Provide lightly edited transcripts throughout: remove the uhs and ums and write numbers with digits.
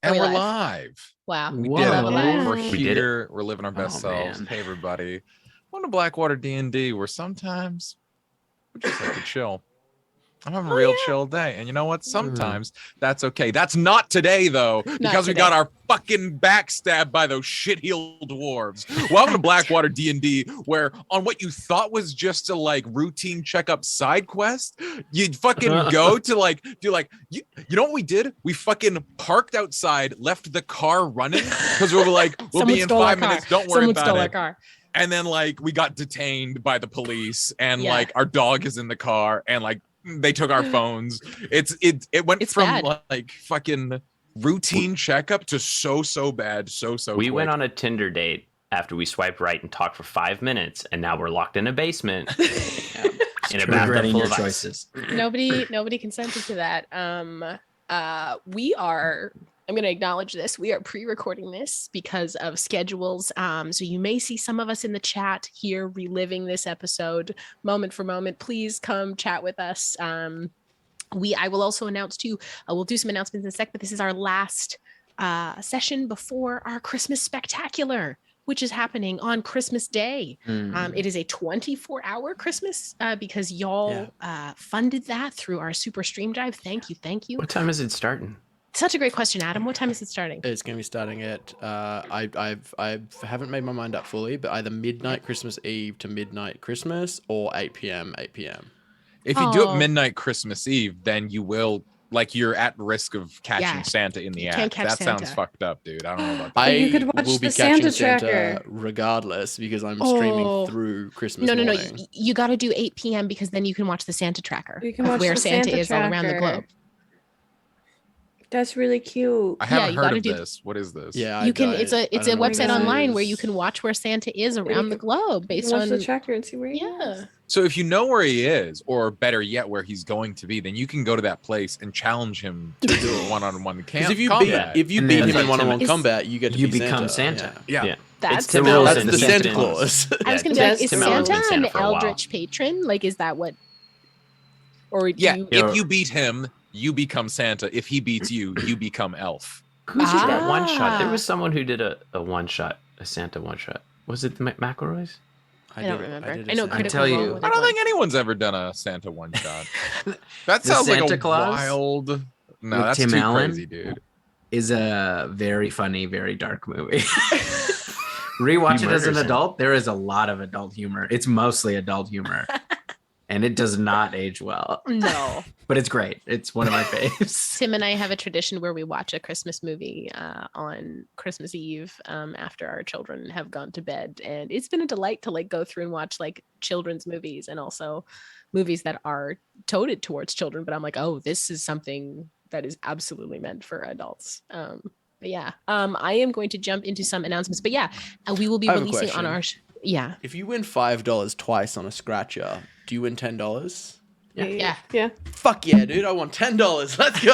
And we're live. Wow. We Whoa. did it. Yeah. We're We did it. here. We're living our best selves. Man. Hey, everybody. Welcome to Blackwater D&D, where sometimes we just like to chill. I'm having a real chill day. And you know what? Sometimes that's okay. That's not today, though, because we got our fucking backstabbed by those shit-heeled dwarves. Welcome to Blackwater D&D, where on what you thought was just a like routine checkup side quest, you'd fucking go to like do like you know what we did? We fucking parked outside, left the car running because we were like, we'll be in 5 minutes. Don't worry about it. Our car. And then like we got detained by the police, and like our dog is in the car, and like they took our phones. It went from bad. like fucking routine checkup to so bad, so We quick. went on a Tinder date after we swiped right and talked for 5 minutes, and now we're locked in a basement in a bathtub full of choices. Nobody consented to that. I'm going to acknowledge this. We are pre-recording this because of schedules. So you may see some of us in the chat here reliving this episode moment for moment. Please come chat with us. I will also announce too, we'll do some announcements in a sec, but this is our last session before our Christmas spectacular, which is happening on Christmas Day. It is a 24-hour Christmas because y'all funded that through our super stream drive. Thank you. What time is it starting? Such a great question, Adam. What time is it starting? It's going to be starting at I haven't made my mind up fully, but either midnight Christmas Eve to midnight Christmas, or 8 p.m. If you do it midnight Christmas Eve, then you will like you're at risk of catching Santa in the act. That sounds fucked up, dude. I don't know about that. You could watch will be the catching Santa Santa tracker. regardless because I'm streaming through Christmas No. morning. You got to do 8 p.m. because then you can watch the Santa tracker. You can of watch where the Santa Santa is all around the tracker. globe. That's really cute. I haven't you heard gotta of do- this. What is this? Yeah, You can. It's a I don't know what website this online is. where you can watch where Santa is around the globe based watch on the tracker and see where he Yeah. is. So if you know where he is, or better yet, where he's going to be, then you can go to that place and challenge him to do a one-on-one Because if you combat. beat And him then in like one-on-one Is- combat, you get to You be become Santa. Yeah. That's It's the the rules That's in the Santa Santa Claus. I was gonna be That's like, is Tim Allen's Santa been an Santa for a while. eldritch patron? Like, is that what? Or do Yeah, you? if you beat him, you become Santa. If he beats you, you become Elf. Who did that Ah. one shot? There was someone who did a one shot, a Santa one shot. Was it the McElroys? I don't remember. did I know a Santa Critical tell you- Role I did don't one. think anyone's ever done a Santa one-shot. That The sounds like Santa a Claus wild... No, with that's Tim too Allen? crazy, dude. is a very funny, very dark movie. Rewatch He it as an murders him. adult. There is a lot of adult humor. It's mostly adult humor. And it does not age well. No. But it's great. It's one of my faves. Tim and I have a tradition where we watch a Christmas movie on Christmas Eve after our children have gone to bed, and it's been a delight to like go through and watch like children's movies and also movies that are toted towards children. But I'm like, oh, this is something that is absolutely meant for adults. But yeah, I am going to jump into some announcements. But yeah, we will be I have a releasing on question. our yeah. If you win $5 twice on a scratcher, do you win $10? Yeah. Fuck yeah, dude! I want $10. Let's go.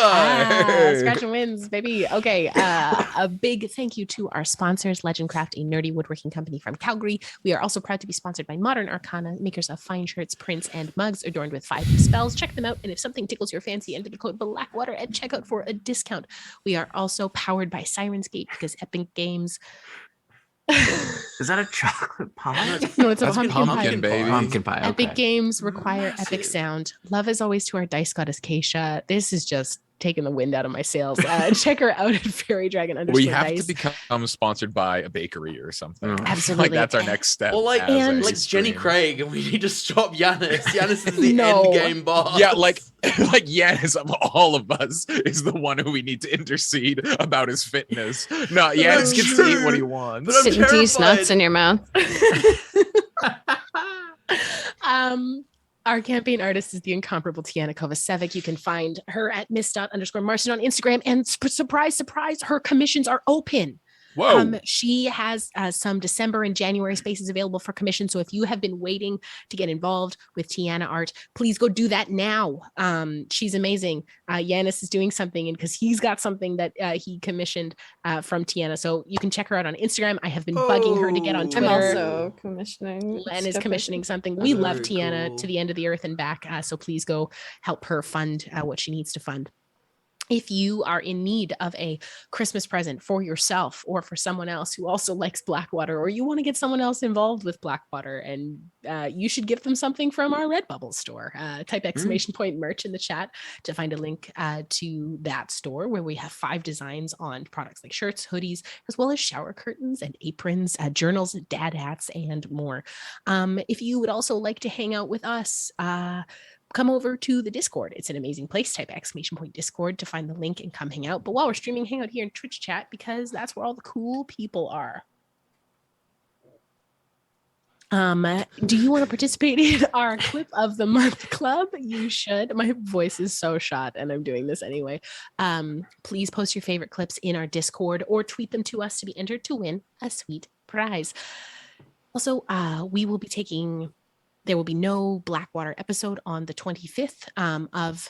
Scratch and wins, baby. Okay. A big thank you to our sponsors, Legendcraft, a nerdy woodworking company from Calgary. We are also proud to be sponsored by Modern Arcana, makers of fine shirts, prints, and mugs adorned with 5 spells. Check them out, and if something tickles your fancy, enter the code Blackwater at checkout for a discount. We are also powered by Sirenscape because Epic Games. Is that a chocolate pie? No, it's a That's pumpkin pumpkin, pie. baby. Pumpkin pie. Epic Okay. games require Massive. epic sound. Love as always to our dice goddess Keisha. This is just taking the wind out of my sails. Check her out at Fairy Dragon _ We have dice. to become sponsored by a bakery or something. Mm. Absolutely. Like that's our next step. Well, like as a Jenny stream. Craig, and we need to stop Yanis. Yanis is the No. end game boss. Yeah, like Yanis of all of us is the one who we need to intercede about his fitness. No, Yanis gets to eat what he wants. But I'm Sitting these terrified. nuts in your mouth. Our campaign artist is the incomparable Tiana Kovacevic. You can find her at miss._Martian on Instagram. And surprise, surprise, her commissions are open. Whoa. She has some December and January spaces available for commission. So if you have been waiting to get involved with Tiana art, please go do that now. She's amazing. Yanis is doing something, and because he's got something that he commissioned from Tiana. So you can check her out on Instagram. I have been bugging her to get on Oh. Twitter. I'm also commissioning. Len is stuff. commissioning something. We love Very Tiana cool. to the end of the earth and back. So please go help her fund what she needs to fund. If you are in need of a Christmas present for yourself or for someone else who also likes Blackwater, or you want to get someone else involved with Blackwater, and you should give them something from our Redbubble store. Type ! Merch in the chat to find a link to that store, where we have 5 designs on products like shirts, hoodies, as well as shower curtains and aprons, journals, dad hats, and more. If you would also like to hang out with us, come over to the Discord. It's an amazing place. Type ! Discord to find the link and come hang out. But while we're streaming, hang out here in Twitch chat, because that's where all the cool people are. Do you want to participate in our clip of the month club? You should. My voice is so shot and I'm doing this anyway. Please post your favorite clips in our Discord or tweet them to us to be entered to win a sweet prize. Also, there will be no Blackwater episode on the 25th of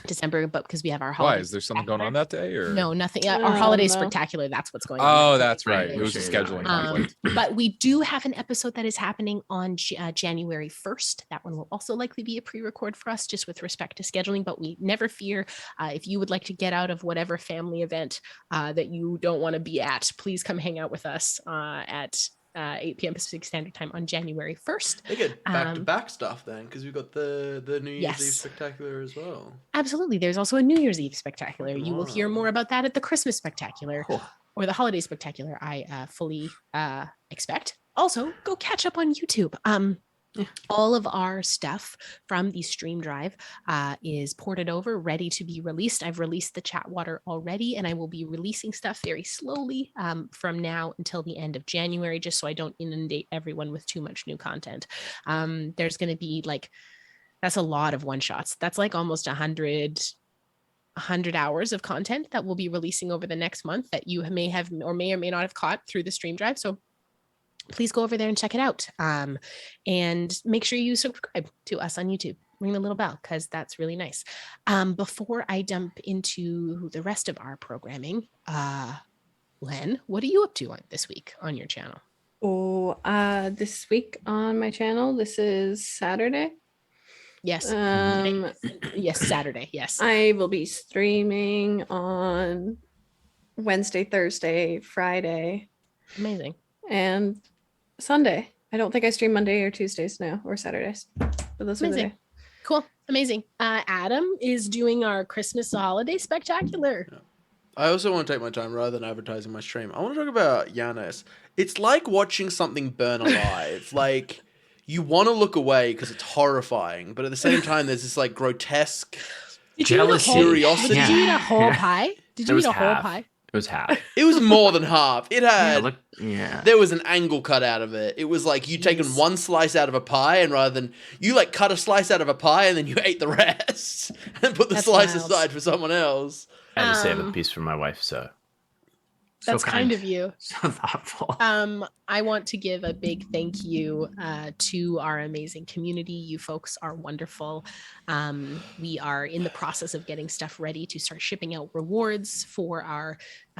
December, but because we have our holiday. Why? Is there something going on that day? Or No, nothing. Our holiday spectacular. That's what's going on. Oh, that's right. It was a scheduling conflict. But we do have an episode that is happening on January 1st. That one will also likely be a pre-record for us, just with respect to scheduling. But we never fear. If you would like to get out of whatever family event that you don't want to be at, please come hang out with us at 8 p.m. Pacific Standard Time on January 1st. They get back-to-back stuff then, because we've got the New Year's Eve Spectacular as well. Absolutely. There's also a New Year's Eve Spectacular. You will hear more about that at the Christmas Spectacular or the Holiday Spectacular, I fully expect. Also, go catch up on YouTube. All of our stuff from the stream drive is ported over, ready to be released. I've released the Chatwater already, and I will be releasing stuff very slowly from now until the end of January, just so I don't inundate everyone with too much new content. There's going to be that's a lot of one-shots. That's like almost 100 hours of content that we'll be releasing over the next month that you may have or may not have caught through the stream drive. So please go over there and check it out. And make sure you subscribe to us on YouTube. Ring the little bell, because that's really nice. Before I jump into the rest of our programming, Len, what are you up to this week on your channel? This week on my channel, this is Saturday. Yes. Yes, Saturday. Yes. I will be streaming on Wednesday, Thursday, Friday. Amazing. And Sunday. I don't think I stream Monday or Tuesdays now, or Saturdays. But those are the day. Cool. Amazing. Adam is doing our Christmas holiday spectacular. Yeah. I also want to take my time, rather than advertising my stream, I want to talk about Giannis. It's like watching something burn alive. You want to look away because it's horrifying, but at the same time, there's this grotesque jealousy. Curiosity. Did you eat a whole pie? Did you eat a whole pie? It was half. It was more than half. It had... Yeah. There was an angle cut out of it. It was like you'd taken one slice out of a pie, and rather than... You cut a slice out of a pie, and then you ate the rest. And put the slice aside for someone else. I had to save a piece for my wife, so... That's kind of you. So thoughtful. I want to give a big thank you to our amazing community. You folks are wonderful. We are in the process of getting stuff ready to start shipping out rewards for our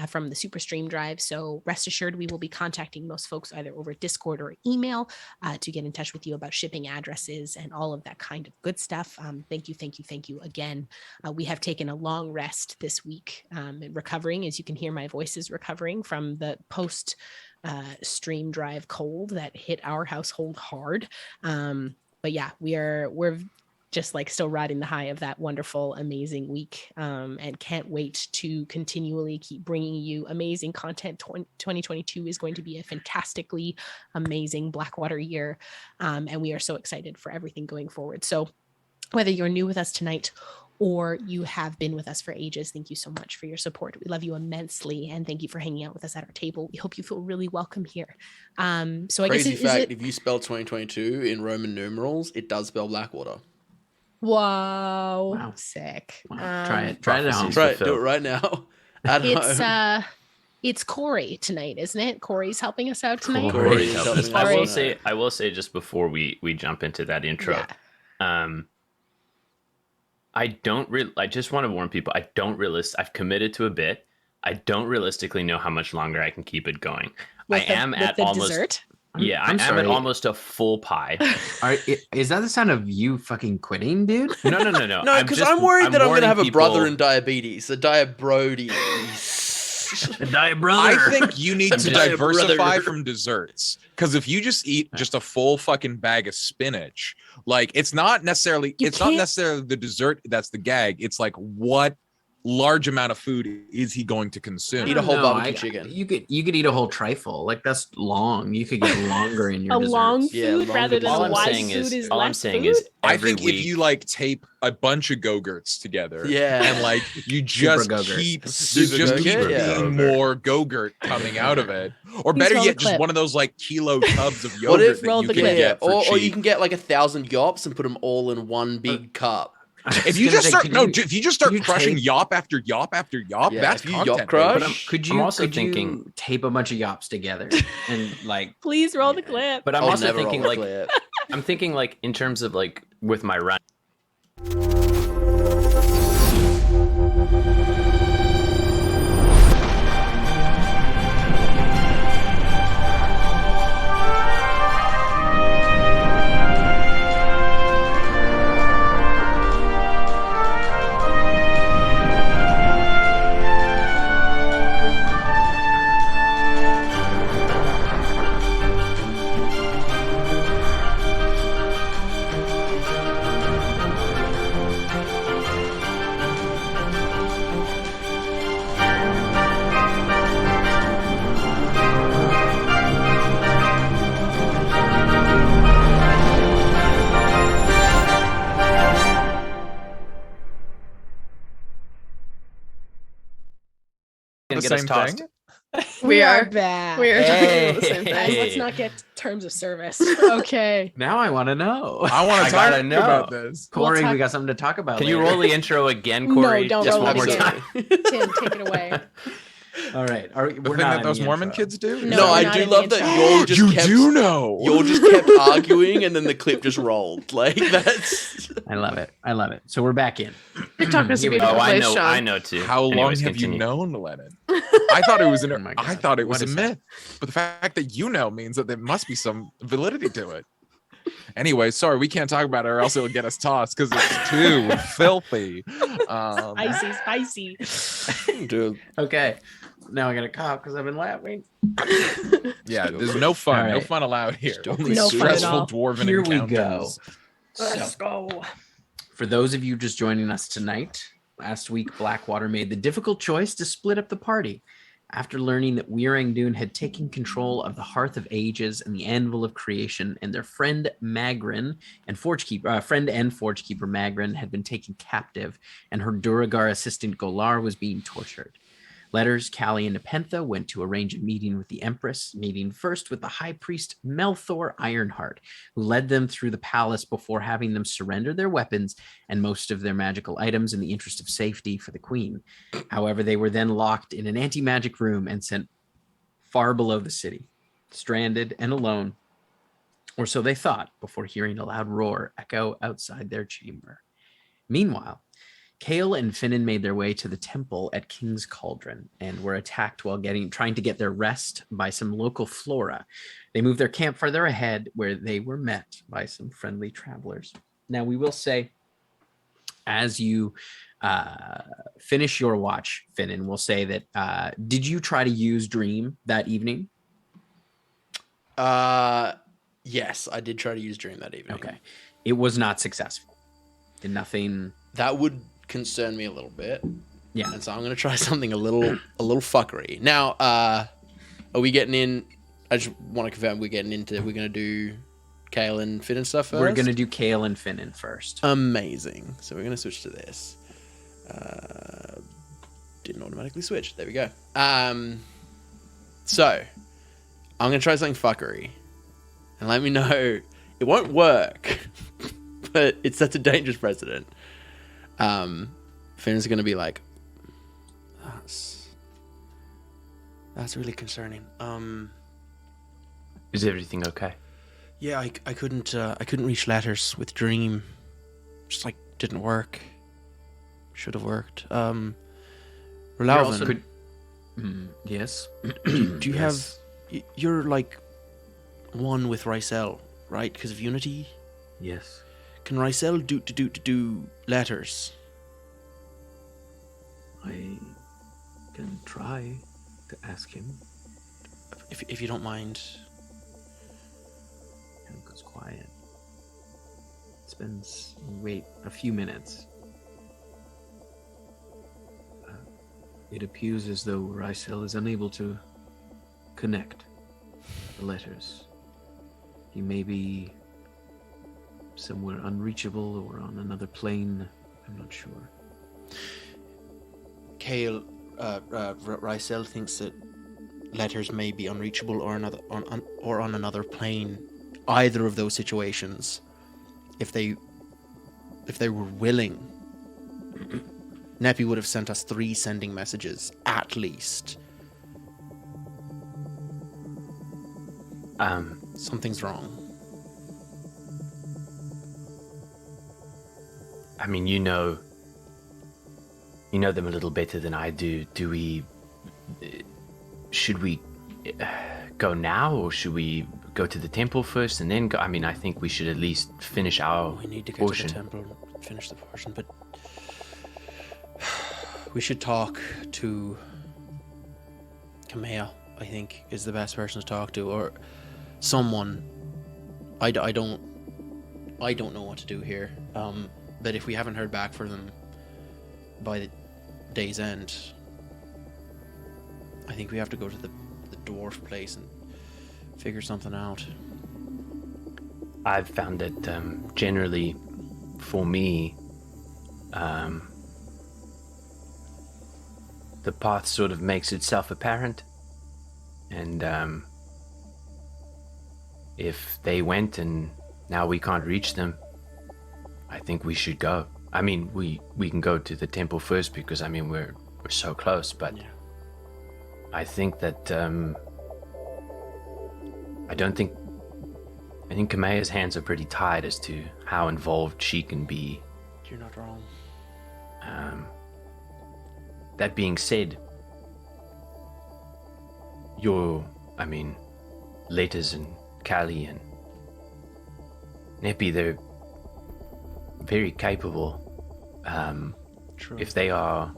from the Super Stream Drive. So rest assured, we will be contacting most folks either over Discord or email to get in touch with you about shipping addresses and all of that kind of good stuff. Thank you again. We have taken a long rest this week recovering. As you can hear, my voice is recovering from the post stream drive cold that hit our household hard. But yeah, we're just still riding the high of that wonderful, amazing week, and can't wait to continually keep bringing you amazing content. 2022 is going to be a fantastically amazing Blackwater year, and we are so excited for everything going forward. So whether you're new with us tonight or you have been with us for ages, thank you so much for your support. We love you immensely, and thank you for hanging out with us at our table. We hope you feel really welcome here. So I guess if you spell 2022 in Roman numerals, it does spell Blackwater. Wow. Sick. Wow. Try it at home. Do it right now. It's Corey tonight, isn't it? Corey's helping us out tonight. Corey's helping us out. I will say just before we jump into that intro, I just want to warn people, I've committed to a bit. I don't realistically know how much longer I can keep it going. With the dessert? I'm sorry. at almost a full pie. Is that the sound of you fucking quitting, dude? No. No, because I'm worried that I'm going to have a brother people- in diabetes, a diabrodies. Die, brother. I think you need to Brother. diversify from desserts, because if you just eat just a full fucking bag of spinach, like it's not necessarily You it's not can't- necessarily the dessert that's the gag. It's like, what large amount of food is he going to consume? Eat a whole No, barbecue chicken. You could eat a whole trifle. Like that's long. You could get longer in your A desserts. long Yeah, food longer rather than desserts. All a I'm wide saying food is, is all I'm less saying food? is, I every think week, if you like tape a bunch of Go-Gurts together, Yeah. and like you just Go-Gurt. keep Super just keep Go-Gurt, yeah. being more Go-Gurt coming out of it, or Please better roll the yet, just clip. one of those like kilo tubs of What yogurt if- that Roll you the can clip. get for or cheap. you can get like 1,000 yops and put them all in one big cup. If you just start if if you just start you crushing tape- yop after yop after yop, Yeah, that's if you content, yop crush- baby. could I'm you also could thinking- you tape a bunch of yops together and like Please roll the Yeah. clip. but I'm I'll also never thinking roll a like clip. I'm thinking like in terms of like with my run. The Get us same tossed. thing. We are are. back. We are talking about the same Guys, thing. let's not get terms of service. Okay. now I want to know. I want I to gotta talk know. about this. Corey, talk- we got something to talk about. Can you later. roll the intro again, No, Corey? don't Just roll one it more again. time. Tim, take it away. All right. The thing that those Mormon kids do. No, No, we're I not do in the love that intro. y'all just You kept do know. y'all just kept arguing and then the clip just rolled. Like that's I love it. I love it. So we're back in. TikTok is a Here we go. beautiful Oh, place, Sean. I know too. How long Anyways, have continue. you known Lennon? I thought it was Oh my God. I thought it was What a is that? myth, but the fact that you know means that there must be some validity to it. Anyway, sorry, we can't talk about it, or else it'll get us tossed because it's too filthy. Spicy. dude. Okay. Now I got to cough because I've been laughing. Yeah, there's no fun, All no right. fun allowed here. do a Only quick No fun at stressful all. dwarven Here we encounters. go. Let's go. For those of you just joining us tonight, last week Blackwater made the difficult choice to split up the party. After learning that Wyr-Ang-Dun had taken control of the Hearth of Ages and the Anvil of Creation, and their friend Magrin and Forgekeeper Magrin had been taken captive, and her Duragar assistant Golar was being tortured. Letters, Kali, and Nepenthe went to arrange a meeting with the Empress, meeting first with the High Priest Melthor Ironheart, who led them through the palace before having them surrender their weapons and most of their magical items in the interest of safety for the Queen. However, they were then locked in an anti-magic room and sent far below the city, stranded and alone, or so they thought before hearing a loud roar echo outside their chamber. Meanwhile, Khale and Finin made their way to the temple at King's Cauldron and were attacked while trying to get their rest by some local flora. They moved their camp further ahead, where they were met by some friendly travelers. Now, we will say, as you finish your watch, Finin, we'll say that did you try to use Dream that evening? Yes, I did try to use Dream that evening. Okay. It was not successful. Did nothing. That would concern me a little bit. Yeah. And so I'm gonna try something a little fuckery. Now, are we getting in? I just want to confirm we're gonna do Khale and Finn and stuff first. We're going to do Khale and Finin first. Amazing. So we're gonna switch to this. Didn't automatically switch. There we go. So I'm gonna try something fuckery, and let me know. It won't work, but it sets a dangerous precedent. Finn's gonna be like, that's really concerning. Is everything okay? Yeah, I couldn't reach letters with Dream. Just like didn't work. Should have worked. Roulette, Yes. do you have? You're like one with Rysel, right? Because of Unity. Yes. Can Rysel do letters? I can try to ask him. If you don't mind. It goes quiet. Wait a few minutes. It appears as though Rysel is unable to connect the letters. He may be somewhere unreachable or on another plane. I'm not sure. Khale, Rysel thinks that letters may be unreachable or on another plane. Either of those situations, if they were willing, Neppy would have sent us 3 sending messages at least. Something's wrong. I mean, you know them a little better than I do. Should we go now, or should we go to the temple first and then go? I mean, I think we should at least finish our We need to get portion. to the temple and finish the portion, but we should talk to Kamea, I think, is the best person to talk to, or someone. I don't know what to do here. But if we haven't heard back from them by the day's end, I think we have to go to the dwarf place and figure something out. I've found that generally, for me, the path sort of makes itself apparent, and if they went and now we can't reach them, I think we should go. I mean, we can go to the temple first because I mean we're so close, but Yeah. I think that I think Kamea's hands are pretty tied as to how involved she can be. You're not wrong. That being said, Letters and Kali and Neppy, they're very capable. True. If they are,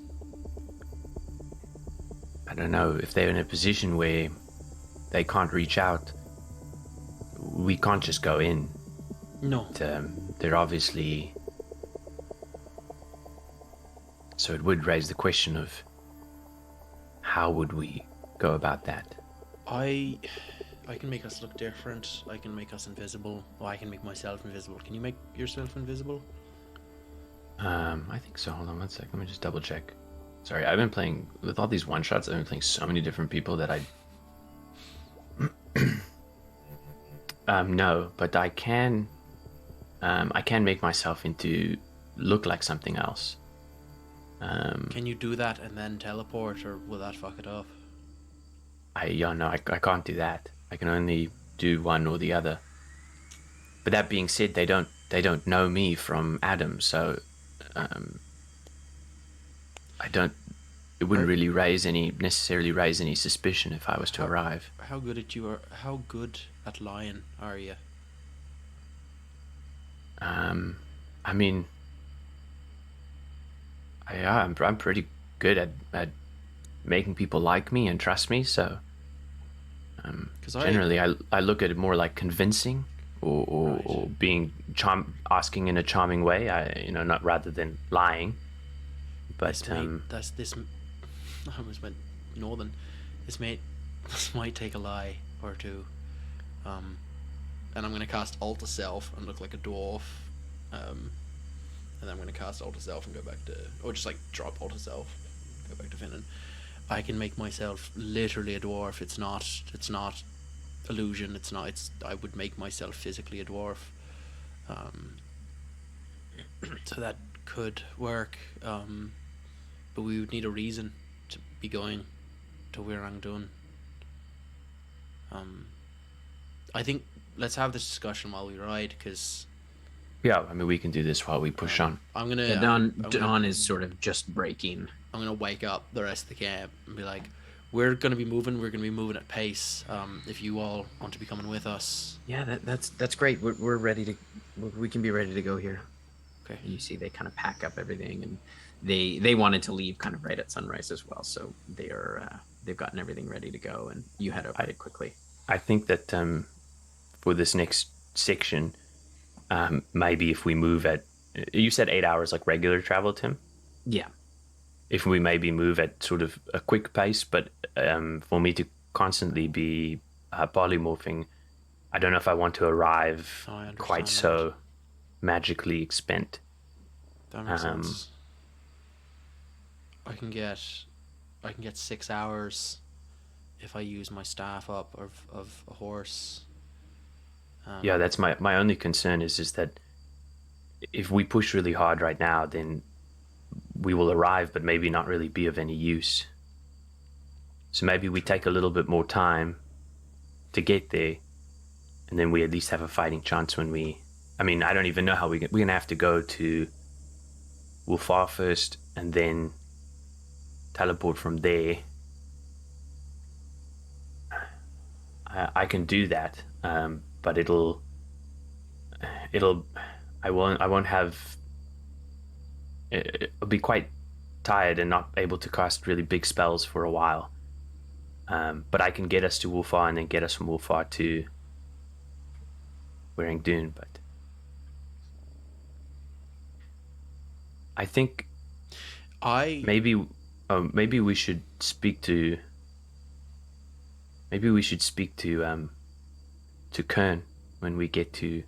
I don't know, if they're in a position where they can't reach out, we can't just go in. No. They're obviously... So it would raise the question of how would we go about that? I can make us look different. I can make us invisible. Well, I can make myself invisible. Can you make yourself invisible? I think so. Hold on one sec. Let me just double check. Sorry, I've been playing with all these one shots. I've been playing so many different people that no, but I can make myself look like something else. Can you do that and then teleport, or will that fuck it up? I can't do that. I can only do one or the other. But that being said, they don't know me from Adam, so it wouldn't really necessarily raise any suspicion if I was to arrive. How good at lying are you? I mean, I'm pretty good at making people like me and trust me, so generally I look at it more like convincing or being asking in a charming way, not rather than lying. But this I almost went northern. This might take a lie or two. And I'm gonna cast Alter Self and look like a dwarf. And then I'm gonna cast Alter Self and go back to, or just like drop Alter Self, go back to Finin. I can make myself literally a dwarf. It's not illusion. I would make myself physically a dwarf. So that could work. But we would need a reason to be going to Wyr-Ang-Dun. I think let's have this discussion while we ride, because yeah, I mean we can do this while we push on. I'm gonna Dawn is sort of just breaking. I'm gonna wake up the rest of the camp and be like, we're going to be moving. We're going to be moving at pace. If you all want to be coming with us. Yeah, that's great. We're ready to. We can be ready to go here. Okay. And you see they kind of pack up everything, and they wanted to leave kind of right at sunrise as well. So they've gotten everything ready to go, and you head out very quickly. I think that for this next section, maybe if we move at, you said 8 hours like regular travel, Tim? Yeah. If we maybe move at sort of a quick pace, but for me to constantly be polymorphing, I don't know if I want to arrive quite so magically expent. That makes sense. I can get 6 hours if I use my staff up of a horse. Yeah, that's my only concern is that if we push really hard right now, then we will arrive, but maybe not really be of any use. So maybe we take a little bit more time to get there, and then we at least have a fighting chance when we... I mean, I don't even know how we're going to have to go to Wolfar first, and then teleport from there. I can do that, but I won't have... I'll be quite tired and not able to cast really big spells for a while. But I can get us to Wolfar and then get us from Wolfar to Wyr-Ang-Dun, but I think maybe we should speak to Kern when we get to...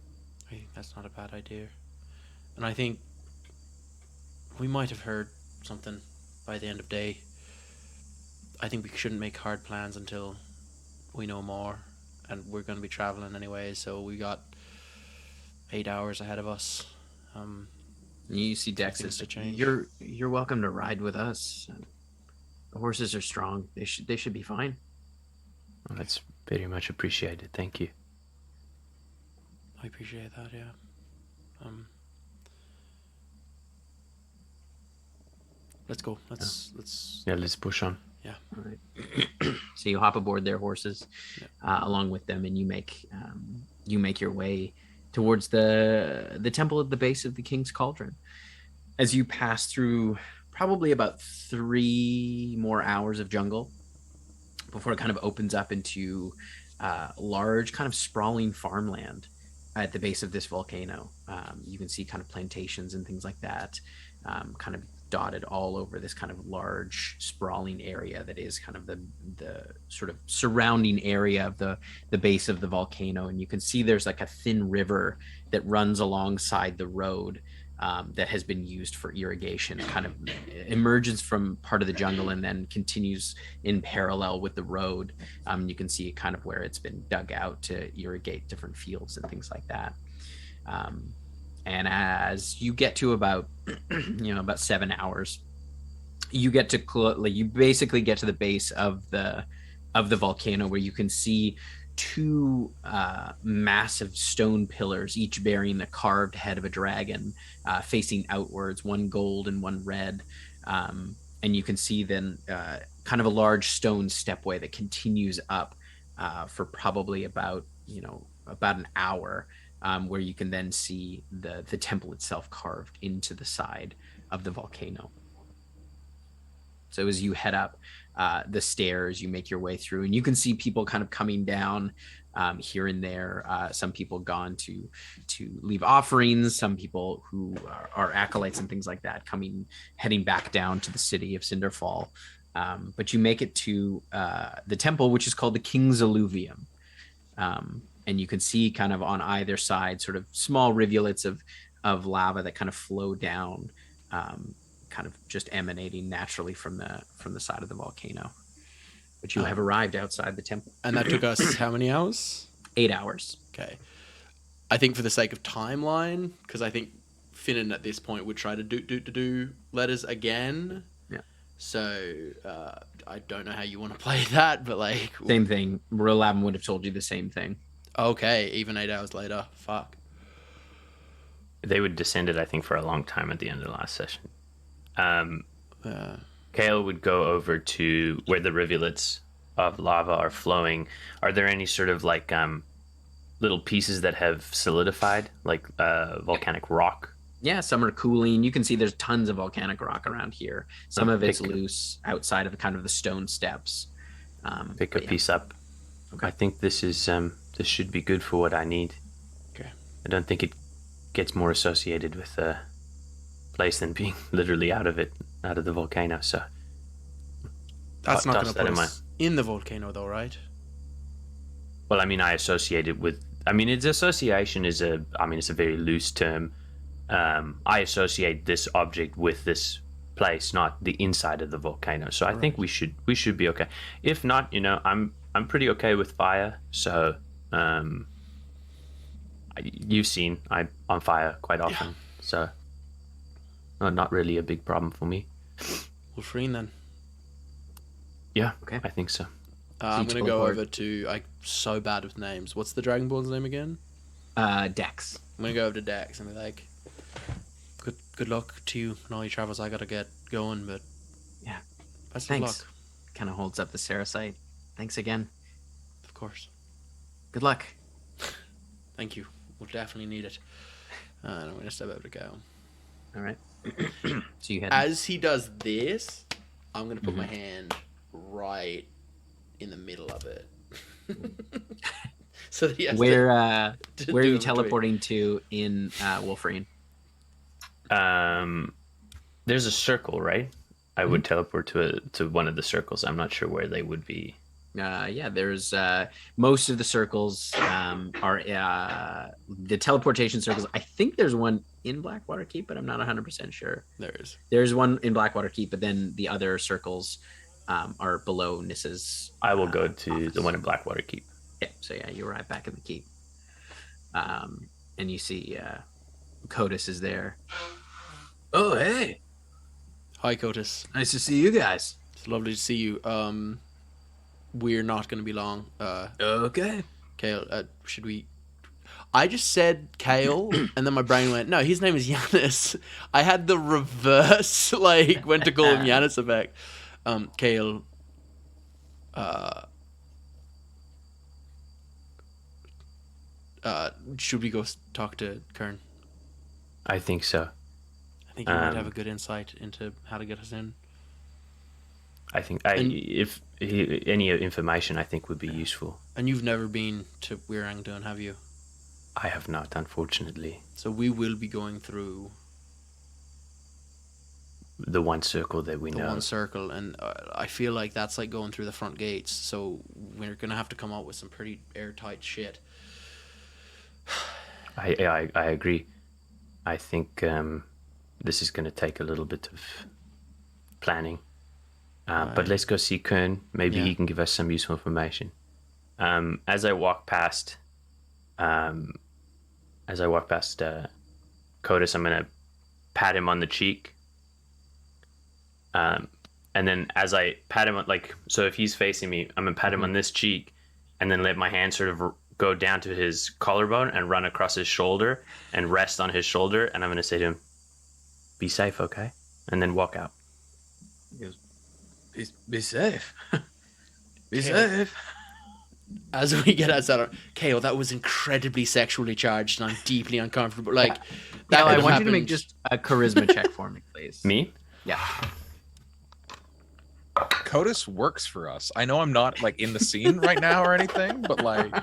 I think that's not a bad idea. And I think we might have heard something by the end of day. I think we shouldn't make hard plans until we know more, and we're going to be traveling anyway, so we got 8 hours ahead of us. You see Dex things says, to change. You're welcome to ride with us. The horses are strong. They should be fine. Well, that's very much appreciated. Thank you. I appreciate that, yeah. Let's go. Let's push on. Yeah. All right. So you hop aboard their horses, along with them, and you make your way towards the temple at the base of the King's Cauldron. As you pass through probably about 3 more hours of jungle before it kind of opens up into large, kind of sprawling farmland at the base of this volcano. You can see kind of plantations and things like that, kind of dotted all over this kind of large sprawling area that is kind of the sort of surrounding area of the base of the volcano. And you can see there's like a thin river that runs alongside the road that has been used for irrigation. It kind of emerges from part of the jungle and then continues in parallel with the road. You can see kind of where it's been dug out to irrigate different fields and things like that. And as you get to about 7 hours, you basically get to the base of the volcano, where you can see 2 massive stone pillars, each bearing the carved head of a dragon, facing outwards, one gold and one red. And you can see then kind of a large stone stepway that continues up for probably about an hour. Where you can then see the temple itself carved into the side of the volcano. So as you head up the stairs, you make your way through, and you can see people kind of coming down here and there. Some people gone to leave offerings, some people who are acolytes and things like that heading back down to the city of Cinderfall. But you make it to the temple, which is called the King's Alluvium. And you can see kind of on either side sort of small rivulets of lava that kind of flow down, kind of just emanating naturally from the side of the volcano. But you have arrived outside the temple. And that took us how many hours? 8 hours. Okay. I think for the sake of timeline, because I think Finin at this point would try to do letters again. Yeah. So I don't know how you want to play that, but like... Same thing. Roulette would have told you the same thing. Okay, even 8 hours later. Fuck. They would descended, I think, for a long time at the end of the last session. Kale would go over to where the rivulets of lava are flowing. Are there any sort of like little pieces that have solidified, like volcanic rock? Yeah, some are cooling. You can see there's tons of volcanic rock around here. Some of it's loose outside of kind of the stone steps. Pick a piece up. Okay. I think this should be good for what I need. Okay. I don't think it gets more associated with a place than being literally out of the volcano. So That's not going toss to that put in us in the volcano, though, right? Well, I mean, I associate it with. I mean, its association is it's a very loose term. I associate this object with this place, not the inside of the volcano. So I think we should be okay. If not, I'm pretty okay with fire. So you've seen I'm on fire quite often. So not really a big problem for me. We'll free then. Yeah, Okay. I think so. I'm you going to go teleport. over to... I'm so bad with names. What's the Dragonborn's name again? Dex. I'm going to go over to Dex and be like, good luck to you and all your travels. I got to get going, but... Yeah. Best Thanks. of luck. Kind of holds up the Saracite. Thanks again. Of course. Good luck. Thank you. We'll definitely need it. And I'm going to step over to go. All right. So you head. As he does this, I'm going to put my hand right in the middle of it. So that he has Where to where are do you it between. teleporting to in Wolverine? There's a circle, right? I would teleport to one of the circles. I'm not sure where they would be. Yeah, there's most of the circles are the teleportation circles. I think there's one in Blackwater Keep, but I'm not 100% sure. There is. There's one in Blackwater Keep, but then the other circles are below Nissa's. I will go to office. the one in Blackwater Keep. Yeah, so yeah, you arrive back in the keep, and you see Codus is there. Oh, hey, Hi, Cotis. nice to see you guys. It's lovely to see you. We're not going to be long. Okay. Kale, should we... I just said Kale, and then my brain went, no, his name is Yanis. I had the reverse, went to call him Yanis effect. Kale, should we go talk to Kern? I think so. I think he might have a good insight into how to get us in. I think And- any information I think would be useful. And you've never been to Wyr-Ang-Dun, have you? I have not, unfortunately. So we will be going through The one circle that we the know. one circle, and I feel like that's like going through the front gates. So we're gonna have to come up with some pretty airtight shit. I agree. I think this is going to take a little bit of planning. But let's go see Kern. Maybe Yeah. he can give us some useful information. As I walk past, Codus, I'm gonna pat him on the cheek. And then as I pat him, so if he's facing me, I'm gonna pat him on this cheek, and then let my hand sort of go down to his collarbone and run across his shoulder and rest on his shoulder. And I'm gonna say to him, "Be safe, okay?" And then walk out. He goes, be safe. Be Kale. safe. As we get outside, Kale, that was incredibly sexually charged, and I'm deeply uncomfortable. That Now I would want have you to make happened- just a charisma check for me, please. Me? Yeah. Codus works for us. I know I'm not in the scene right now or anything, but Okay,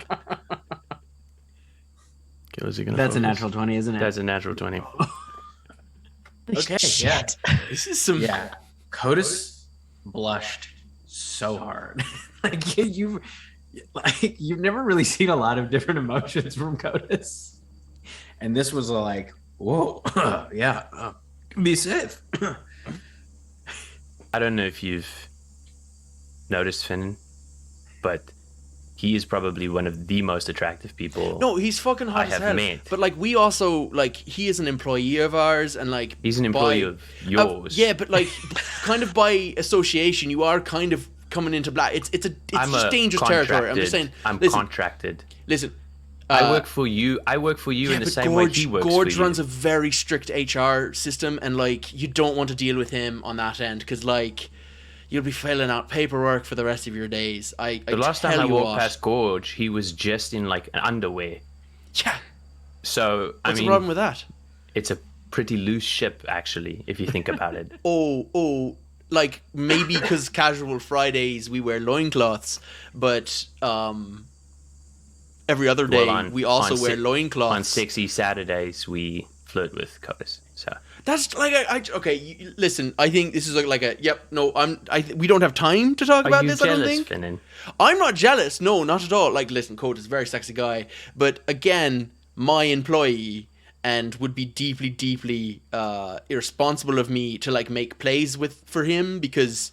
was he gonna That's a focus? natural 20, isn't it? That's a natural 20. Okay, Shit. This is some. Yeah. Codus blushed so hard. You've never really seen a lot of different emotions from Codus. And this was whoa, yeah. Be safe. I don't know if you've noticed Finin, but he is probably one of the most attractive people. No, he's fucking hot I as have hell. met. But we also he is an employee of ours, and He's an employee of yours. yeah, but kind of by association, you are kind of coming into black. It's I'm just a dangerous territory. I'm just saying. I'm listen, contracted. listen. I work for you. I work for you in the same way he works Gorge for you. runs a very strict HR system, and you don't want to deal with him on that end because you'll be filling out paperwork for the rest of your days. The last time I walked past Gorge, he was just in like an underwear. Yeah. So What's the problem with that? It's a pretty loose ship, actually, if you think about it. Like maybe because casual Fridays we wear loincloths, but every other day we also wear loincloths. On sexy Saturdays we flirt with Codas. So that's like okay. Listen, I think this is like a yep. No, we don't have time to talk about this. Jealous, I don't think. Finin? I'm not jealous. No, not at all. Like, listen, Codas is a very sexy guy, but again, my employee. And would be deeply, deeply irresponsible of me to like make plays for him because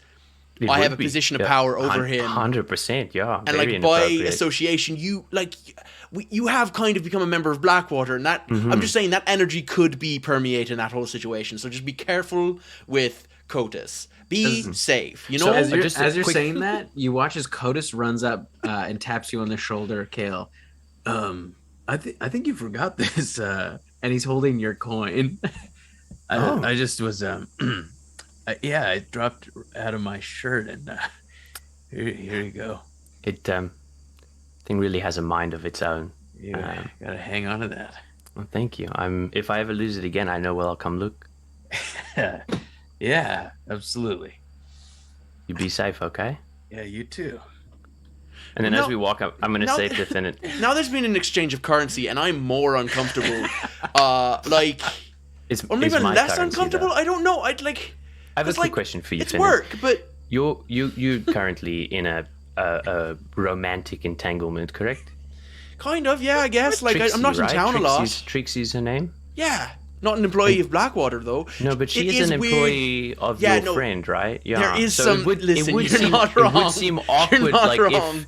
I have a position of power over him. 100%, yeah. And like by association, you have kind of become a member of Blackwater, and that I'm just saying that energy could be permeating that whole situation. So just be careful with Codas. Be safe. You know. So as you're saying that, you watch as Codas runs up and taps you on the shoulder, Khale. I think you forgot this. And he's holding your coin. I just was, I dropped out of my shirt, and here you go. It thing really has a mind of its own. You gotta hang on to that. Well, thank you. If I ever lose it again, I know where I'll come look. Yeah, absolutely. You be safe, okay? Yeah, you too. And then as we walk up, I'm going to say to Finin. Now there's been an exchange of currency, and I'm more uncomfortable. Or maybe I'm less uncomfortable. Though. I don't know. I have a quick question for you. It's Finin. work, but you're currently in a romantic entanglement, correct? Kind of, yeah. I guess. Like Trixie, I'm not in town a lot. Trixie's her name. Yeah. Not an employee of Blackwater, though. No, but she is an employee of your friend, right? Yeah. There is some. Listen, you're not wrong. It would seem awkward, you're not like wrong.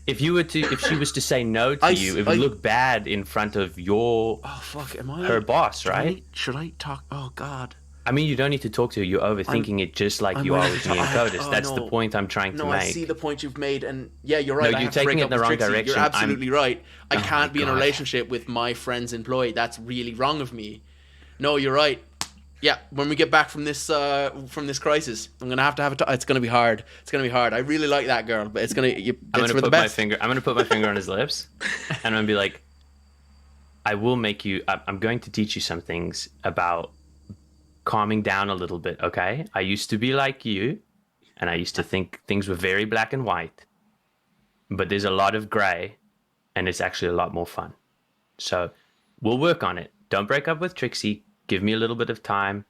if she was to say no to you, it would look bad in front of her boss, right? Should I talk? Oh God. I mean, you don't need to talk to her. You're overthinking it just like you are with me and Codas. That's the point I'm trying to make. No, I see the point you've made, and yeah, you're right. No, you're taking it in the wrong direction. You're absolutely right. I can't be in a relationship with my friend's employee. That's really wrong of me. No, you're right. Yeah, when we get back from this crisis, I'm gonna have to have it. It's gonna be hard. It's gonna be hard. I really like that girl, but it's gonna. I'm gonna put my finger on his lips, and I'm gonna be like, I will make you. I'm going to teach you some things about calming down a little bit. Okay, I used to be like you, and I used to think things were very black and white, but there's a lot of gray, and it's actually a lot more fun. So we'll work on it. Don't break up with Trixie. Give me a little bit of time.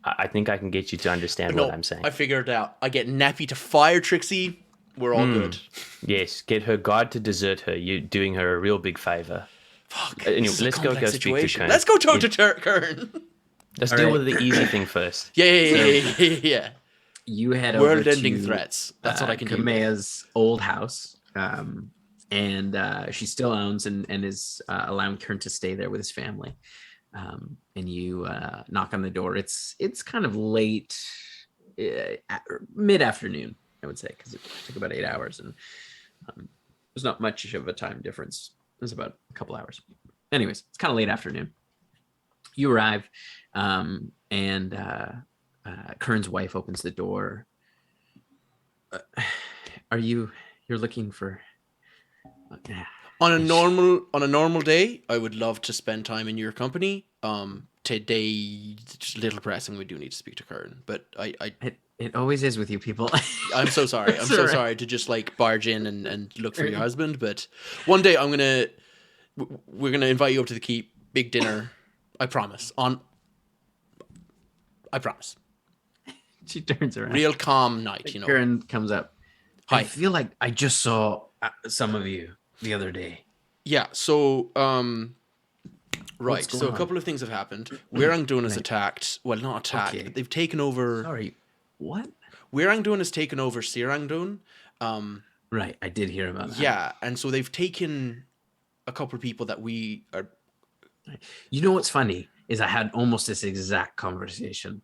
I think I can get you to understand what I'm saying. I figured it out. I get Neppy to fire Trixie. We're all good. Yes, get her guard to desert her. You're doing her a real big favor. Fuck. Anyway, let's go speak to Kern. Let's go talk to Kern. Let's deal with the easy thing first. Yeah. You head over world-ending threats. That's what I can do. Kamea's old house, and she still owns and is allowing Kern to stay there with his family. And you knock on the door. It's kind of late, mid-afternoon, I would say, because it took about 8 hours, and there's not much of a time difference. It's about a couple hours. Anyways, it's kind of late afternoon. You arrive, and Kern's wife opens the door. You're looking for? On a normal day, I would love to spend time in your company. Today, just a little pressing. We do need to speak to Kern, but It always is with you people. I'm so sorry. I'm so sorry to just like barge in and look for your husband. But one day we're gonna invite you up to the keep. Big dinner. I promise. I promise. She turns around. Real calm night, you know. Kern comes up. Hi. I feel like I just saw some of you the other day. Yeah. So right. So a couple of things have happened. Wyr-Ang-Dun is attacked. Well, not attacked. Okay. They've taken over. Sorry. What? Wyr-Ang-Dun has taken over Sir-Ang-Dun. Right. I did hear about that. Yeah, and so they've taken a couple of people that we are. You know what's funny is I had almost this exact conversation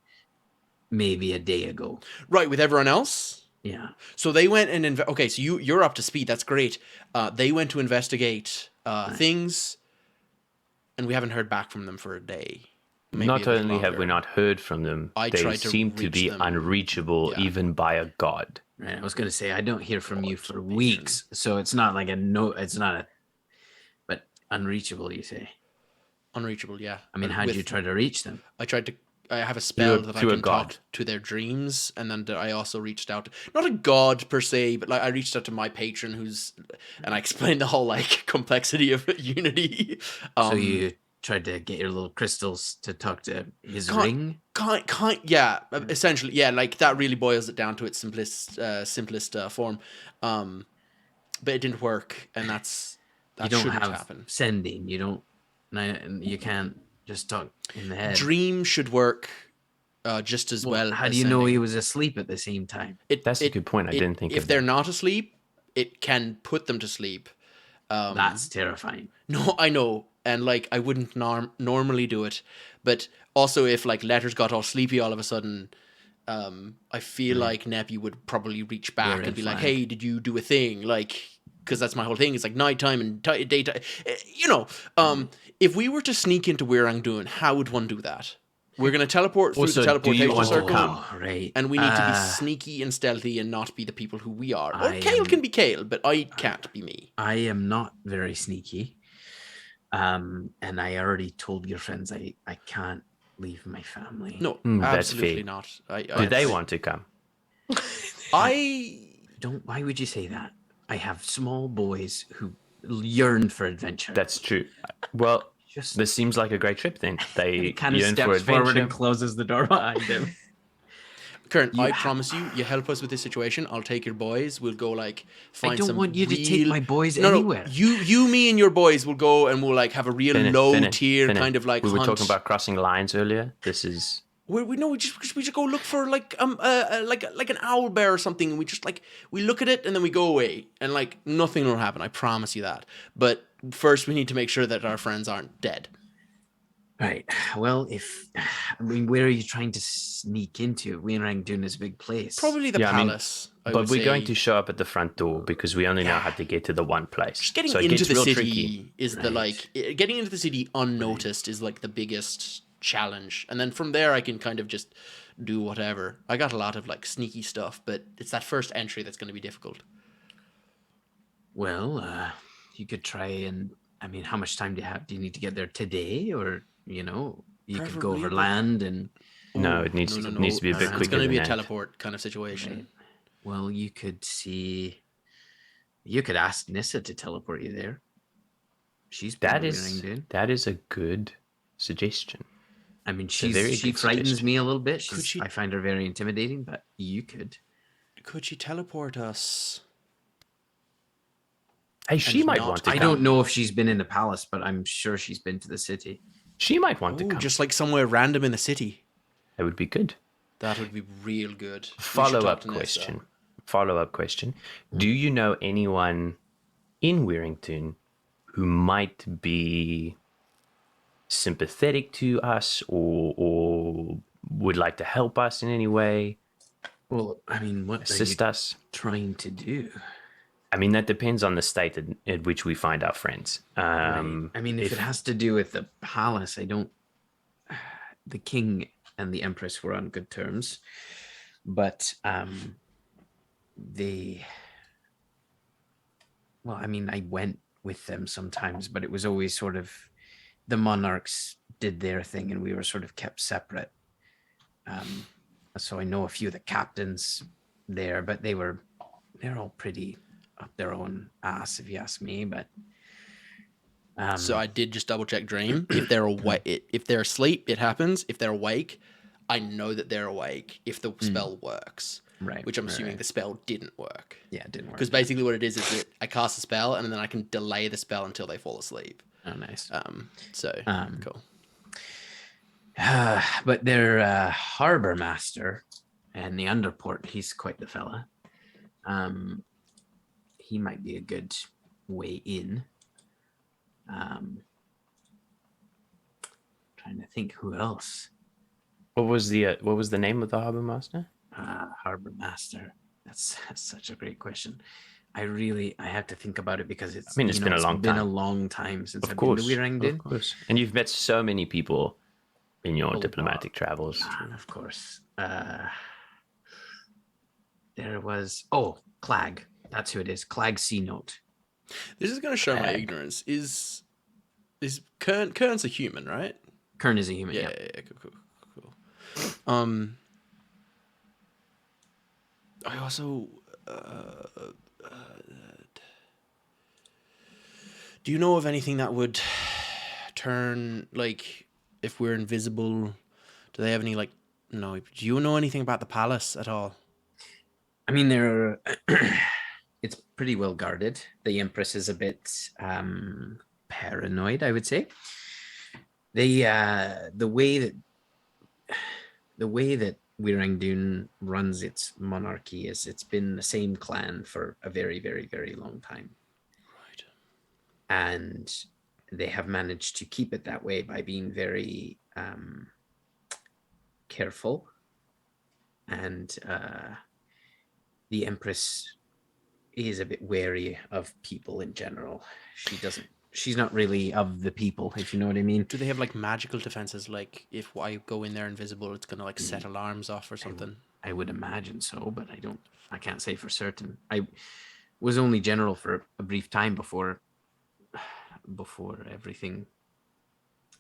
maybe a day ago. Right, with everyone else? Yeah. So they went and okay, so you're up to speed. That's great. They went to investigate things, and we haven't heard back from them for a day. maybe Not a bit only have we longer. not heard from them, I they tried to seem to reach be them. unreachable Yeah. even by a god. Right. I was gonna say I don't hear from you God, for patron. weeks, so it's not like a no. It's not a, but unreachable. You say. Unreachable, yeah. I mean, But how did you with- try to reach them? I tried to. I have a spell that I through a can god. talk to their dreams, and then I also reached out. Not a god per se, but like I reached out to my patron, and I explained the whole like complexity of Unity. So you tried to get your little crystals to talk to his Can't- ring. yeah, essentially, yeah. Like that really boils it down to its simplest form. But it didn't work, and that You don't shouldn't have happen. sending. You don't. You can't just talk in the head. Dream should work just as well. How as do you know he sending. was asleep at the same time? That's a good point. I didn't think if of they're that. not asleep, it can put them to sleep. That's terrifying. No, I know, and like I wouldn't normally do it, but also if like Letters got all sleepy all of a sudden, I feel like Neppy would probably reach back red and be like, flag. "Hey, did you do a thing?" Like, because that's my whole thing. It's like nighttime and daytime. You know, if we were to sneak into Wyr-Ang-Dun, how would one do that? We're gonna teleport through Also, the do you teleportation want to circle. come? Right. And we need to be sneaky and stealthy and not be the people who we are. Or I Kale am- can be Kale, but I can't be me. I am not very sneaky. And I already told your friends I can't leave my family. No, that's absolutely fair. not. Do they want to come? I Don't. Why would you say that? I have small boys who yearn for adventure. That's true. Well, just this seems like a great trip then. They he kind of yearn for steps forward adventure. and closes the door behind him. Kern, You I ha- promise you help us with this situation. I'll take your boys. We'll go like find I don't some want you to take real- my boys No, anywhere. you, me, and your boys will go and we'll like have a real low tier Finin. kind of like we were hunt. talking about crossing lines earlier. This is We just go look for like an owl bear or something, and we look at it and then we go away, and like nothing will happen. I promise you that. But first, we need to make sure that our friends aren't dead. Right. Well, where are you trying to sneak into? Wyr-Ang-Dun is a big place. Probably the Yeah, I mean, palace. I but would we're going say. to show up at the front door because we only know how to get to the one place. Just getting so it into gets the real city tricky. is the getting into the city unnoticed is like the biggest challenge, and then from there I can kind of just do whatever. I got a lot of like sneaky stuff, but it's that first entry that's going to be difficult. Well, you could try and. I mean, how much time do you have? Do you need to get there today, or you could go over Preferably, land and. No, it needs to be a bit It's quicker It's going to than be a that. teleport kind of situation. Right. Well, you could see. You could ask Nissa to teleport you there. She's been That to is Wyr-Ang-Dun. a good suggestion. I mean, a very she good frightens suggestion. me a little bit. Could she- I find her very intimidating, but you could. Could she teleport us? Hey, she And might not- want to I come. don't know if she's been in the palace, but I'm sure she's been to the city. She might want to Oh, come. just like somewhere random in the city. That would be good. That would be real good. We should Follow talk up to Nessa. question. Follow up question. Do you know anyone in Wyr-Ang-Dun who might be sympathetic to us or would like to help us in any way, Well, I mean, what assist are you us? trying to do? I mean, that depends on the state at which we find our friends. Right. I mean, if it has to do with the palace, I don't. The king and the empress were on good terms, but they. Well, I mean, I went with them sometimes, but it was always sort of the monarchs did their thing, and we were sort of kept separate. So I know a few of the captains there, but they're all pretty up their own ass, if you ask me. But So I did just double check dream. If they're awake, if they're asleep, it happens. If they're awake, I know that they're awake if the spell works. right, Which I'm assuming right. the spell didn't work. Yeah, it didn't work. Because basically what it is that I cast a spell and then I can delay the spell until they fall asleep. Oh, nice. Cool. But their harbor master and the underport, he's quite the fella. He might be a good way in. Trying to think who else. What was the name of the harbor master? Harbor master. That's such a great question. I have to think about it because it's. I mean, it's been a long been time. a long time since Of I've course, been to Wyr-Ang-Dun. of course. And you've met so many people in your Oh, diplomatic travels? Of course. There was Clag. That's who it is. Clag C note. This is going to show my Ag. ignorance. Is Kern's a human, right? Kern is a human. Yeah, Yeah. cool. I also do you know of anything that would turn, like, if we're invisible? Do they have any, like, no? Do you know anything about the palace at all? I mean, it's pretty well guarded. The Empress is a bit paranoid, I would say. The way that Wyr-Ang-Dun runs its monarchy is it's been the same clan for a very, very, very long time. Right. And they have managed to keep it that way by being very careful. And the Empress is a bit wary of people in general. She's not really of the people, if you know what I mean. Do they have, like, magical defenses? Like, if I go in there invisible, it's gonna, like, set alarms off or something? I would imagine so, but I can't say for certain. I was only general for a brief time before everything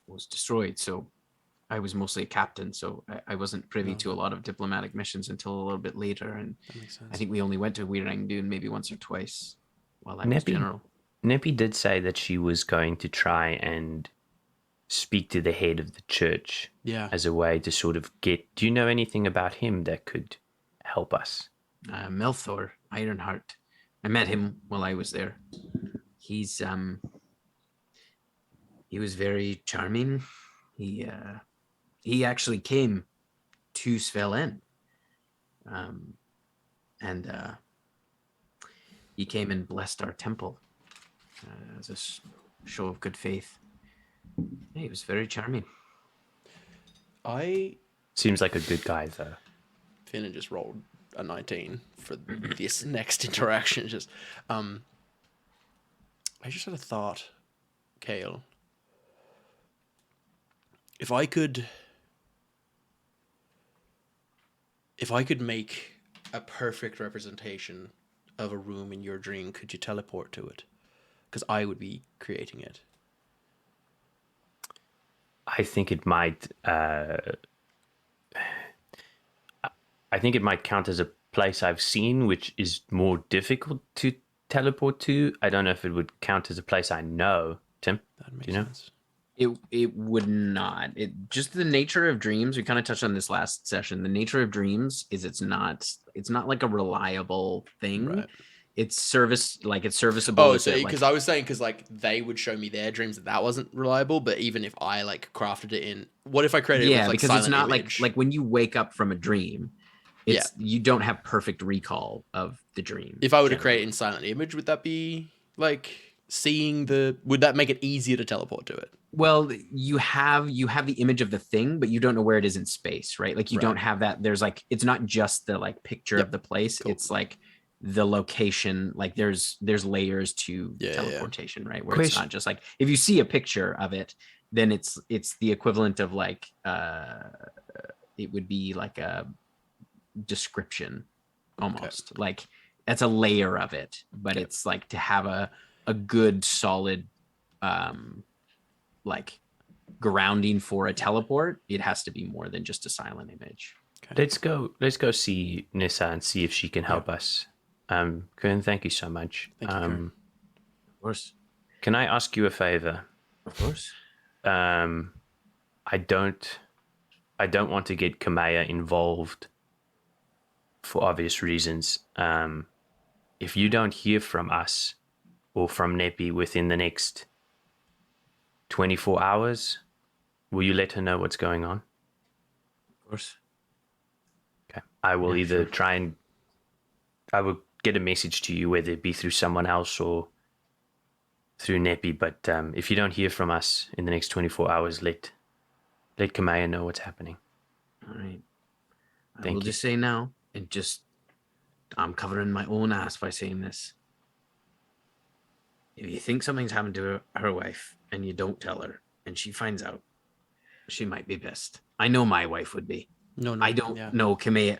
was destroyed. So I was mostly a captain, so I wasn't privy to a lot of diplomatic missions until a little bit later. And That makes sense. I think we only went to Wyr-Ang-Dun maybe once or twice while I was general. Neppy did say that she was going to try and speak to the head of the church as a way to sort of get... Do you know anything about him that could help us? Melthor Ironheart. I met him while I was there. He was very charming. He actually came to Svelin. And he came and blessed our temple as a show of good faith. Yeah, he was very charming. Seems like a good guy, though. Finin just rolled a 19 for this next interaction. I just had a thought, Khale. If I could make a perfect representation of a room in your dream, could you teleport to it? Because I would be creating it. I think it might. I think it might count as a place I've seen, which is more difficult to teleport to. I don't know if it would count as a place I know. Tim, That makes do you know? sense. It would not. It just the nature of dreams. We kind of touched on this last session. The nature of dreams is it's not like a reliable thing. Right. It's serviceable. Oh, so because I was saying, because, like, they would show me their dreams that wasn't reliable, but even if I, like, crafted it in, what if I created it with, like, because silent it's not image? like when you wake up from a dream, you don't have perfect recall of the dream. If I were to create it in silent image, would that be, like, would that make it easier to teleport to it? Well, you have the image of the thing, but you don't know where it is in space, right? Like you don't have that. There's like, it's not just the, like, picture of the place. Cool. It's like the location, like there's layers to teleportation, right? Where it's not just like, if you see a picture of it, then it's the equivalent of, like, it would be like a description almost. Like that's a layer of it, but it's like to have a good solid like grounding for a teleport, it has to be more than just a silent image. Let's go see Nissa and see if she can help us. Kern, thank you so much. Thank you, Kern. Of course. Can I ask you a favor? Of course. I don't want to get Kamea involved for obvious reasons. If you don't hear from us or from Neppy within the next 24 hours, will you let her know what's going on? Of course. Okay. I will either try and I will get a message to you, whether it be through someone else or through Neppy. But if you don't hear from us in the next 24 hours, let Kamea know what's happening. All right. I will just say now, and I'm covering my own ass by saying this. If you think something's happened to her wife and you don't tell her and she finds out, she might be pissed. I know my wife would be. No, I don't yeah. know Kamea.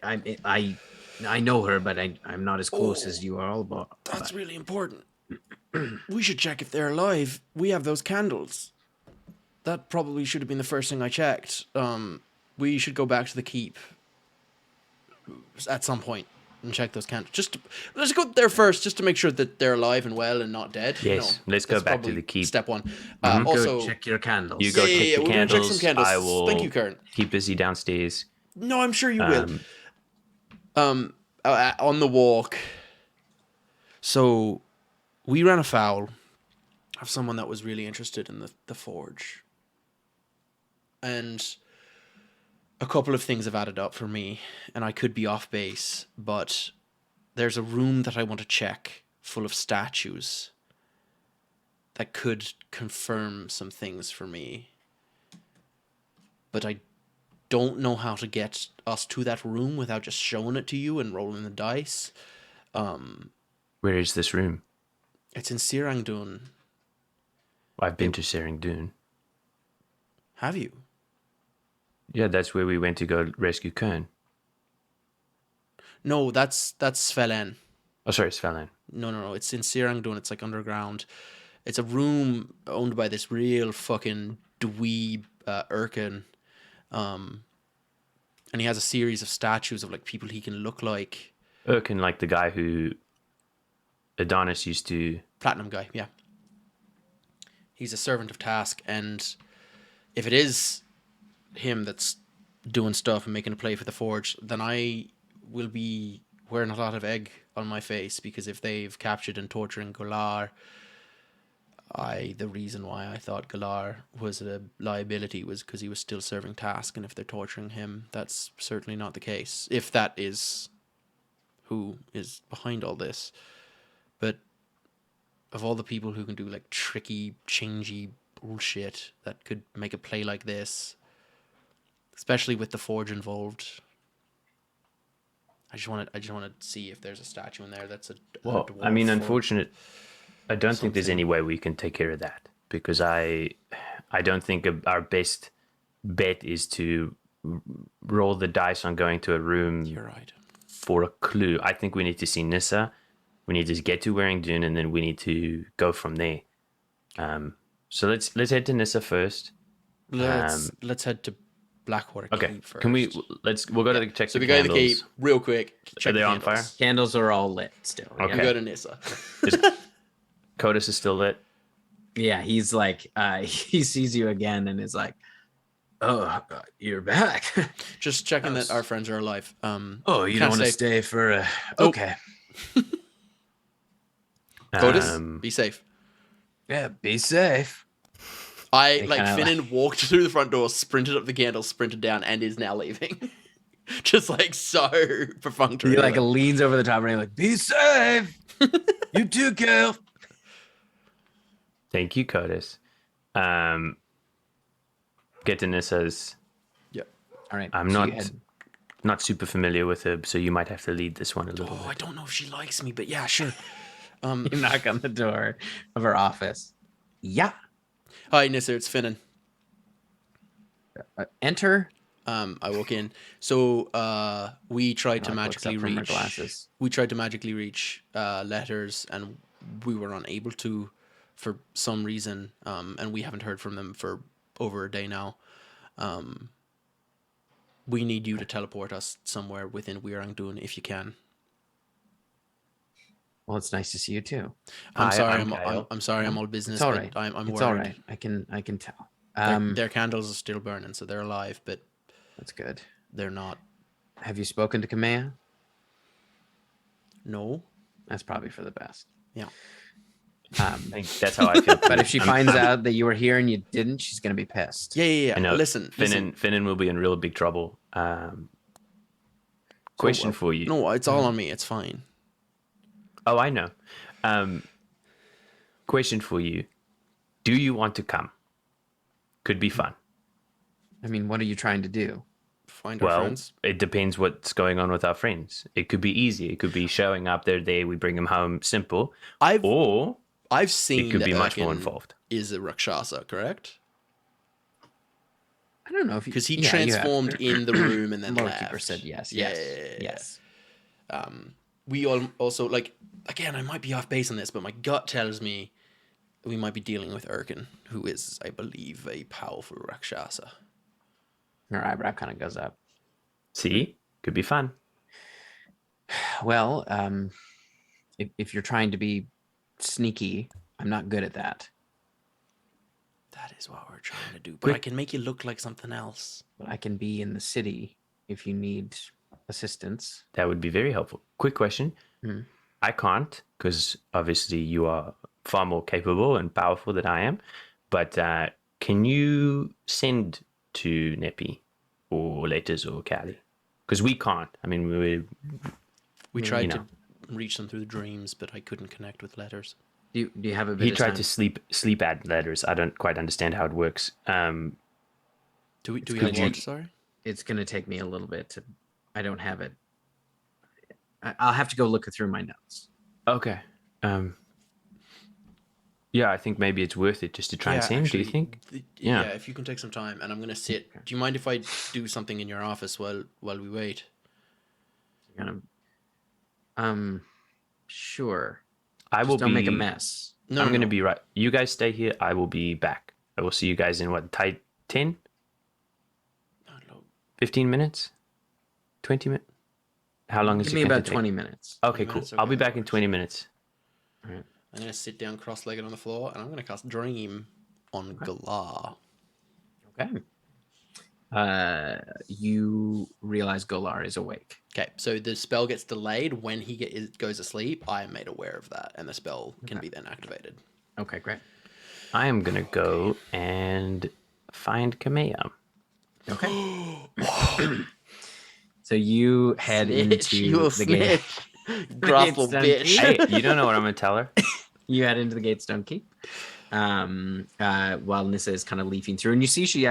I know her, but I'm not as close Oh, as you are all. But That's really important. We should check if they're alive. We have those candles. That probably should have been the first thing I checked. We should go back to the keep at some point and check those candles. Let's go there first, just to make sure that they're alive and well and not dead. Yes, let's go that's back to probably the keep. Step one. Mhm. Also, go check your candles. You go Yeah, check the we're gonna check some candles. candles. I will. Thank you, Karen. Keep busy downstairs. No, I'm sure you will. Um, On the walk. So, we ran afoul of someone that was really interested in the forge. And a couple of things have added up for me, and I could be off base, but there's a room that I want to check full of statues that could confirm some things for me. But I don't know how to get us to that room without just showing it to you and rolling the dice. where is this room? It's in Wyr-Ang-Dun. I've been to Wyr-Ang-Dun. Have you? Yeah, that's where we went to go rescue Kern. No, that's Svelen. Oh, sorry, Svalin. No. It's in Wyr-Ang-Dun. It's like underground. It's a room owned by this real fucking dweeb Urkin. And he has a series of statues of like people he can look like. Urkin, like the guy who Adonis used to. Platinum guy, yeah. He's a servant of task, and if it is him that's doing stuff and making a play for the forge, then I will be wearing a lot of egg on my face, because if they've captured and torturing Galar, the reason why I thought Galar was a liability was because he was still serving task, and if they're torturing him, that's certainly not the case, if that is who is behind all this. But of all the people who can do like tricky, changey bullshit that could make a play like this, especially with the forge involved, I just want to see if there's a statue in there that's a Well, dwarf I mean, or unfortunate. I don't think there's something. any way we can take care of that, because I don't think our best bet is to roll the dice on going to a room You're right. for a clue. I think we need to see Nissa. We need to get to Wyr-Ang-Dun, and then we need to go from there. So let's head to Nissa first. Let's head to Blackwater Okay. Keep first. Can we? We'll go to check So the we go to the candles. keep real quick. Check Are they the on candles. fire? Candles are all lit still. Okay. We go to Nissa. Codus is still lit. Yeah, he's like, he sees you again and is like, "Oh, you're back." Just checking That that our friends are alive. Oh, you don't want to stay for a... Okay. Codus, be safe. Yeah, be safe. I They like kinda Finin walked through the front door, sprinted up the candle, sprinted down, and is now leaving. Just like so perfunctory. He like leans over the top and he's like, "Be safe. You too, Kale." Thank you, Codus. Get to Nissa's. All right. I'm so not you head- not super familiar with her, so you might have to lead this one a little Oh, I bit. don't know if she likes me, but yeah, sure. you knock on the door of her office. Yeah. Hi, Nissa, it's Finin. Enter. I walk in. So we tried to Knock looks magically up from her reach. glasses. We tried to magically reach letters, and we were unable to, for some reason. And we haven't heard from them for over a day now. We need you to teleport us somewhere within Wyr-Ang-Dun if you can. Well, it's nice to see you too. I'm Hi, sorry. I'm Kyle. I'm sorry. I'm all business. It's all but right. I'm It's worried. all right. I can tell. Their candles are still burning, so they're alive, but That's good. they're not. Have you spoken to Kamea? No. That's probably for the best. Yeah. I think that's how I feel. But if she finds out that you were here and you didn't, she's gonna be pissed. Yeah. I know. Listen. Finin will be in real big trouble. Question for you. No, it's all on me. It's fine. Oh, I know. Question for you. Do you want to come? Could be fun. I mean, what are you trying to do? Find our Well, friends. it depends what's going on with our friends. It could be easy. It could be showing up, they're there, we bring them home, simple. Or I've seen it could that be much more Erkin involved. Is a Rakshasa, correct? I don't know if Because he yeah, you have. transformed in the room and then Lordkeeper left. said yes. Yeah, Yes. yeah, yeah, yeah. Yes. We all also like again. I might be off base on this, but my gut tells me we might be dealing with Urkin, who is, I believe, a powerful Rakshasa. Her eyebrow kind of goes up. See, could be fun. Well, if you're trying to be sneaky, I'm not good at that. That is what we're trying to do. But I Quick- can make you look like something else. But I can be in the city if you need assistance. That would be very helpful. Quick question. Hmm. I can't because obviously you are far more capable and powerful than I am. But can you send to Neppy or Letters or Kali? Because we can't. I mean, We tried know. to reach them through dreams, but I couldn't connect with letters. Do you have a bit he of tried time? to sleep at Letters. I don't quite understand how it works. Do we Could have you- what? Sorry. It's going to take me a little bit to. I don't have it. I'll have to go look through my notes. Okay. Yeah, I think maybe it's worth it just to try and send. Do you think? Yeah. Yeah. If you can take some time, and I'm gonna sit. Do you mind if I do something in your office while we wait? Kind of. Sure. I Just will don't make a be- mess. No, I'm going to no. be right. You guys stay here. I will be back. I will see you guys in what, 10? No, no. 15 minutes? 20 minutes? How long is Give it me going about to take? 20 minutes. Okay, 20 cool. minutes? I'll be Okay, that back in works. 20 minutes. I'm gonna sit down cross-legged on the floor, and I'm gonna cast Dream on Galar. Okay. You realize Golar is awake. Okay, so the spell gets delayed when he goes asleep. I am made aware of that, and the spell can be then activated. Okay, great. I am going to go and find Kamea. Okay. So you head into you the gate. Gruff little Gate's bitch. Hey, you don't know what I'm going to tell her? You head into the Gatestone Keep. While Nissa is kind of leafing through, and you see she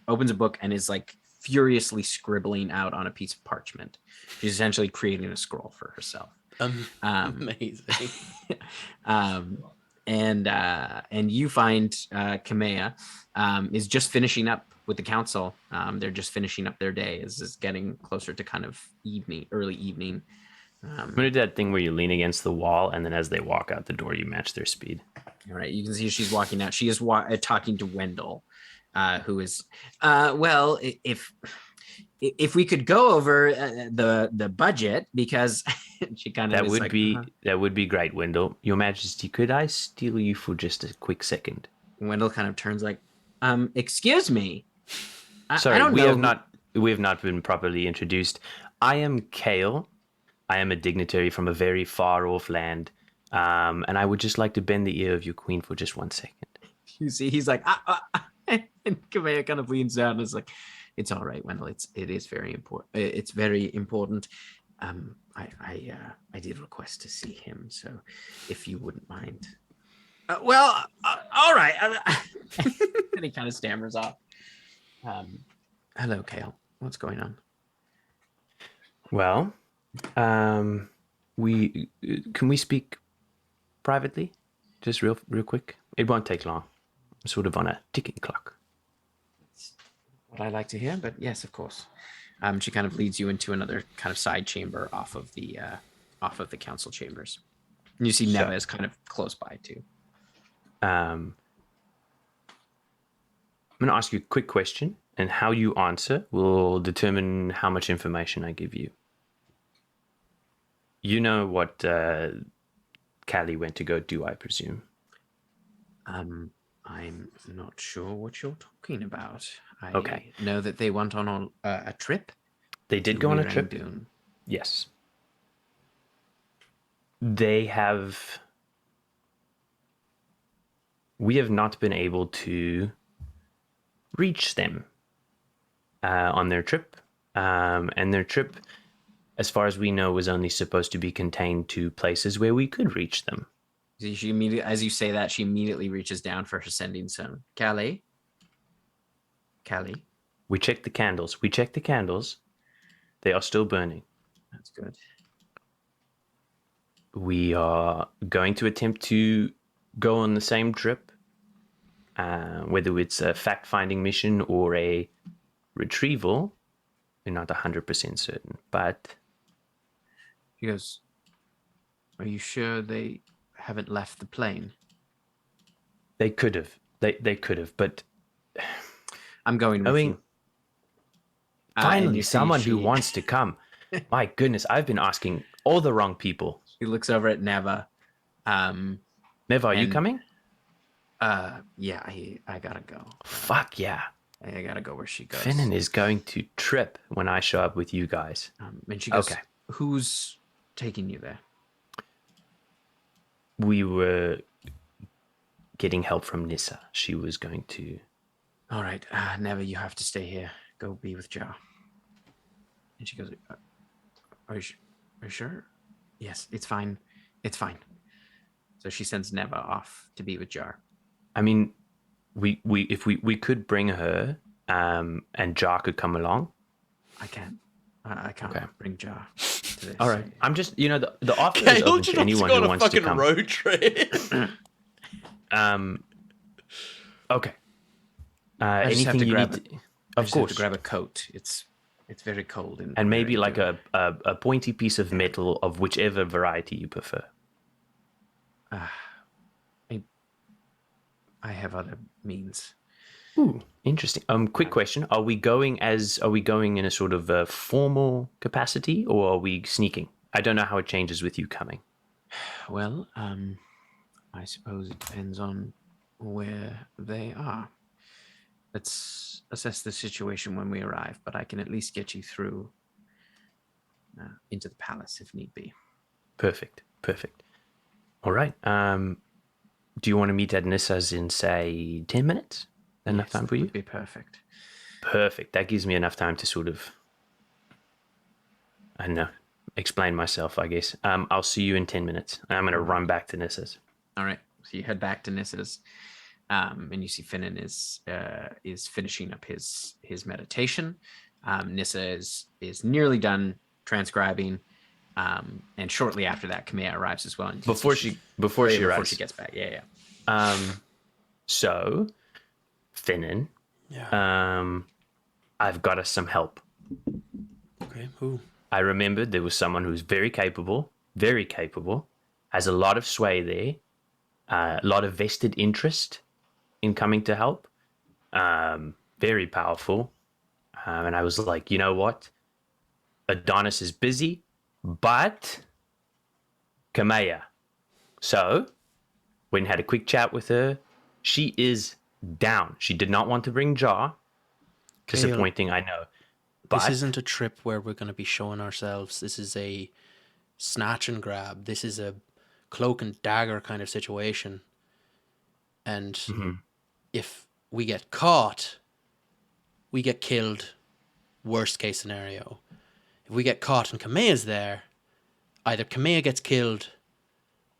opens a book and is like furiously scribbling out on a piece of parchment. She's essentially creating a scroll for herself. Amazing. And you find Kamea is just finishing up with the council. They're just finishing up their day. Is getting closer to kind of early evening. I'm going to do that thing where you lean against the wall, and then as they walk out the door, you match their speed. All right, you can see she's walking out. She is talking to Wendell, who is, well, if we could go over the budget, because she kind of That would be great, Wendell. Your Majesty, could I steal you for just a quick second? Wendell kind of turns like, excuse me. Sorry, I don't we know. have not been properly introduced. I am Khale. I am a dignitary from a very far off land, and I would just like to bend the ear of your queen for just 1 second. You see, he's like, and Kamea kind of leans down and is like, it's all right, Wendell. It is very important. It's very important. I did request to see him, so if you wouldn't mind. Well, all right. And he kind of stammers off. Hello, Khale. What's going on? Well, can we speak privately, just real quick? It won't take long. I'm sort of on a ticking clock. What I like to hear, but yes, of course. She kind of leads you into another kind of side chamber off of the council chambers. And you see Neva is kind of close by too. I'm going to ask you a quick question, and how you answer will determine how much information I give you. You know what Kali went to go do, I presume. I'm not sure what you're talking about. I Okay. know that they went on a trip. They did to go on a trip. Wyr-Ang-Dun. Yes. We have not been able to reach them on their trip. And their trip, as far as we know, was only supposed to be contained to places where we could reach them. She immediately, as you say that, she immediately reaches down for her sending stone. Kali. We checked the candles. They are still burning. That's good. We are going to attempt to go on the same trip. whether it's a fact-finding mission or a retrieval. We're not 100% certain, but He goes, "Are you sure they haven't left the plane?" they could have. They could have, but I'm going with knowing you. And finally you see someone who she- wants to come. My goodness, I've been asking all the wrong people. He looks over at Neva. Never, are you And- coming? Yeah, I gotta go. Fuck yeah. I gotta go where she goes. Finin is going to trip when I show up with you guys. And she goes, Okay. "Who's taking you there?" We were getting help from Nissa. She was going to. All right, Neva, you have to stay here. Go be with Jar. And she goes, are you sure? Yes, it's fine. It's fine. So she sends Neva off to be with Jar. I mean, if we could bring her, and Jar could come along. I can't. I can't Okay. bring Jar to this. All right. I'm just, the offer is Kale open just to anyone go who on a wants to fucking come. road trip. Okay. I just have Anything to you grab need? it. I Of just have course. to grab a coat. It's very cold. And maybe like a pointy piece of metal of whichever variety you prefer. I have other means. Ooh, interesting. Quick question: Are we going in a sort of a formal capacity, or are we sneaking? I don't know how it changes with you coming. Well, I suppose it depends on where they are. Let's assess the situation when we arrive, but I can at least get you through into the palace if need be. Perfect. All right. Do you want to meet at Nissa's in, say, 10 minutes? Enough Yes, time that for you? would be perfect. Perfect. That gives me enough time to sort of, I don't know, explain myself, I guess. I'll see you in 10 minutes. I'm going to run back to Nissa's. All right. So you head back to Nissa's, and you see Finin is finishing up his meditation. Nissa is nearly done transcribing, and shortly after that, Kamea arrives as well. And Before she arrives. gets back. Yeah. So, Finin, Yeah. I've got us some help. Okay. Who? I remembered there was someone who's very capable, has a lot of sway there, a lot of vested interest in coming to help, very powerful. And I was like, you know what? Adonis is busy, but Kamea. So, went and had a quick chat with her. She is down. She did not want to bring Jar. Disappointing, I know. But This isn't a trip where we're going to be showing ourselves. This is a snatch and grab. This is a cloak and dagger kind of situation. And if we get caught, we get killed. Worst case scenario. If we get caught and Kamea's there, either Kamea gets killed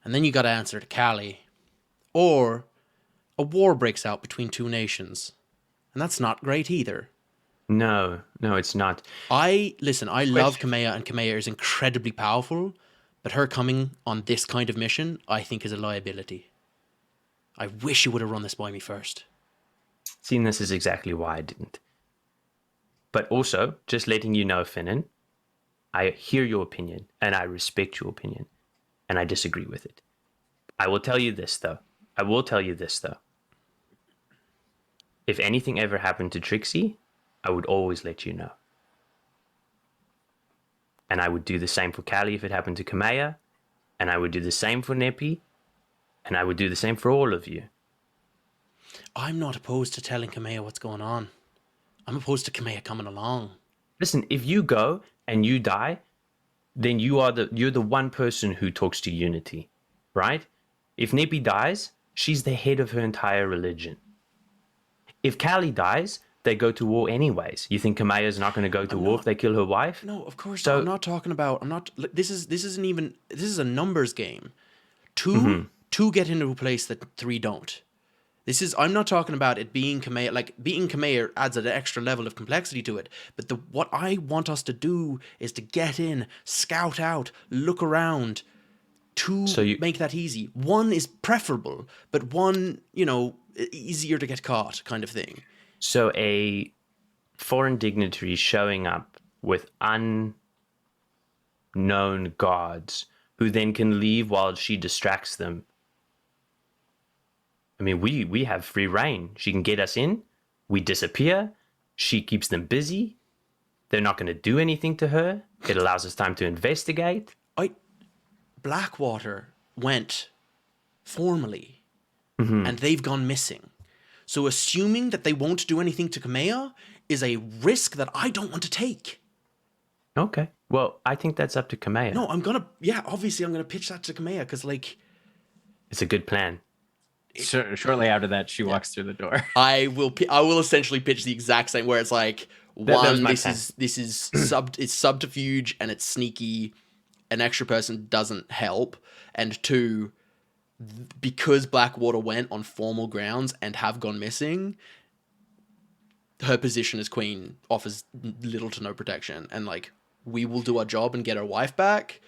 and then you got to answer to Kali, or a war breaks out between two nations. And that's not great either. No, it's not. I love Kamea, and Kamea is incredibly powerful, but her coming on this kind of mission, I think, is a liability. I wish you would have run this by me first. See, this is exactly why I didn't. But also, just letting you know, Finin, I hear your opinion, and I respect your opinion, and I disagree with it. I will tell you this, though. If anything ever happened to Trixie, I would always let you know. And I would do the same for Kali if it happened to Kamea, and I would do the same for Neppy, and I would do the same for all of you. I'm not opposed to telling Kamea what's going on. I'm opposed to Kamea coming along. Listen, if you go and you die, then you're the one person who talks to unity, right? If Neppy dies, she's the head of her entire religion. If Kali dies, they go to war anyways. You think Kamea's not going to go to war if they kill her wife? No, of course So- not. I'm not talking about. This is a numbers game. Two get into a place that three don't. I'm not talking about it being Kamea. Like, being Kamea adds an extra level of complexity to it. But what I want us to do is to get in, scout out, look around, to So you- make that easy. One is preferable, but one, easier to get caught kind of thing. So a foreign dignitary showing up with unknown guards who then can leave while she distracts them. I mean, we have free reign. She can get us in. We disappear. She keeps them busy. They're not going to do anything to her. It allows us time to investigate. Blackwater went formally, and they've gone missing. So assuming that they won't do anything to Kamea is a risk that I don't want to take. Okay. Well, I think that's up to Kamea. No, obviously I'm gonna pitch that to Kamea because It's a good plan. Shortly after that, she walks through the door. I will essentially pitch the exact same where it's like That was one, my this is it's subterfuge and it's sneaky. An extra person doesn't help, and two, because Blackwater went on formal grounds and have gone missing, her position as queen offers little to no protection, and we will do our job and get our wife back,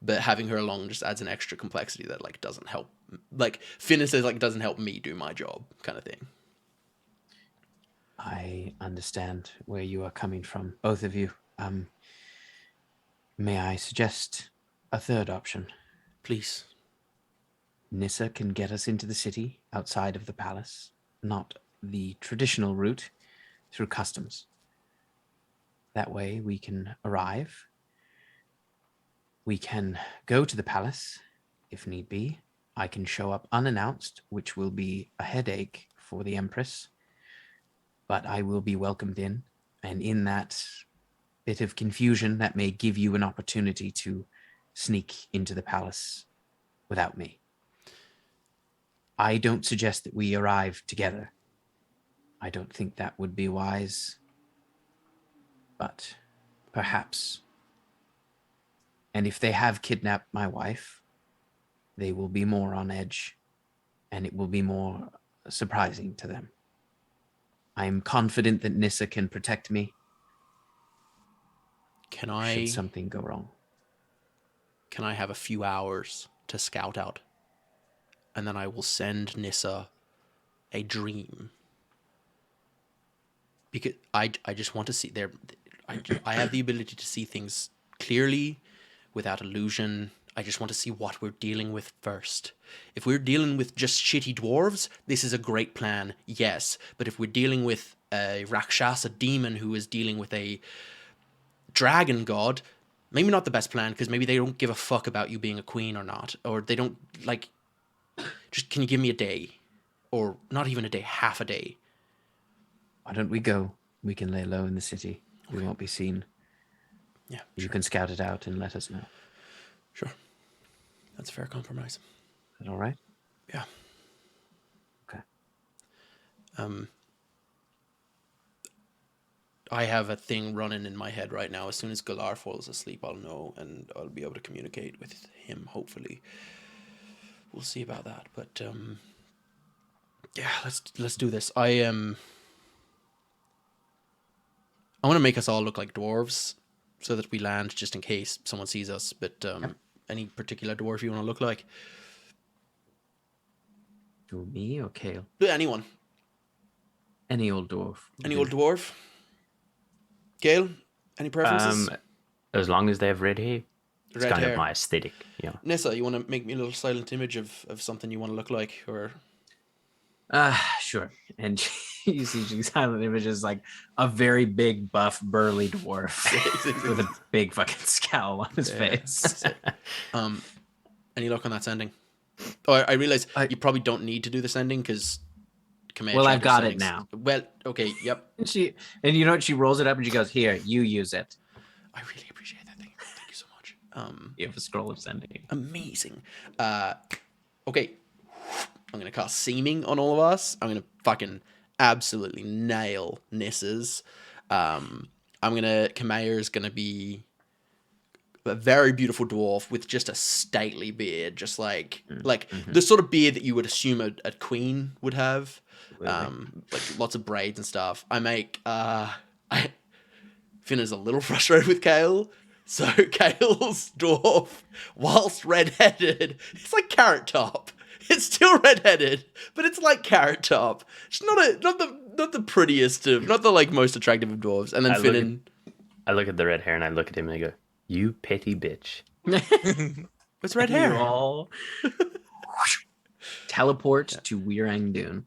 but having her along just adds an extra complexity that doesn't help. Finn says doesn't help me do my job kind of thing. I understand where you are coming from, both of you. May I suggest a third option? Please. Nissa can get us into the city outside of the palace, not the traditional route, through customs. That way we can arrive. We can go to the palace, if need be. I can show up unannounced, which will be a headache for the Empress. But I will be welcomed in, and in that bit of confusion, that may give you an opportunity to sneak into the palace without me. I don't suggest that we arrive together. I don't think that would be wise. But perhaps. And if they have kidnapped my wife, they will be more on edge, and it will be more surprising to them. I am confident that Nissa can protect me. Should something go wrong. Can I have a few hours to scout out? And then I will send Nissa a dream. Because I just want to see I have the ability to see things clearly without illusion. I just want to see what we're dealing with first. If we're dealing with just shitty dwarves, this is a great plan, yes. But if we're dealing with a Rakshasa demon who is dealing with a dragon god, maybe not the best plan, because maybe they don't give a fuck about you being a queen or not. Or they don't, just can you give me a day? Or not even a day, half a day. Why don't we go? We can lay low in the city. We won't be seen. Yeah, You sure. can scout it out and let us know. Sure. That's a fair compromise. Is that all right? Yeah. Okay. I have a thing running in my head right now. As soon as Galar falls asleep, I'll know, and I'll be able to communicate with him, hopefully. We'll see about that. But yeah, let's do this. I want to make us all look like dwarves so that we land just in case someone sees us. But any particular dwarf you want to look like? To me or Kale? Anyone. Any old dwarf. Any old dwarf? Gale, any preferences? As long as they have red hair. It's Red kind hair. of my aesthetic. Yeah. Nissa, you want to make me a little silent image of something you want to look like? Or Sure. And you see silent image is like a very big, buff, burly dwarf with a big fucking scowl on his face. Any luck on that sending? Oh, I realize you probably don't need to do the sending because Well, I've got it now. Well, okay, yep. And you know what? She rolls it up and she goes, "Here, you use it." I really appreciate that. Thank you so much. You have a scroll of sending. Amazing. Okay. I'm gonna cast Seeming on all of us. I'm gonna fucking absolutely nail Nissa's. Kameya's gonna be a very beautiful dwarf with just a stately beard, just the sort of beard that you would assume a queen would have. Like lots of braids and stuff. I make Finn is a little frustrated with Kale So Kale's dwarf, whilst red-headed, it's like Carrot Top. It's still red-headed, but it's like Carrot Top. It's not the prettiest of, not the like most attractive of dwarves. And then Finin. I look at the red hair and I look at him and I go, "You petty bitch." What's red hair? You all teleport to Wyr-Ang-Dun.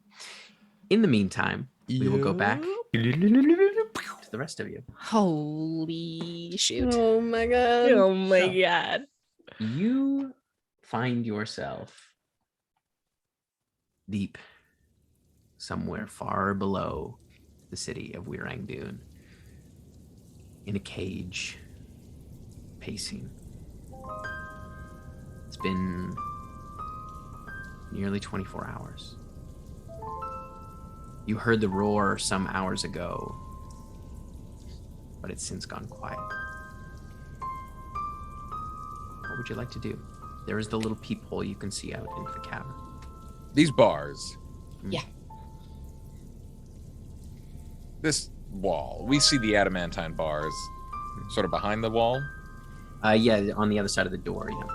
In the meantime, we will go back to the rest of you. Holy shoot. Oh my god. Oh my god. You find yourself deep somewhere far below the city of Wyr-Ang-Dun in a cage, pacing. It's been nearly 24 hours. You heard the roar some hours ago, but it's since gone quiet. What would you like to do? There is the little peephole you can see out into the cavern. These bars. Yeah. This wall. We see the adamantine bars sort of behind the wall. Yeah, on the other side of the door, yeah.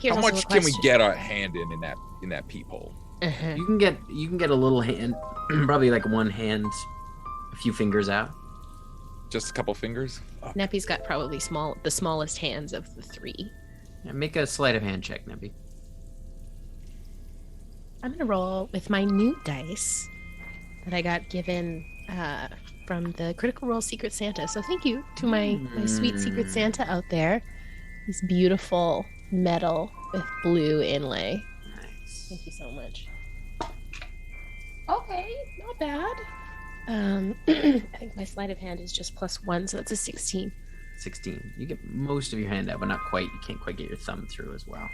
Here's How also much a can we question. get our hand in that peephole? Uh-huh. You can get a little hand, probably like one hand, a few fingers out. Just a couple fingers? Neppy's got probably the smallest hands of the three. Yeah, make a sleight of hand check, Neppy. I'm gonna roll with my new dice that I got given from the Critical Role Secret Santa. So thank you to my sweet Secret Santa out there. These beautiful metal with blue inlay. Nice. Thank you so much. Okay, not bad. I think my sleight of hand is just +1, so that's a 16. 16. You get most of your hand out, but not quite. You can't quite get your thumb through as well.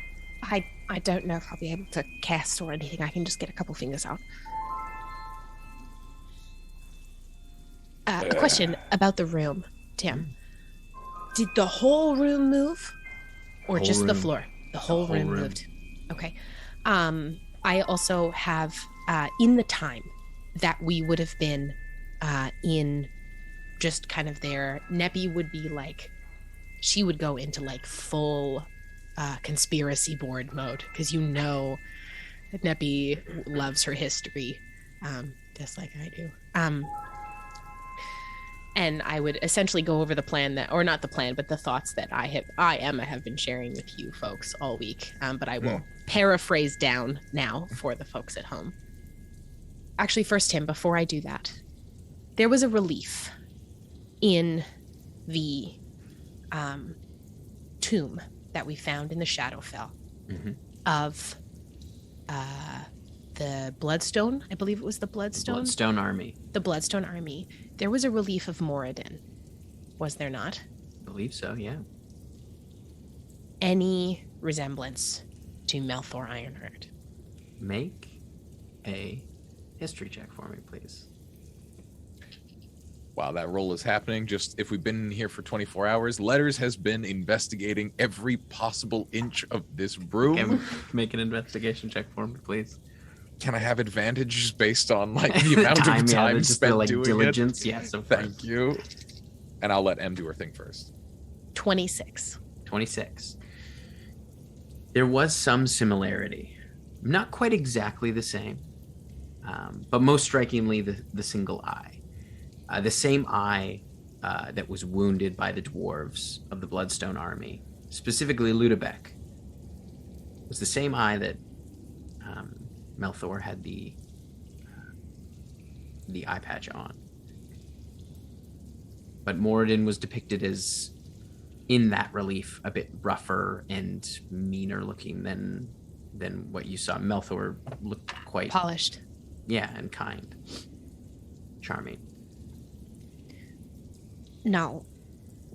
I don't know if I'll be able to cast or anything. I can just get a couple fingers out. A question about the room, Tim. Did the whole room move, or Whole just the room. floor? The whole whole room room. moved. Okay. I also have in the time that we would have been in just kind of there. Neppy would be like, she would go into like full conspiracy board mode, because you know that Neppy loves her history, just like I do. And I would essentially go over the plan that, or not the plan, but the thoughts that Emma have been sharing with you folks all week. But I will paraphrase down now for the folks at home. Actually, first, Tim, before I do that, there was a relief in the tomb that we found in the Shadowfell of the Bloodstone. I believe it was the Bloodstone. Bloodstone Army. The Bloodstone Army. There was a relief of Moradin, was there not? I believe so, yeah. Any resemblance to Melthor Ironheart? Make a history check for me, please. While that roll is happening, just if we've been in here for 24 hours, Letters has been investigating every possible inch of this room. Okay, make an investigation check for me, please. Can I have advantages based on like the amount of time just spent like doing diligence. it? Yes, of course. Thank you. And I'll let Em do her thing first. 26. 26. There was some similarity. Not quite exactly the same, but most strikingly the single eye. The same eye that was wounded by the dwarves of the Bloodstone Army, specifically Ludebeck, was the same eye that Melthor had the eye patch on. But Moradin was depicted as, in that relief, a bit rougher and meaner looking than what you saw. Melthor looked quite Polished. yeah, and kind, charming. Now,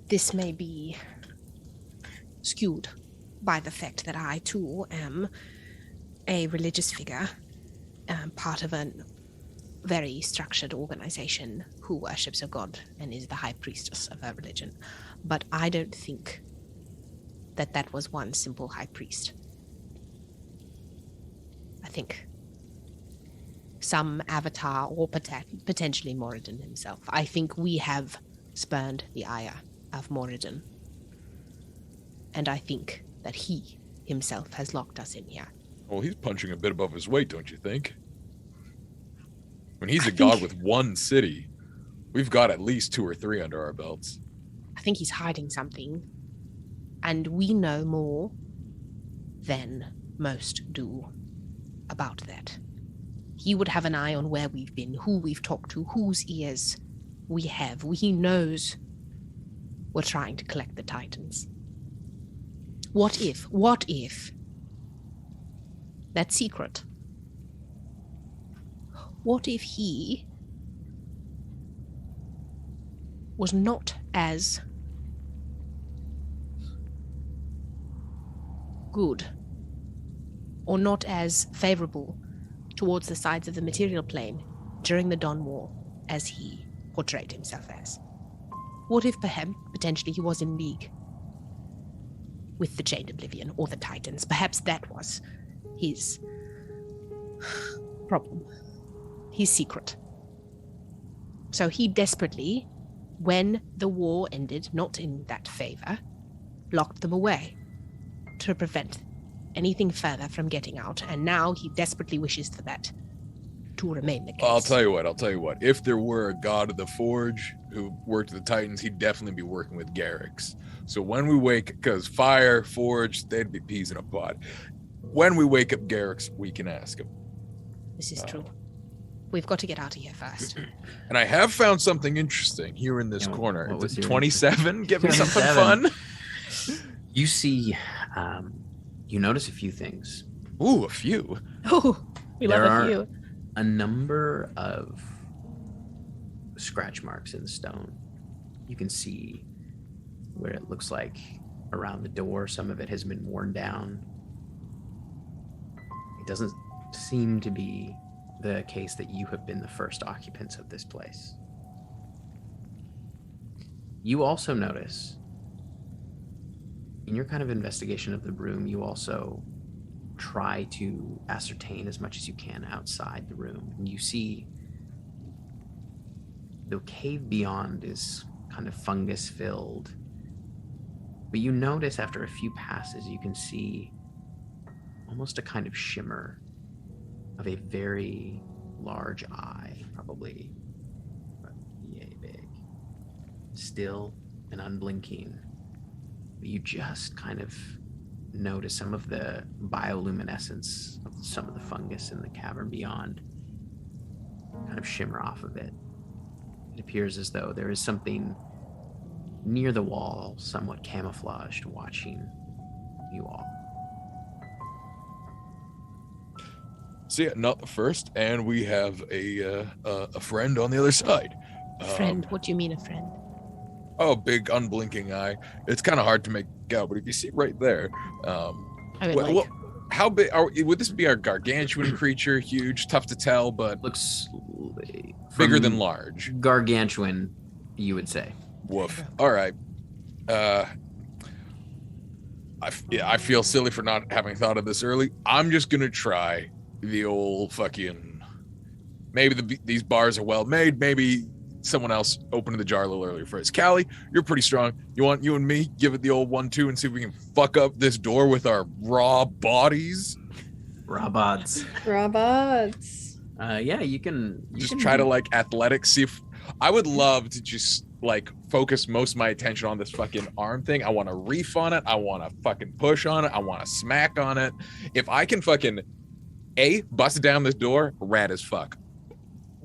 this may be skewed by the fact that I, too, am a religious figure, part of a very structured organization who worships a god and is the high priestess of a religion. But I don't think that was one simple high priest. I think some avatar, or potentially Moradin himself. I think we have spurned the ire of Moradin And I think that he himself has locked us in here. Well, he's punching a bit above his weight, don't you think? When he's I a god think- with one city, we've got at least 2 or 3 under our belts. I think he's hiding something. And we know more than most do about that. He would have an eye on where we've been, who we've talked to, whose ears we have. He knows we're trying to collect the Titans. What if that's secret? What if he was not as good or not as favorable towards the sides of the material plane during the Dawn War as he portrayed himself as? What if perhaps potentially he was in league with the Chained Oblivion or the Titans? Perhaps that was his problem, his secret. So he desperately, when the war ended, not in that favor, locked them away to prevent anything further from getting out, and now he desperately wishes for that to remain the case. I'll tell you what. If there were a god of the Forge who worked with the Titans, he'd definitely be working with Garrix. So when we wake, because Fire, Forge, they'd be peas in a pod. When we wake up Garrix, we can ask him. This is true. We've got to get out of here first. And I have found something interesting here in this Yeah, corner. what was It's your 27. Give me something 27. fun. You see, you notice a few things. Ooh, a few. Oh, we There love are- a few. A number of scratch marks in the stone. You can see where it looks like around the door, some of it has been worn down. It doesn't seem to be the case that you have been the first occupants of this place. You also notice, in your kind of investigation of the room, you also try to ascertain as much as you can outside the room. And you see the cave beyond is kind of fungus filled. But you notice after a few passes, you can see almost a kind of shimmer of a very large eye, probably yay big, still and unblinking. But you just kind of notice some of the bioluminescence of some of the fungus in the cavern beyond kind of shimmer off of it. It appears as though there is something near the wall, somewhat camouflaged, watching you all. So yeah, not the first, and we have a friend on the other side. Friend, what do you mean a friend? Oh, big unblinking eye. It's kind of hard to make out, but if you see right there, I mean, well, like, how big would this be? Our gargantuan creature, huge, tough to tell, but Looks bigger from than large. gargantuan, you would say. Woof. All right. I feel silly for not having thought of this early. I'm just gonna try the old fucking. Maybe these bars are well made. Maybe someone else opened the jar a little earlier first. Callie, you're pretty strong. You want you and me give it the old 1-2 and see if we can fuck up this door with our raw bodies? Robots. Robots. Yeah, you can Just try to like athletics. See if I would love to just like focus most of my attention on this fucking arm thing. I want to reef on it. I want to fucking push on it. I want to smack on it. If I can fucking bust down this door, rad as fuck.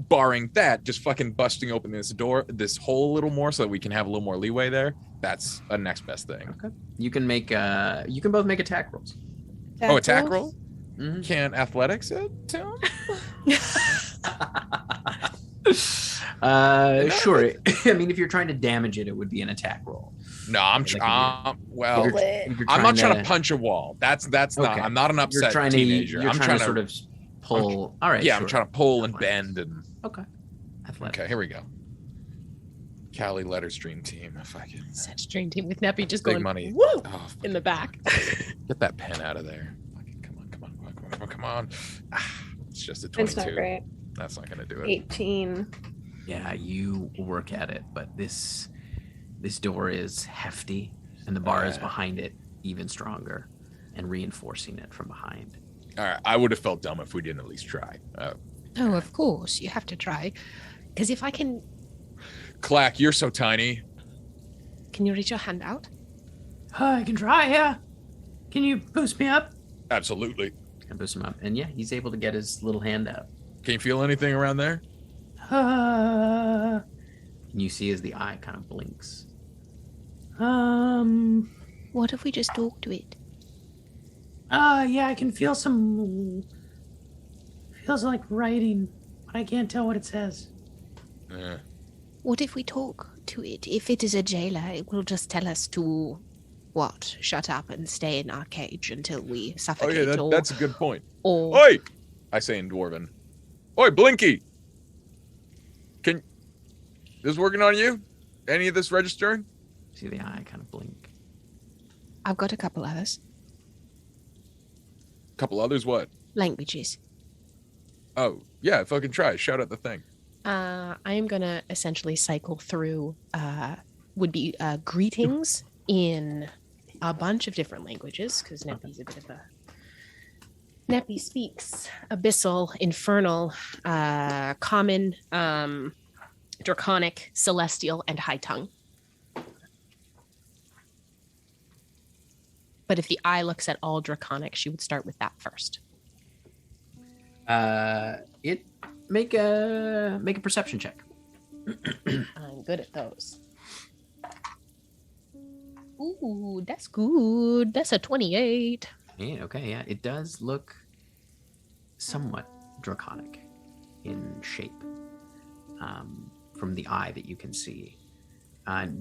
Barring that, just fucking busting open this door, this hole a little more so that we can have a little more leeway there. That's a next best thing. Okay. You can make you can both make attack rolls. Oh, attack roll? Mhm. Can athletics it, Tim? Sure. I mean, if you're trying to damage it, it would be an attack roll. No, I'm Like if well. If you're I'm not trying to punch a wall. That's not. Okay. I'm not an You're upset trying teenager. to. You're I'm trying to sort of pull. All right. Yeah, sure. I'm trying to pull and Athletics. bend and. Okay. Athletics. Okay, here we go. Cali Letters Dream Team. Fucking such dream team with Neppy just big going money. woo Oh, in the back. get that pen out of there. Fucking come on. Ah, it's just a It's 22. not great. That's not gonna do it. 18. Yeah, you work at it, but this door is hefty, and the bar is behind it. even stronger and reinforcing it from behind. All right, I would have felt dumb if we didn't at least try. Oh, of course, you have to try. Because if I can Clack, you're so tiny. you reach your hand out? I can try, yeah. Can you boost me up? Absolutely. And boost him up. And yeah, he's able to get his little hand out. Can you feel anything around there? And you see as the eye kind of blinks. What if we just talk to it? Yeah, I can feel some. Feels like writing, but I can't tell what it says. Yeah. What if we talk to it? If it is a jailer, it will just tell us to, what? Shut up and stay in our cage until we suffocate. Okay, that's a good point. Or Oi! I say in Dwarven. Oi, Blinky! Is this working on you? Any of this registering? See the eye kind of blink. I've got a couple others. Couple others, what? Languages. Oh, yeah, fucking try. Shout out the thing. I am gonna essentially cycle through would be greetings in a bunch of different languages, because Neppy's a bit of a Neppy speaks Abyssal, Infernal, Common, Draconic, Celestial, and High Tongue. But if the eye looks at all Draconic, she would start with that first. It make a perception check. I'm good at those. Ooh, that's good. That's a 28. Yeah, okay, yeah. It does look somewhat draconic in shape from the eye that you can see.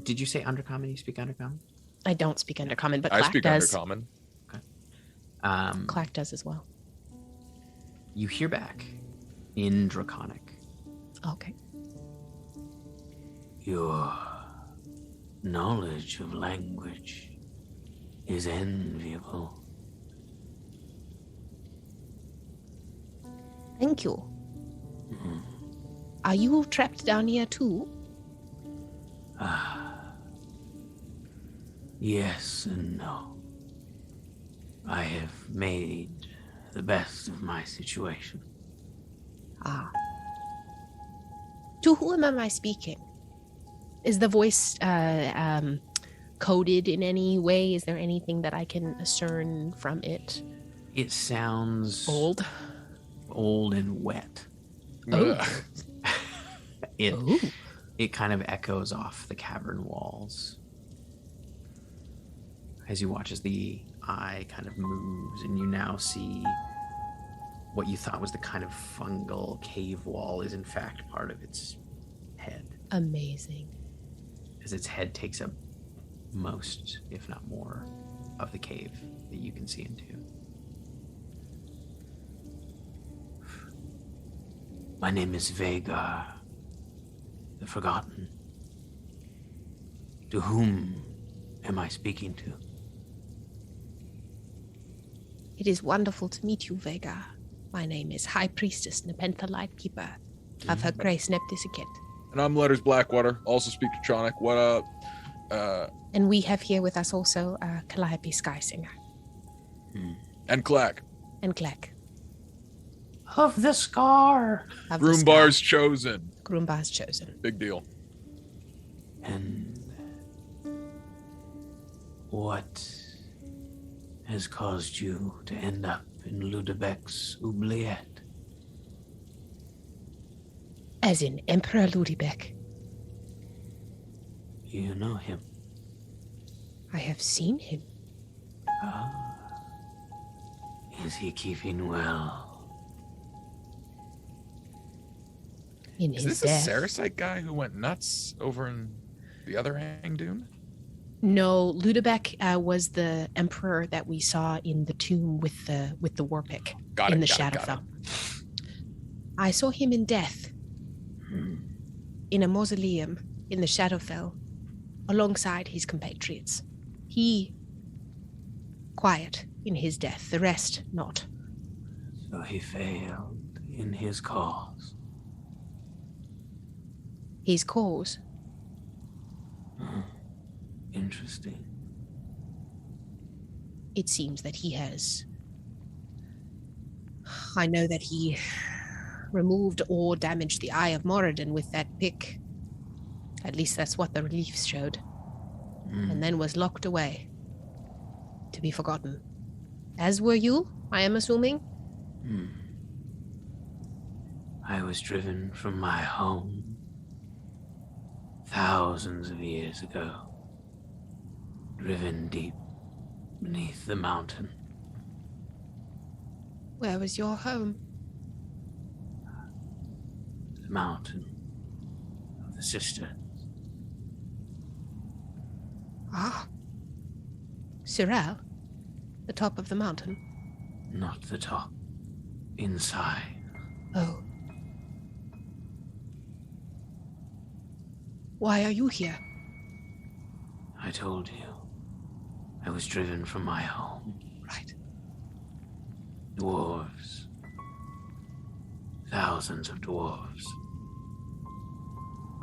Did you say Undercommon? You speak Undercommon? I don't speak Undercommon, but I Clack speak does. Undercommon. Clack does as well. You hear back in Draconic. Okay. Your knowledge of language is enviable. Thank you. Are you trapped down here too? Yes and no. I have made the best of my situation. Ah. To whom am I speaking? Is the voice coded in any way? Is there anything that I can discern from it? It sounds Old. old and wet. Oh. It kind of echoes off the cavern walls as you watch as the eye kind of moves, and you now see what you thought was the kind of fungal cave wall is in fact part of its head, Amazing. as its head takes up most, if not more, of the cave that you can see into. My name is Vagar, the Forgotten. To whom am I speaking to? It is wonderful to meet you, Vega. My name is High Priestess Nepentha Lightkeeper of Her Grace Neptisiket. And I'm Letters Blackwater. Also speak Draconic. What up? And we have here with us also Calliope Skysinger And Clack. and Gleck. Of the scar. Of the Broombar's chosen. Groombar's chosen. Big deal. And what has caused you to end up in Ludebec's oubliette? As in Emperor Ludibec. You know him. I have seen him. Is he keeping well? In Is his this death. a Saracite guy who went nuts over in the other Ang-Dun? No, Ludebec was the emperor that we saw in the tomb with the war pick Got in it, the got it, got Shadowfell. I saw him in death in a mausoleum in the Shadowfell alongside his compatriots. He quiet in his death, the rest not. So he failed in his cause. His cause. Interesting. it seems that he has... I know that he removed or damaged the eye of Moradin with that pick. At least that's what the reliefs showed. And then was locked away. To be forgotten. As were you, I am assuming? I was driven from my home thousands of years ago. Driven deep beneath the mountain. Where was your home? The mountain of the sisters. Ah. Cyril? The top of the mountain? Not the top. Inside. Oh. Why are you here? I told you. I was driven from my home. Right. Dwarves. Thousands of dwarves.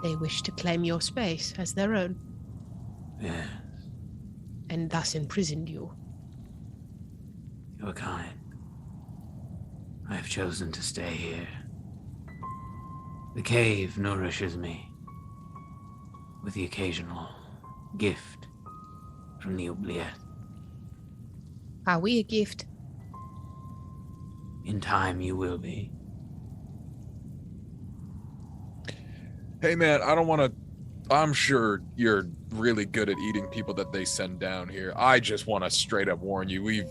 They wish to claim your space as their own, Yes, and thus imprisoned you. you're kind. I have chosen to stay here. The cave nourishes me with the occasional gift from the oubliette. Are we a gift? In time, you will be. Hey man, I don't want to. I'm sure you're really good at eating people that they send down here. I just want to straight up warn you. We've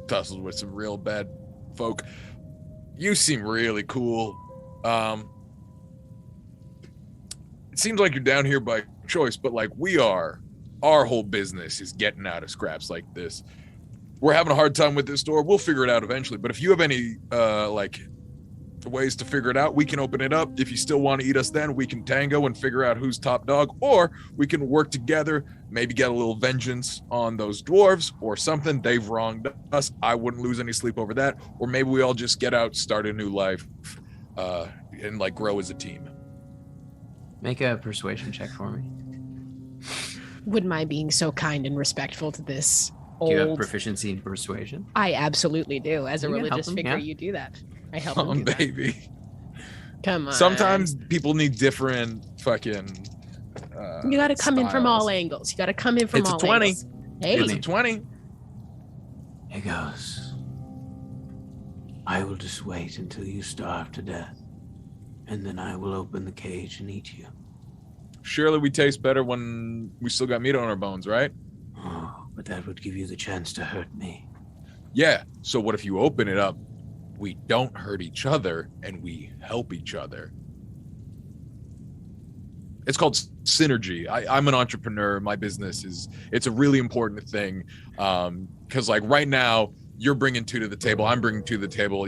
tussled with some real bad folk. You seem really cool. It seems like you're down here by choice, but like we are. Our whole business is getting out of scraps like this. We're having a hard time with this door. We'll figure it out eventually. But if you have any like ways to figure it out, we can open it up. If you still want to eat us, then we can tango and figure out who's top dog, or we can work together, maybe get a little vengeance on those dwarves or something. They've wronged us. I wouldn't lose any sleep over that. Or maybe we all just get out, start a new life, and like grow as a team. Make a persuasion check for me. Wouldn't mind being so kind and respectful to this Do you have old... proficiency in persuasion? I absolutely do. As a You can help religious them, figure, yeah. you do that. I help them do that. Baby. Come on. Sometimes people need different fucking. You got to come in from all styles. angles. You got to come in from It's a all 20. angles. Hey, It's a 20. It goes. I will just wait until you starve to death, and then I will open the cage and eat you. Surely we taste better when we still got meat on our bones, right? Oh, but that would give you the chance to hurt me. Yeah. So what if you open it up? We don't hurt each other and we help each other. It's called synergy. I'm an entrepreneur. My business it's a really important thing. Because like right now you're bringing 2 to the table. I'm bringing 2 to the table,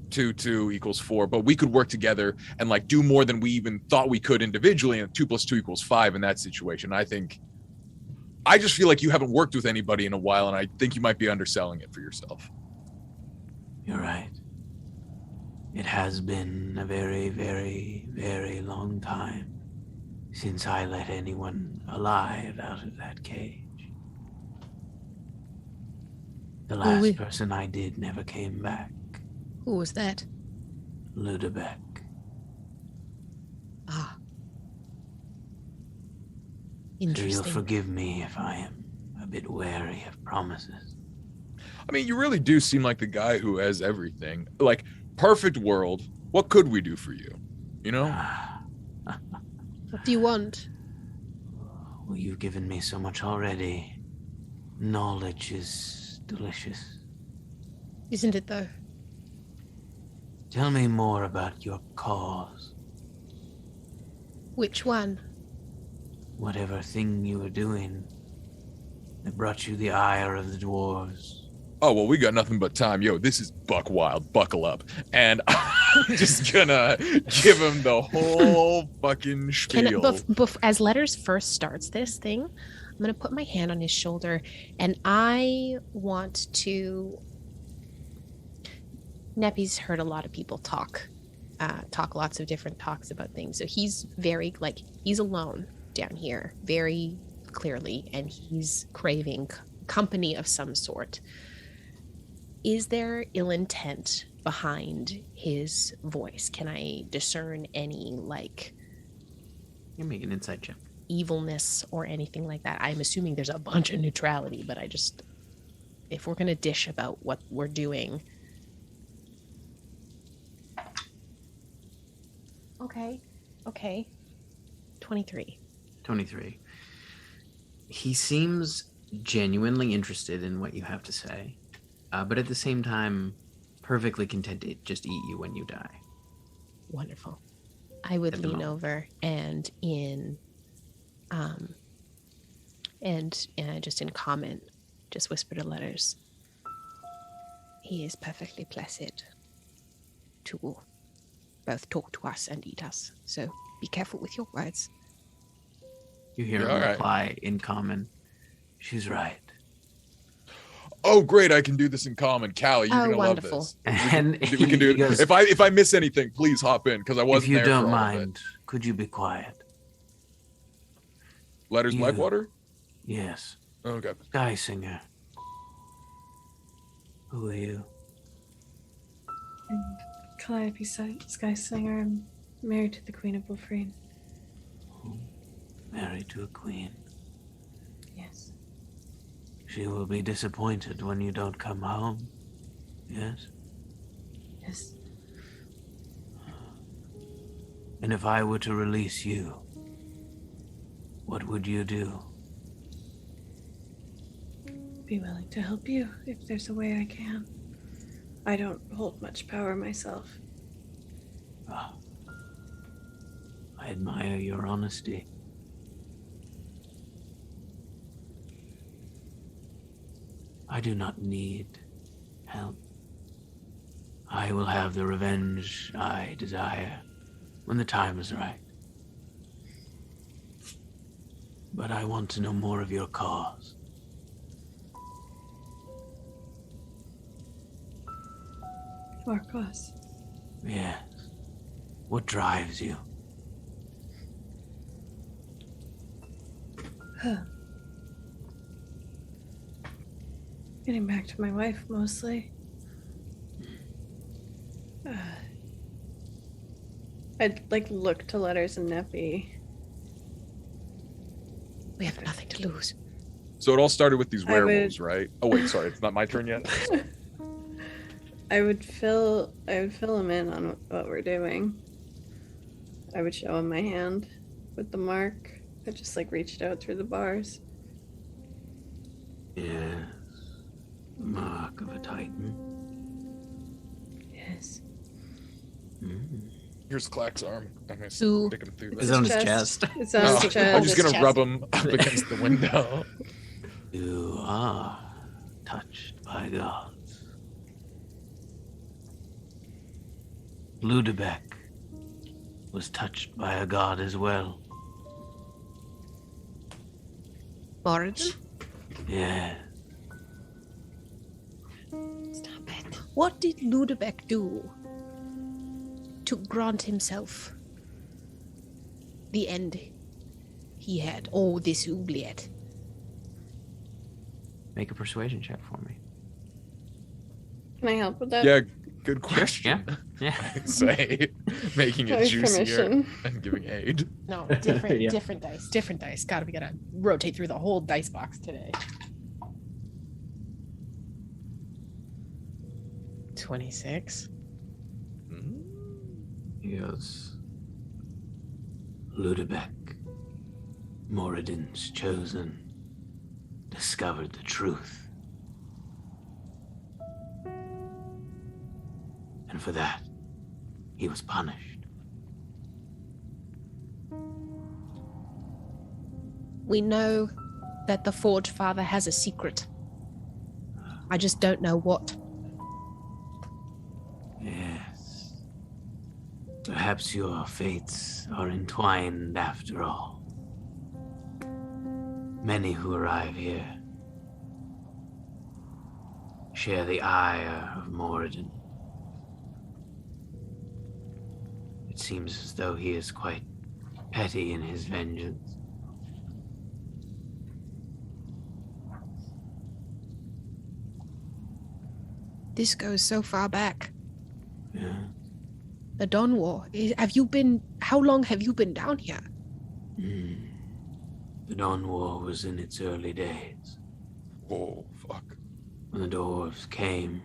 2 equals 4, but we could work together and like do more than we even thought we could individually. And 2 + 2 = 5 in that situation. I just feel like you haven't worked with anybody in a while. And I think you might be underselling it for yourself. You're right. It has been a very, very, very long time since I let anyone alive out of that cage. The last person I did never came back. who was that? Ludebeck. Ah. So you'll Interesting. forgive me if I am a bit wary of promises. I mean, you really do seem like the guy who has everything. Like, perfect world. What could we do for you? You know? What do you want? Well, you've given me so much already. Knowledge is delicious. Isn't it though? Tell me more about your cause. Which one? Whatever thing you were doing that brought you the ire of the dwarves. Oh, well, we got nothing but time. Yo, this is buck wild. Buckle up. And I'm just gonna give him the whole fucking spiel. As Letters first starts this thing, I'm going to put my hand on his shoulder and I want to... Neppy's heard a lot of people talk lots of different talks about things. So he's very, he's alone down here, very clearly, and he's craving company of some sort. Is there ill intent behind his voice? Can I discern any, like, You make an insight check. evilness or anything like that? I'm assuming there's a bunch of neutrality, but if we're going to dish about what we're doing. Okay. 23. 23. He seems genuinely interested in what you have to say, but at the same time, perfectly content to just eat you when you die. Wonderful. I would At the lean moment. over and just in comment, just whisper to Letters. He is perfectly placid to both talk to us and eat us. So be careful with your words. You hear Yeah, him all right. reply in common. She's right. Oh, great! I can do this in common. Callie, you're Oh, gonna wonderful. love this. And We can do he it. goes, If I miss anything, please hop in because I wasn't If you there for don't all of it. mind, could you be quiet? Letters, You- Blackwater. Yes. Okay. Sky Singer. Who are you? Calliope Sky Singer. I'm married to the Queen of Wolfreen. Married to a queen. Yes. She will be disappointed when you don't come home. Yes? Yes. And if I were to release you, what would you do? Be willing to help you if there's a way I can. I don't hold much power myself. Ah. I admire your honesty. I do not need help. I will have the revenge I desire when the time is right. But I want to know more of your cause. Our cause. Yes. What drives you? Getting back to my wife, mostly. I'd look to Letters and Neppy. We have nothing to lose. So it all started with these I would- werewolves, right? Oh wait, sorry, it's not my turn yet. I would fill him in on what we're doing. I would show him my hand with the mark. I just reached out through the bars. Yes. Mark of a Titan. Yes. Mm. Here's Clack's arm. I'm gonna Ooh. stick him through It's this. on his chest. It's on Oh, his I'm chest. just gonna rub him up against the window. You are touched by gods. Ludebeck was touched by a god as well. Moradin? Yes. Stop it. What did Ludebeck do to grant himself the end he had? Oh, this oubliette. Make a persuasion check for me. Can I help with that? Yeah, good question. Yeah. I'd say making it With juicier permission. and giving aid. No, different, Yeah. different dice. Different dice. We gotta rotate through the whole dice box today. 26. He goes, Ludebeck, Moradin's chosen, discovered the truth. And for that, he was punished. We know that the Forge Father has a secret. I just don't know what. Yes. Perhaps your fates are entwined after all. Many who arrive here share the ire of Moradin. It seems as though he is quite petty in his vengeance. This goes so far back. Yeah. The Dawn War. How long have you been down here? The Dawn War was in its early days. Oh, fuck. When the dwarves came,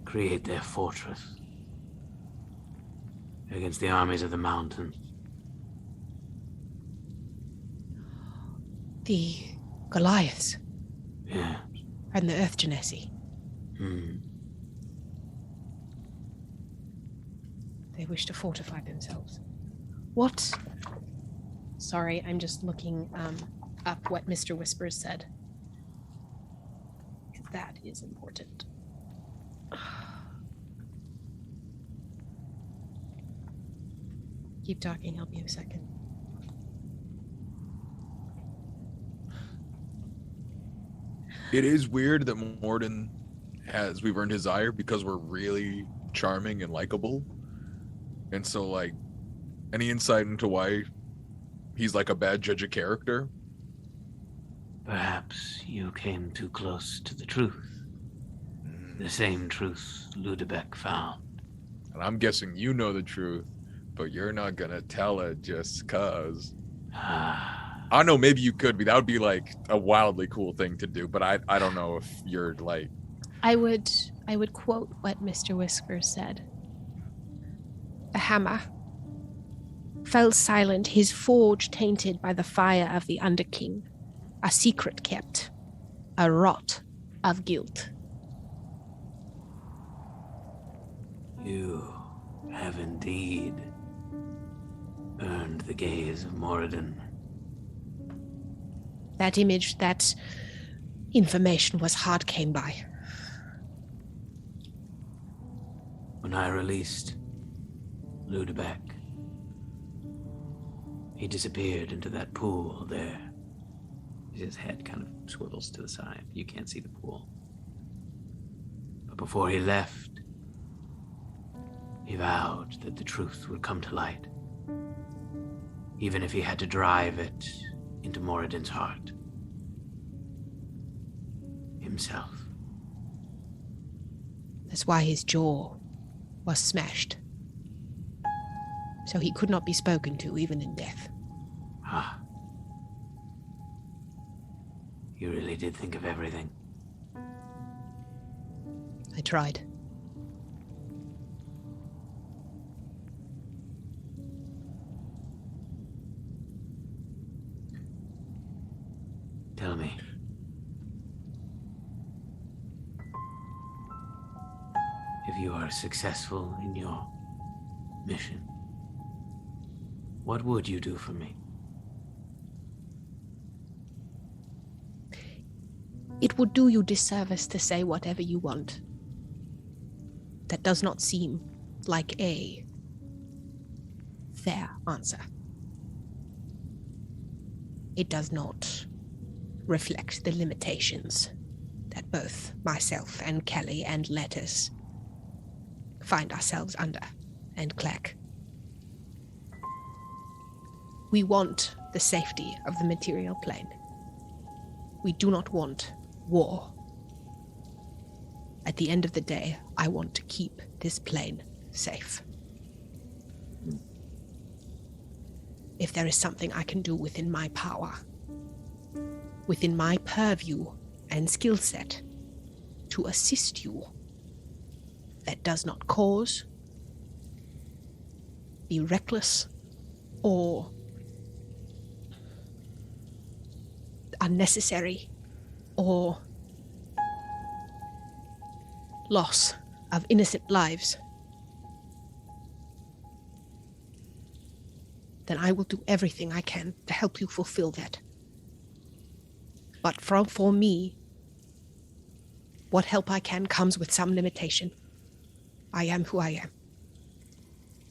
create their fortress against the armies of the mountains. The Goliaths Yeah. and the Earth Genasi. They wish to fortify themselves. What? Sorry, I'm just looking up what Mr. Whispers said. That is important. Keep talking, I'll be a second. It is weird that Morden we've earned his ire because we're really charming and likable. And so, like, any insight into why he's like a bad judge of character? Perhaps you came too close to the truth. The same truth Ludebeck found. And I'm guessing you know the truth, but you're not gonna tell it just cause. I know, maybe you could be. That would be like a wildly cool thing to do, but I don't know if you're like. I would quote what Mr. Whispers said. A hammer fell silent, his forge tainted by the fire of the Underking, a secret kept, a rot of guilt. You have indeed earned the gaze of Moradin. That image, that information was hard came by. When I released Ludebeck, he disappeared into that pool there. His head kind of swivels to the side. You can't see the pool. But before he left, he vowed that the truth would come to light, even if he had to drive it into Moradin's heart. Himself. That's why his jaw was smashed. So he could not be spoken to, even in death. Ah. You really did think of everything. I tried. Tell me. If you are successful in your mission, what would you do for me? It would do you disservice to say whatever you want. That does not seem like a fair answer. It does not reflect the limitations that both myself and Kelly and Letters find ourselves under, and Clack. We want the safety of the material plane. We do not want war. At the end of the day, I want to keep this plane safe. If there is something I can do within my power, within my purview and skill set, to assist you, that does not cause, be reckless, or unnecessary, or loss of innocent lives, then I will do everything I can to help you fulfill that. But for me, what help I can comes with some limitation. I am who I am.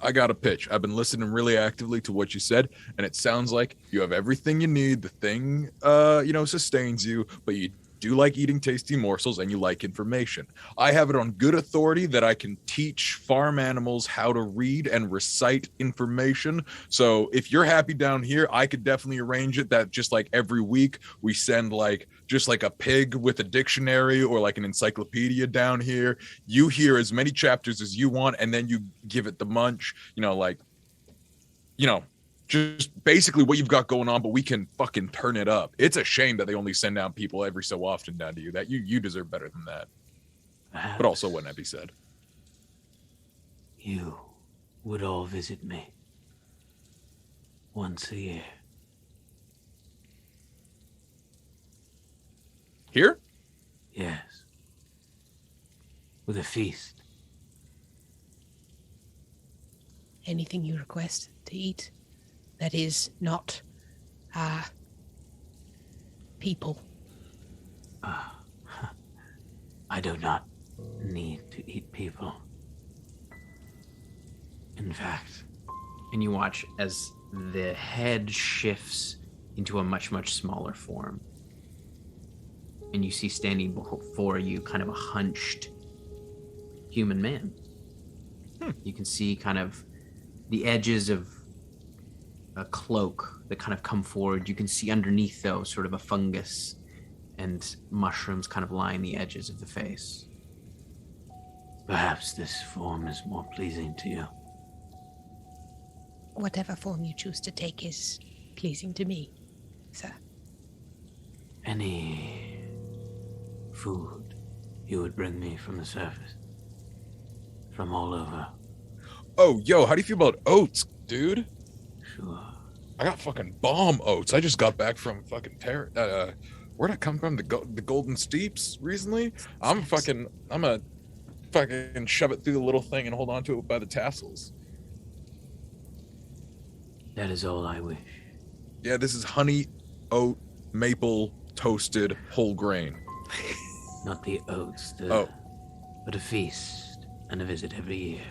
I got a pitch. I've been listening really actively to what you said, and it sounds like you have everything you need. The thing, sustains you, but you do like eating tasty morsels and you like information. I have it on good authority that I can teach farm animals how to read and recite information. So if you're happy down here, I could definitely arrange it that just like every week we send like just like a pig with a dictionary or like an encyclopedia down here. You hear as many chapters as you want, and then you give it the munch, just basically what you've got going on, but we can fucking turn it up. It's a shame that they only send down people every so often down to you. That you deserve better than that. Perhaps But also what Neppy said. you would all visit me once a year. Here? Yes. With a feast. Anything you request to eat that is not people. I do not need to eat people. In fact, And you watch as the head shifts into a much, much smaller form. And you see standing before you kind of a hunched human man. You can see kind of the edges of a cloak that kind of come forward. You can see underneath, though, sort of a fungus and mushrooms kind of line the edges of the face. perhaps this form is more pleasing to you. Whatever form you choose to take is pleasing to me, sir. Any food you would bring me from the surface? From all over? Oh, yo, how do you feel about oats, dude? Sure. I got fucking bomb oats. I just got back from fucking where'd I come from? The Golden Steeps recently? I'm a fucking shove it through the little thing and hold on to it by the tassels. That is all I wish. Yeah, this is honey, oat, maple, toasted, whole grain. Not the oats, Oh. but a feast and a visit every year.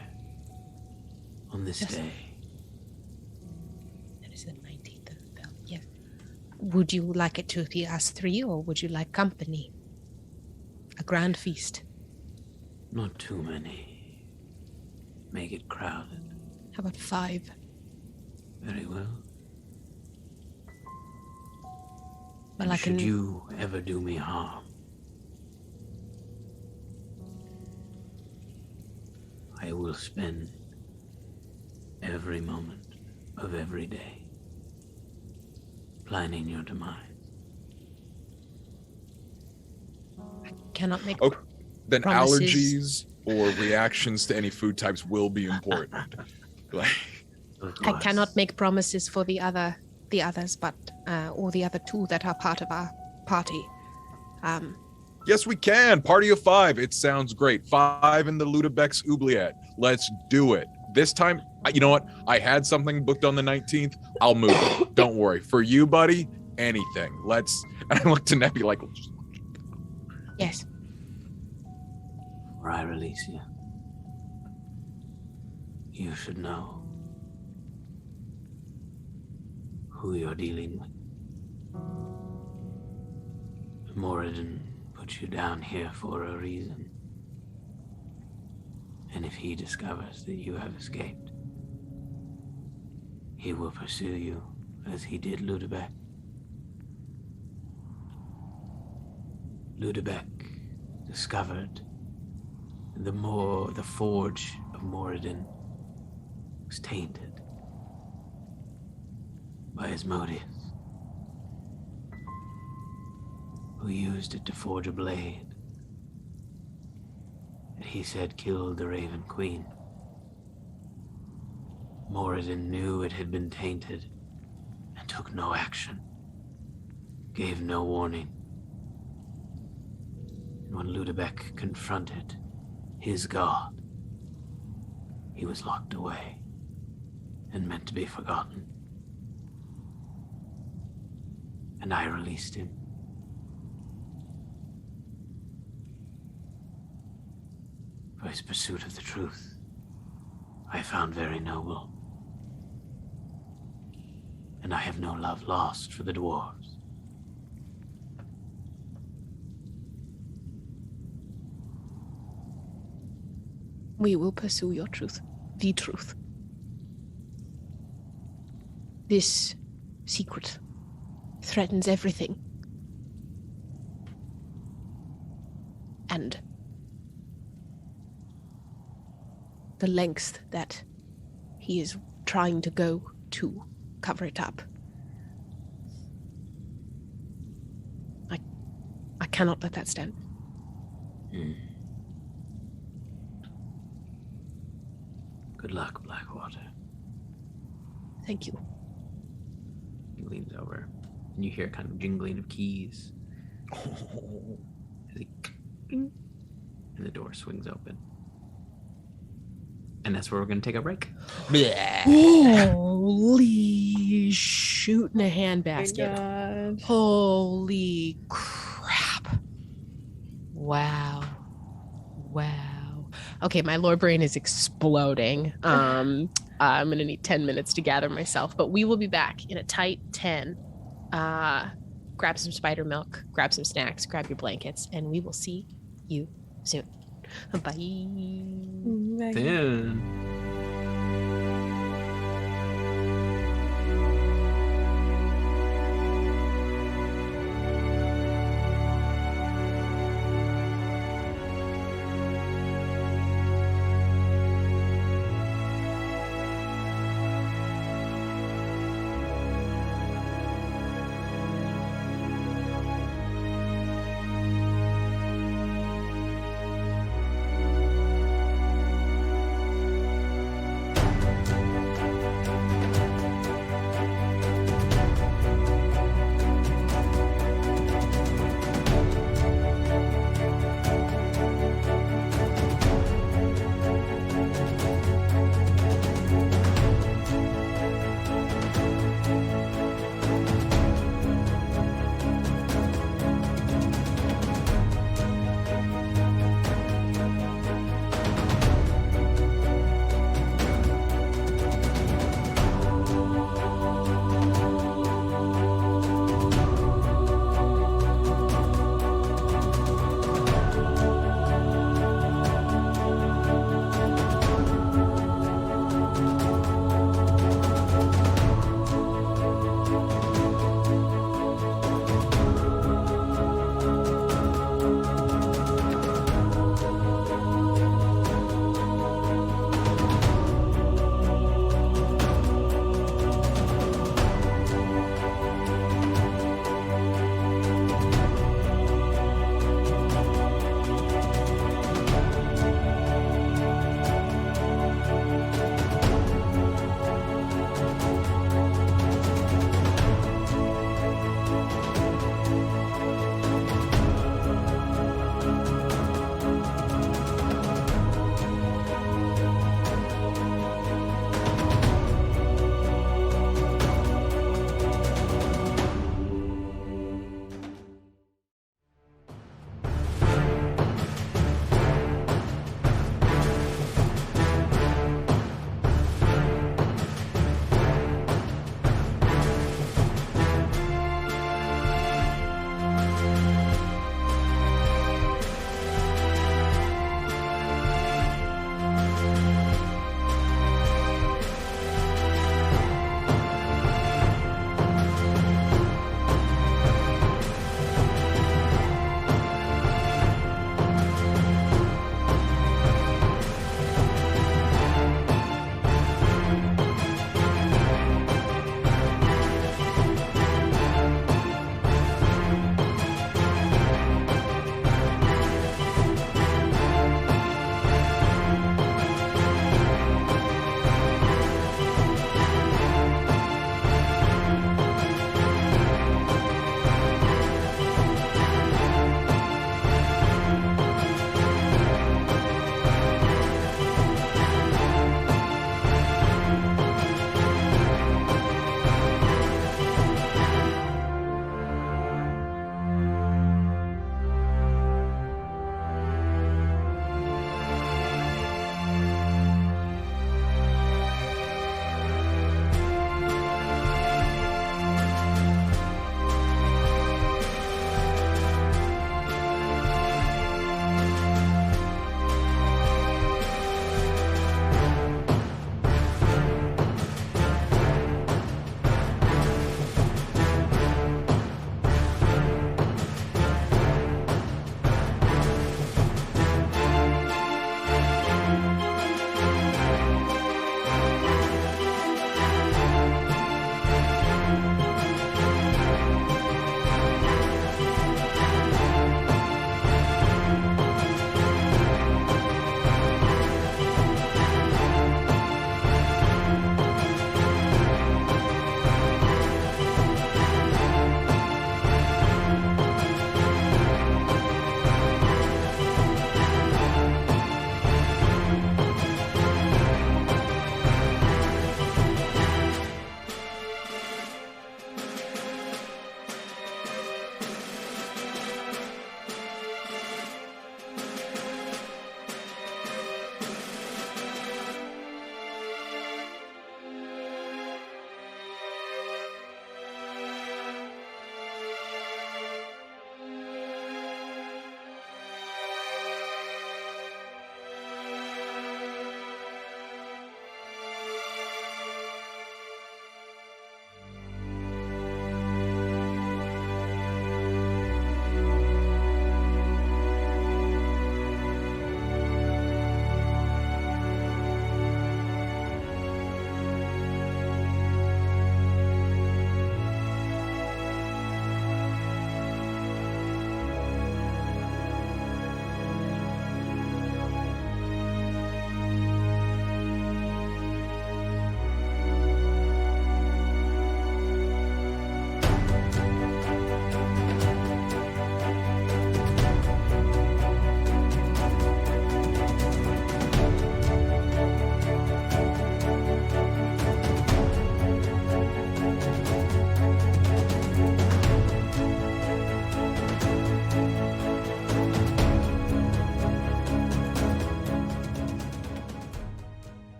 On this Yes. day. That is the 19th of Bell. Yes. Would you like it to be us three, or would you like company? A grand feast. Not too many. Make it crowded. How about 5? Very well. Well, And I should can. you ever do me harm, I will spend every moment of every day planning your demise. Cannot make. Okay. Then Promises. allergies or reactions to any food types will be important. Like, Of I course. cannot make promises for the others, but or the other 2 that are part of our party. yes, we can. Party of 5. It sounds great. 5 in the Ludebeck's oubliette. Let's do it. This time, you know what? I had something booked on the 19th. I'll move it. Don't worry. For you, buddy, anything. Let's. And I look to Neppy like, Yes. Before I release you, you should know who you're dealing with. Moradin put you down here for a reason. And if he discovers that you have escaped, he will pursue you as he did Ludebeck. Ludebeck discovered the forge of Moradin was tainted by Asmodeus, who used it to forge a blade that he said killed the Raven Queen. Moradin knew it had been tainted and took no action, gave no warning. And when Ludebeck confronted his god, he was locked away and meant to be forgotten. And I released him. For his pursuit of the truth, I found very noble. And I have no love lost for the dwarves. We will pursue your truth. The truth. This secret threatens everything. And the lengths that he is trying to go to cover it up. I cannot let that stand. Good luck, Blackwater. Thank you. He leans over, and you hear kind of jingling of keys. As he, and the door swings open. And that's where we're going to take a break. Holy shoot in a handbasket. God. Holy crap. Wow. Okay, my lore brain is exploding. I'm going to need 10 minutes to gather myself, but we will be back in a tight 10. Grab some spider milk, grab some snacks, grab your blankets, and we will see you soon. Bye. Then.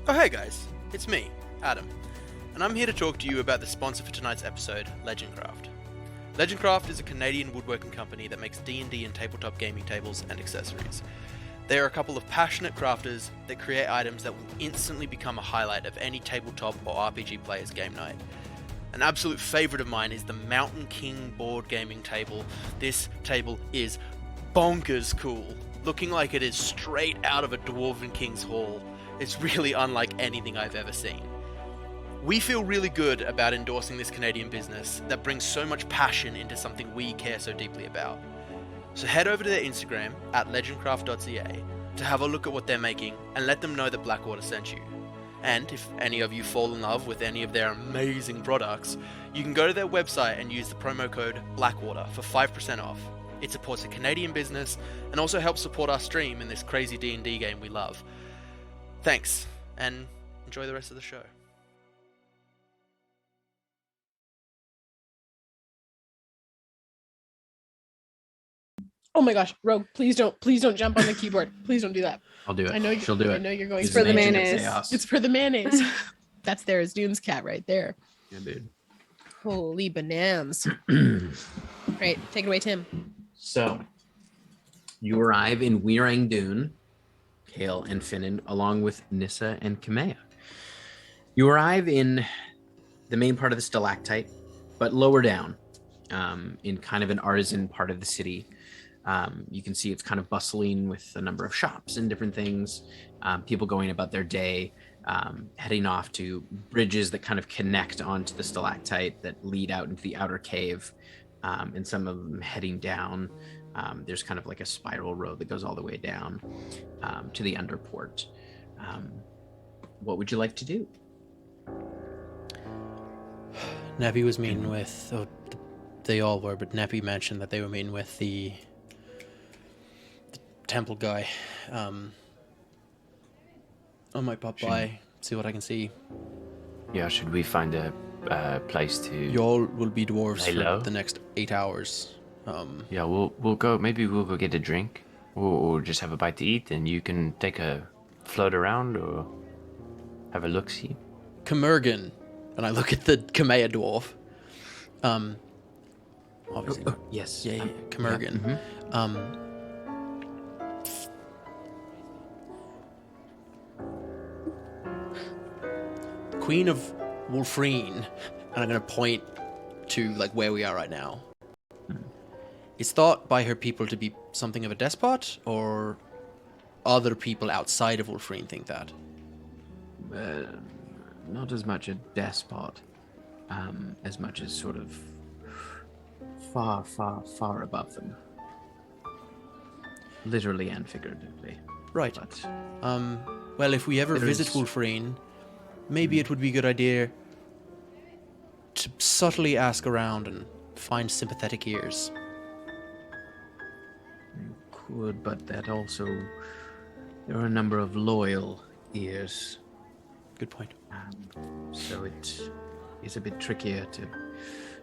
Oh hey guys, it's me, Adam, and I'm here to talk to you about the sponsor for tonight's episode, Legendcraft. Legendcraft is a Canadian woodworking company that makes D&D and tabletop gaming tables and accessories. They are a couple of passionate crafters that create items that will instantly become a highlight of any tabletop or RPG player's game night. An absolute favourite of mine is the Mountain King board gaming table. This table is bonkers cool, looking like it is straight out of a Dwarven King's Hall. It's really unlike anything I've ever seen. We feel really good about endorsing this Canadian business that brings so much passion into something we care so deeply about. So head over to their Instagram at legendcraft.ca to have a look at what they're making and let them know that Blackwater sent you. And if any of you fall in love with any of their amazing products, you can go to their website and use the promo code Blackwater for 5% off. It supports a Canadian business and also helps support our stream in this crazy D&D game we love. Thanks, and enjoy the rest of the show. Oh my gosh, Rogue, please don't jump on the keyboard. Please don't do that. I'll do it. I know She'll do it. I know you're going It's for the Agent of mayonnaise. Chaos. It's for the mayonnaise. That's there is Dune's cat right there. Yeah, dude. Holy bananas. Great. Take it away, Tim. So, you arrive in Wyr-Ang-Dun, Khale and Finin, along with Nissa and Kamea. You arrive in the main part of the stalactite, but lower down, in kind of an artisan part of the city. You can see it's kind of bustling with a number of shops and different things, people going about their day, heading off to bridges that kind of connect onto the stalactite that lead out into the outer cave, and some of them heading down. There's kind of like a spiral road that goes all the way down to the underport. What would you like to do? Neppy was meeting with, they all were, but Neppy mentioned that they were meeting with the temple guy. I might pop by, see what I can see. Yeah, should we find a place to... Y'all will be dwarves Lay low? for the next 8 hours. Yeah, we'll go. Maybe we'll go get a drink, or just have a bite to eat, and you can take a float around or have a look see. Kamergan, and I look at the Kamea dwarf. Obviously. Yes. Yeah, Kamergan. mhm. Queen of Wolfreen, and I'm going to point to like where we are right now. Is thought by her people to be something of a despot, or other people outside of Wolfreen think that? Not as much a despot, as much as sort of far, far, far above them. Literally and figuratively. Right. But Well, if we ever There visit is- Wolfreen, maybe it would be a good idea to subtly ask around and find sympathetic ears. you could, but that also... There are a number of loyal ears. Good point. So it is a bit trickier to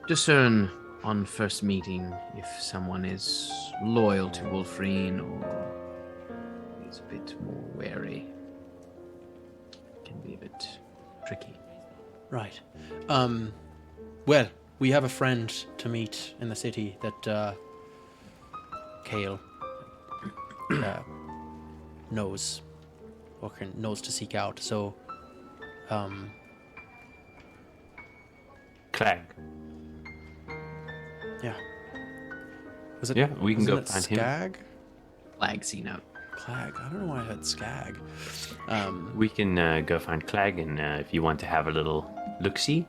discern on first meeting if someone is loyal to Wolfreen or is a bit more wary. It can be a bit tricky. Right. Well, we have a friend to meet in the city that, Khale, knows, or knows to seek out, so, Clag. yeah. Was it? Yeah, we can wasn't go it find him. Skag? Flag seen out. Clag. I don't know why I heard Skag. We can go find Clag, and if you want to have a little look-see,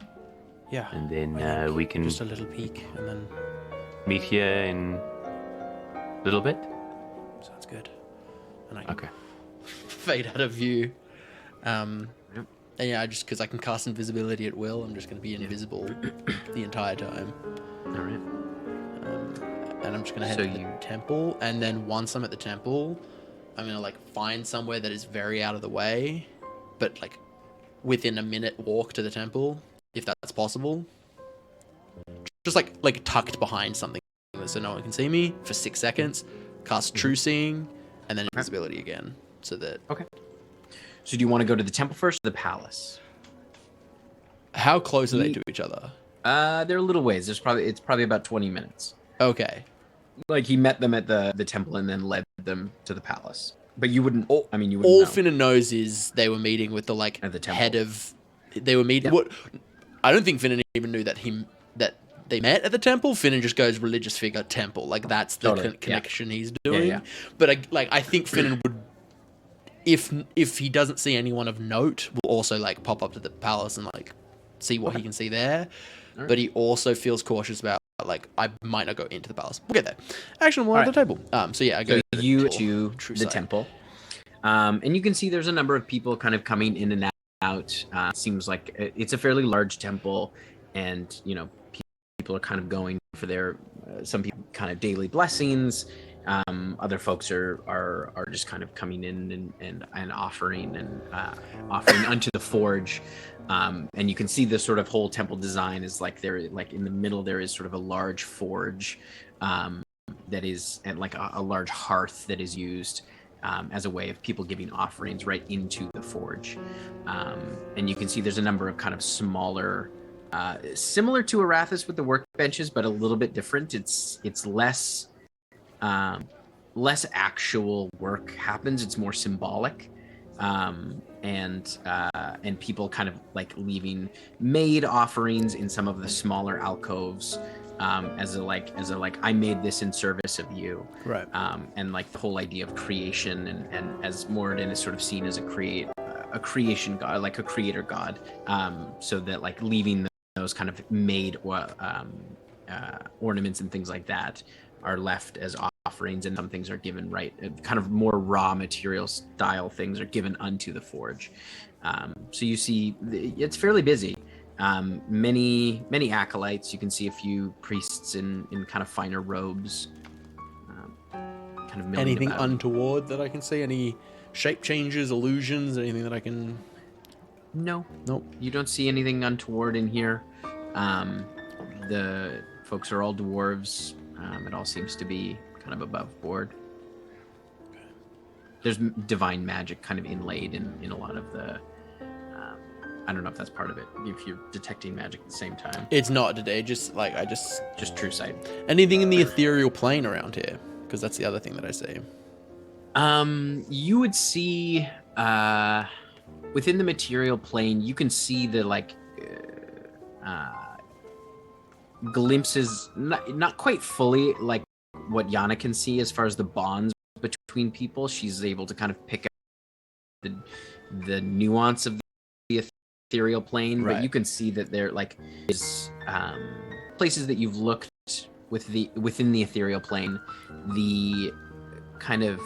Yeah. and then I think we can just a little peek, and then meet here in a little bit. sounds good. And I Okay. fade out of view. Yep. And yeah, just because I can cast invisibility at will, I'm just going to be invisible the entire time. All right. And I'm just going to head So to the temple. And then once I'm at the temple, I'm going to like find somewhere that is very out of the way, but like within a minute walk to the temple, if that's possible. Just like tucked behind something so no one can see me for 6 seconds. Cast True Seeing, and then invisibility again, so that So do you want to go to the temple first or the palace? How close are they to each other? They're a little ways. It's probably about 20 minutes. Okay. Like he met them at the temple and then led them to the palace. But you wouldn't. You wouldn't All know. Finin knows is they were meeting with the At the temple. head of. They were meeting. Yep. What? I don't think Finin even knew that they met at the temple. Finin just goes religious figure temple. Like that's the Totally. connection he's doing. Yeah. But I think Finin would, if he doesn't see anyone of note, will also like pop up to the palace and like see what he can see there. Right. But he also feels cautious about like I might not go into the palace. We'll get there. Action one at the table. So yeah, I go So you to True the sight. temple, and you can see there's a number of people kind of coming in and out. It seems like it's a fairly large temple, and people are kind of going for their some people kind of daily blessings. Other folks are just kind of coming in and offering unto the forge. And you can see the sort of whole temple design is like in the middle there is sort of a large forge that is and like a large hearth that is used as a way of people giving offerings right into the forge. And you can see there's a number of kind of smaller similar to Arathis with the workbenches, but a little bit different. It's less actual work happens. It's more symbolic. And people kind of like leaving made offerings in some of the smaller alcoves as a I made this in service of you, Right. And like the whole idea of creation and as Moradin is sort of seen as a creation god, like a creator god, so that like leaving those kind of made ornaments and things like that are left as offerings, and some things are given kind of more raw material style things are given unto the forge. So you see it's fairly busy. Many acolytes. You can see a few priests in kind of finer robes, kind of milling Anything about. untoward that I can see? Any shape changes, illusions, anything that I can? No, Nope. you don't see anything untoward in here. The folks are all dwarves. It all seems to be kind of above board. There's divine magic kind of inlaid in a lot of the. I don't know if that's part of it. If you're detecting magic at the same time, It's not today. Just true sight. anything in the ethereal plane around here, because that's the other thing that I see. You would see within the material plane, you can see the glimpses, not quite fully like what Yana can see as far as the bonds between people. She's able to kind of pick up the nuance of the ethereal plane, Right. but you can see that there is places that you've looked within the ethereal plane, the kind of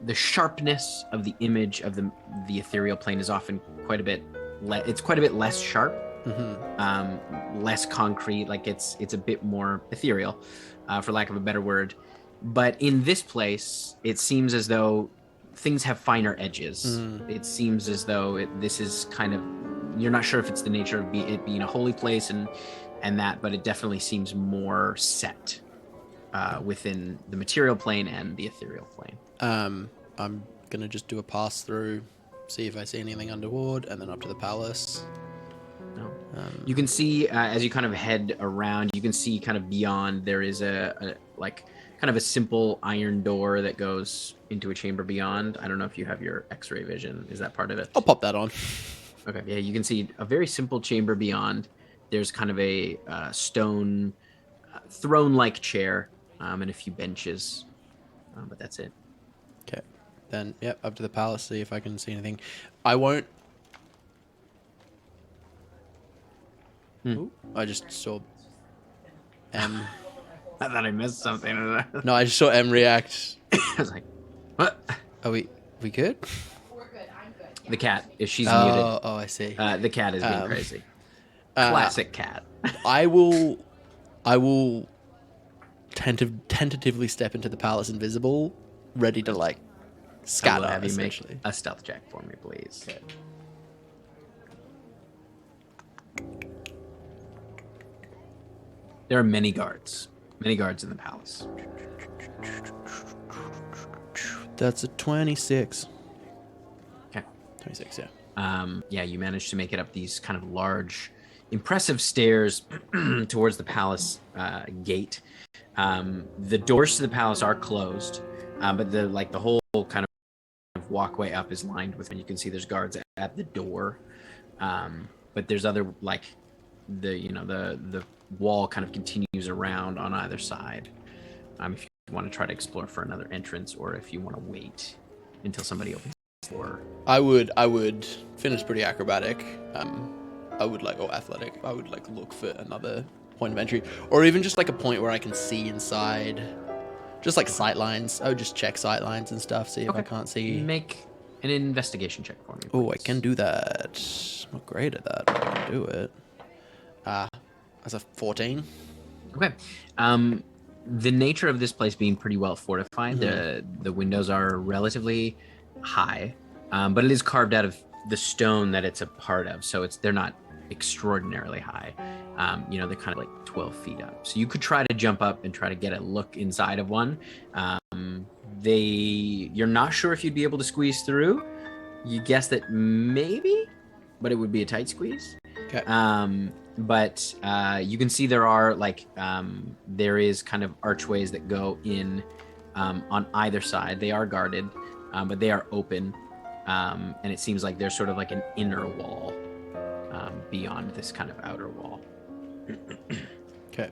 the sharpness of the image of the ethereal plane is often quite a bit less sharp. Mm-hmm. Less concrete, like it's a bit more ethereal, for lack of a better word. But in this place, it seems as though things have finer edges. It seems as though this is kind of, you're not sure if it's the nature of it being a holy place and that, but it definitely seems more set within the material plane and the ethereal plane. I'm gonna just do a pass through, see if I see anything untoward, and then up to the palace. No. You can see as you kind of head around, you can see kind of beyond there is a kind of a simple iron door that goes into a chamber beyond. I don't know if you have your X-ray vision. Is that part of it? I'll pop that on. Okay. Yeah, you can see a very simple chamber beyond. There's kind of a stone throne-like chair and a few benches, but that's it. Okay. Then, yep, up to the palace, see if I can see anything. I won't. Ooh, I just saw M. I thought I missed something. No, I just saw M react. I was like, what? Are we good? We're good. I'm good. The cat, if she's muted. Oh, I see. The cat is being crazy. Classic cat. I will tentatively step into the palace invisible, ready to like I scatter. will have you make Essentially. a stealth check for me, please. Okay. There are many guards in the palace. That's a 26. Okay. 26, yeah. Yeah, you manage to make it up these kind of large, impressive stairs towards the palace gate. The doors to the palace are closed, but the whole kind of walkway up is lined with. And you can see there's guards at the door, but there's other the wall kind of continues around on either side. If you want to try to explore for another entrance, or if you want to wait until somebody opens the door. I would finish pretty acrobatic. I would or athletic. I would look for another point of entry, or even just a point where I can see inside, just sight lines. I would just check sight lines and stuff, see if I can't see. Make an investigation check for me. Please. Oh, I can do that. I'm not great at that, but I can do it. As a 14. Okay. The nature of this place being pretty well fortified, the windows are relatively high, but it is carved out of the stone that it's a part of, so they're not extraordinarily high. They're kind of 12 feet up. So you could try to jump up and try to get a look inside of one. You're not sure if you'd be able to squeeze through. You guess that maybe, but it would be a tight squeeze. Okay. But you can see there are there is kind of archways that go in on either side. They are guarded, but they are open, and it seems like there's sort of an inner wall beyond this kind of outer wall. Okay.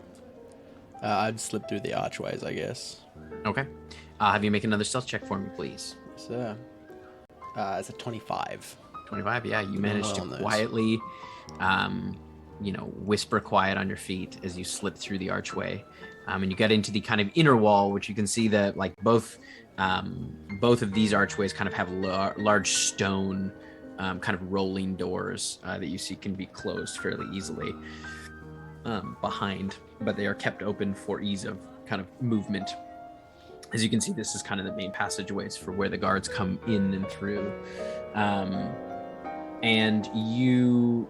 I'd slip through the archways, I guess. Okay. Have you make another stealth check for me, please? Yes, sir. It's a 25. 25. Yeah, you managed to quietly, whisper quiet on your feet as you slip through the archway, and you get into the kind of inner wall, which you can see that both of these archways kind of have large stone kind of rolling doors that you see can be closed fairly easily behind, but they are kept open for ease of kind of movement. As you can see, this is kind of the main passageways for where the guards come in and through, and you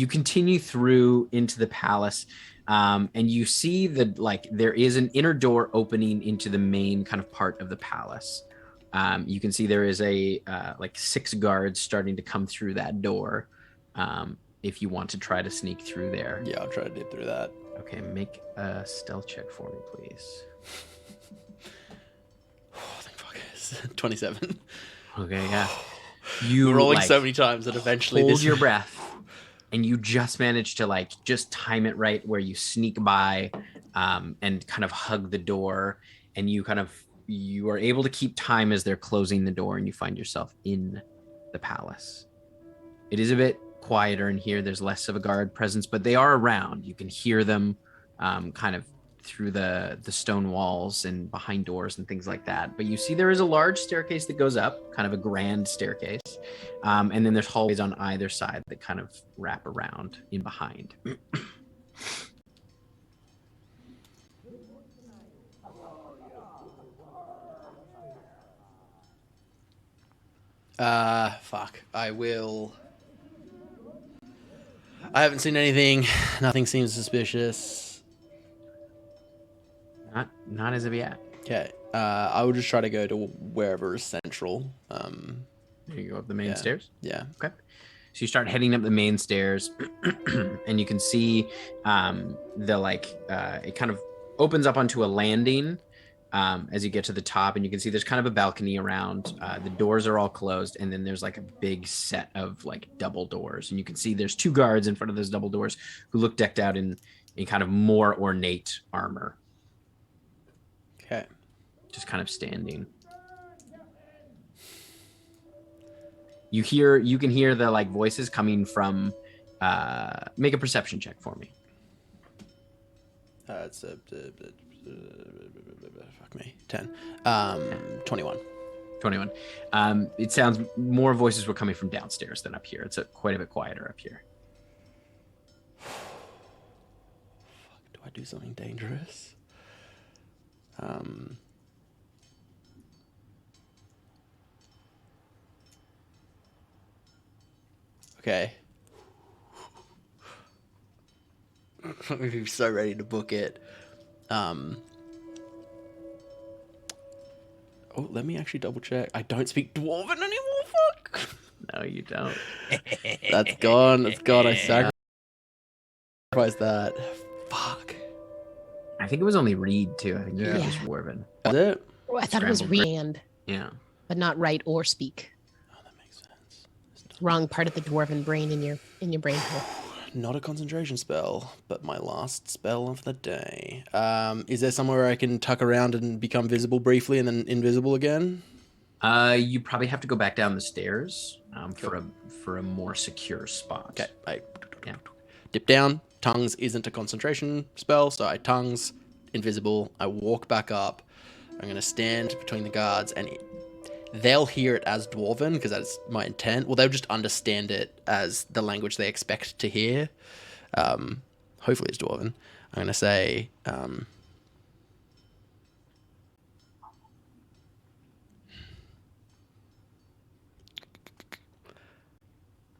continue through into the palace, and you see that there is an inner door opening into the main kind of part of the palace. You can see there is a 6 guards starting to come through that door. If you want to try to sneak through there. Yeah, I'll try to get through that. Okay, make a stealth check for me, please. Oh, thank fuck. 27. Okay, yeah. You rolling so many times that eventually hold your breath, and you just manage to just time it right where you sneak by and kind of hug the door, and you are able to keep time as they're closing the door, and you find yourself in the palace. It is a bit quieter in here. There's less of a guard presence, but they are around. You can hear them kind of through the stone walls and behind doors and things like that. But you see there is a large staircase that goes up, kind of a grand staircase. And then there's hallways on either side that kind of wrap around in behind. Fuck. I haven't seen anything. Nothing seems suspicious. Not as of yet. Okay. I will just try to go to wherever is central. You go up the main stairs? Yeah. Okay. So you start heading up the main stairs, and you can see it kind of opens up onto a landing as you get to the top, and you can see there's kind of a balcony around. The doors are all closed, and then there's a big set of double doors, and you can see there's 2 guards in front of those double doors who look decked out in kind of more ornate armor. Okay. Just kind of standing. You can hear the voices coming from. Make a perception check for me. It's fuck me. 10. 21. 21. It sounds more voices were coming from downstairs than up here. It's quite a bit quieter up here. Fuck, do I do something dangerous? Okay. I'm so ready to book it. Oh, let me actually double check. I don't speak Dwarven anymore. Fuck. No, you don't. That's gone. That's gone. I sacrificed that. Fuck. I think it was only Reed too. I think you were Yeah. just Dwarven. Is it? Oh, I thought it was Scrambled Rand, Yeah. but not write or speak. Oh, that makes sense. Wrong part of the dwarven brain in your brain hole. Not a concentration spell, but my last spell of the day. Is there somewhere I can tuck around and become visible briefly and then invisible again? You probably have to go back down the stairs for a more secure spot. Okay, I Yeah. dip down. Tongues isn't a concentration spell, so I tongues, invisible. I walk back up. I'm going to stand between the guards, and they'll hear it as Dwarven, because that's my intent. Well, they'll just understand it as the language they expect to hear. Hopefully it's Dwarven. I'm going to say...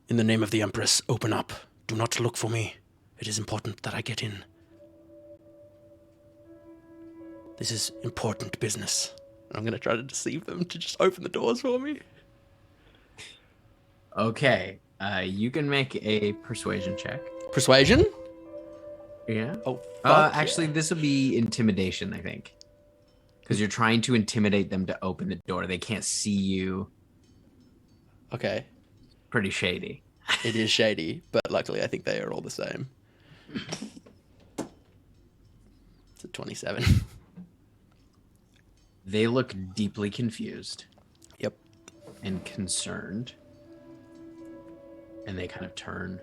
in the name of the Empress, open up. Do not look for me. It is important that I get in. This is important business. I'm going to try to deceive them to just open the doors for me. Okay. You can make a persuasion check. Persuasion? Yeah. Oh, fuck Actually, this will be intimidation, I think. Because you're trying to intimidate them to open the door. They can't see you. Okay. Pretty shady. It is shady, but luckily I think they are all the same. It's a 27. They look deeply confused. Yep. And concerned. And they kind of turn.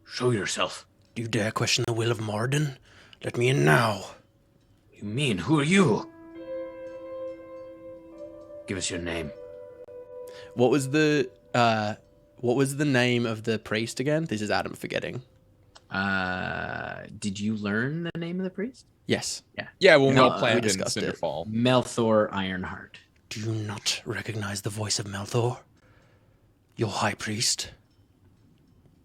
Show yourself. Do you dare question the will of Marden? Let me in now. You mean, who are you? Give us your name. What was the name of the priest again? This is Adam forgetting. Did you learn the name of the priest? Yes. Yeah, when No, we we planned in discussed it. Cinderfall. Melthor Ironheart. Do you not recognize the voice of Melthor? Your high priest?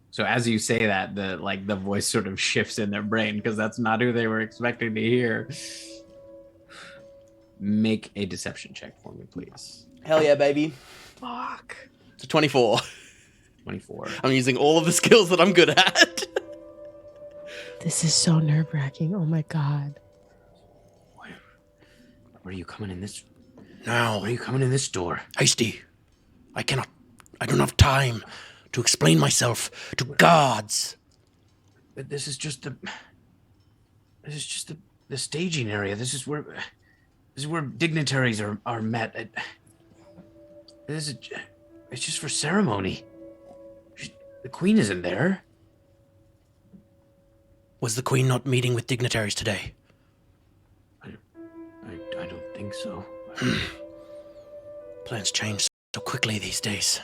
So as you say that, the voice sort of shifts in their brain because that's not who they were expecting to hear. Make a deception check for me, please. Hell yeah, baby. Fuck. It's a 24. 24. I'm using all of the skills that I'm good at. This is so nerve-wracking. Oh my god. Where are you coming in this? Now, Where are you coming in this door? hasty. I don't have time to explain myself to guards. But this is just the staging area. This is where dignitaries are met. It's just for ceremony. The queen isn't there. Was the queen not meeting with dignitaries today? I don't think so. Plans change so quickly these days.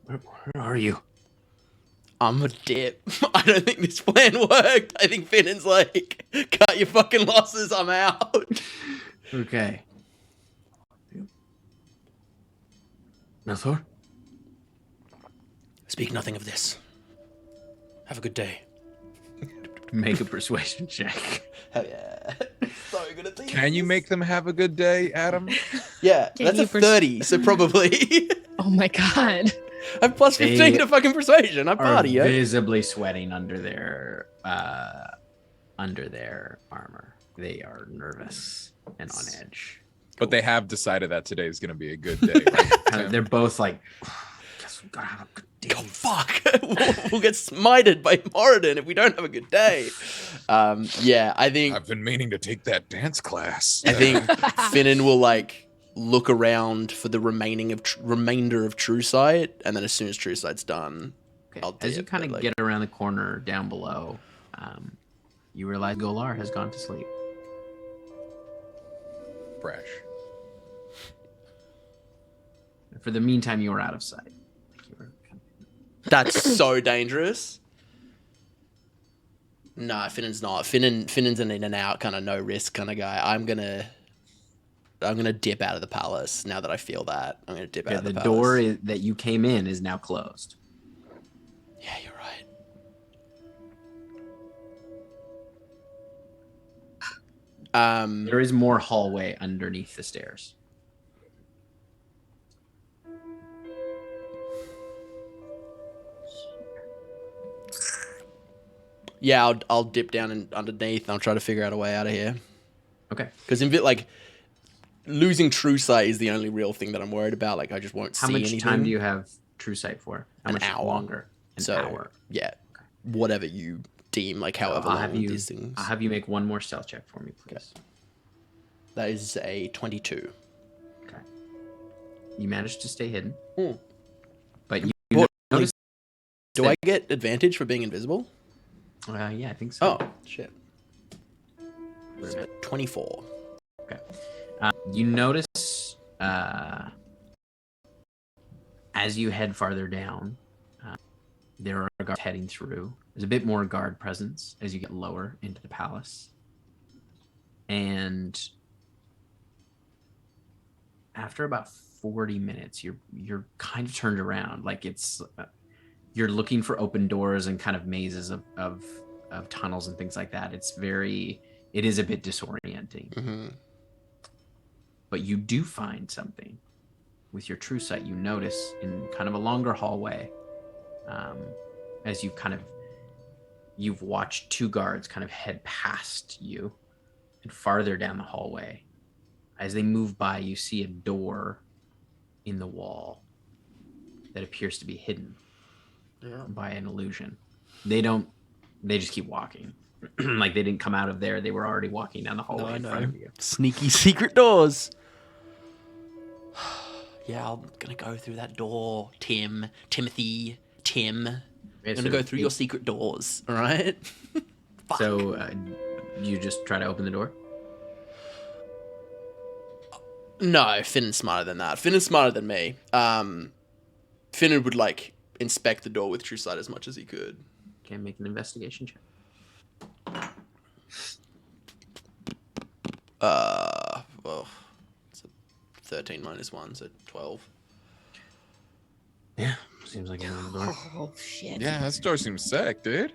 Where are you? I'm a dip. I don't think this plan worked. I think Finnan's like, cut your fucking losses, I'm out. Okay. Melthor? Speak nothing of this. Have a good day. Make a persuasion check. Hell yeah. So good at these. Can you make them have a good day, Adam? Yeah, Can that's you a 30, so probably. Oh my god. I'm plus 15 They to fucking persuasion. I Are party, yo. visibly sweating under their armor. They are nervous and on edge. But they have decided that today is going to be a good day. Right, Tim? They're both like, guess we gotta have a good day. Oh, fuck. we'll get smited by Moradin if we don't have a good day. Yeah, I think I've been meaning to take that dance class. I think Finnan will like look around for the remainder of True Sight, and then as soon as True Sight's done, Okay. I'll As you dip, kind but, of like- get around the corner down below, you realize Golar has gone to sleep. Fresh. For the meantime, you are out of sight. You were kind of- That's so dangerous. Nah, Finnan's not. Finnan's an in and out kind of no risk kind of guy. I'm gonna dip out of the palace now that I feel that. I'm gonna dip out of the palace. door that you came in is now closed. Yeah, you're right. There is more hallway underneath the stairs. Yeah, I'll dip down and underneath and I'll try to figure out a way out of here. Okay. Because losing true sight is the only real thing that I'm worried about. Like I just won't see anything. How much time do you have true sight for? How An much hour. longer? An hour. Yeah. Whatever you deem, like however long these things. I'll have you make one more stealth check for me, please. Okay. That is a 22. Okay. You managed to stay hidden. Mm. But you What- notice Do I get advantage for being invisible? yeah, I think so. Oh, shit. 24. Okay. You notice as you head farther down, there are guards heading through. There's a bit more guard presence as you get lower into the palace. And after about 40 minutes, you're kind of turned around. Like it's you're looking for open doors and kind of mazes of tunnels and things like that. It is a bit disorienting. Mm-hmm. But you do find something with your true sight. You notice in kind of a longer hallway, as you've watched two guards kind of head past you and farther down the hallway. As they move by, you see a door in the wall that appears to be hidden by an illusion. They just keep walking. Like they didn't come out of there. They were already walking down the hallway in front of you. Sneaky secret doors. Yeah, I'm gonna go through that door, Tim. I'm gonna go through your secret doors, all right? So you just try to open the door? No, Finn's smarter than that. Finn is smarter than me. Finn would inspect the door with true sight as much as he could. Okay, make an investigation check. Well, it's a 13 minus 1, so 12. Yeah, seems like an open door. Oh shit. Yeah, this door seems sick, dude.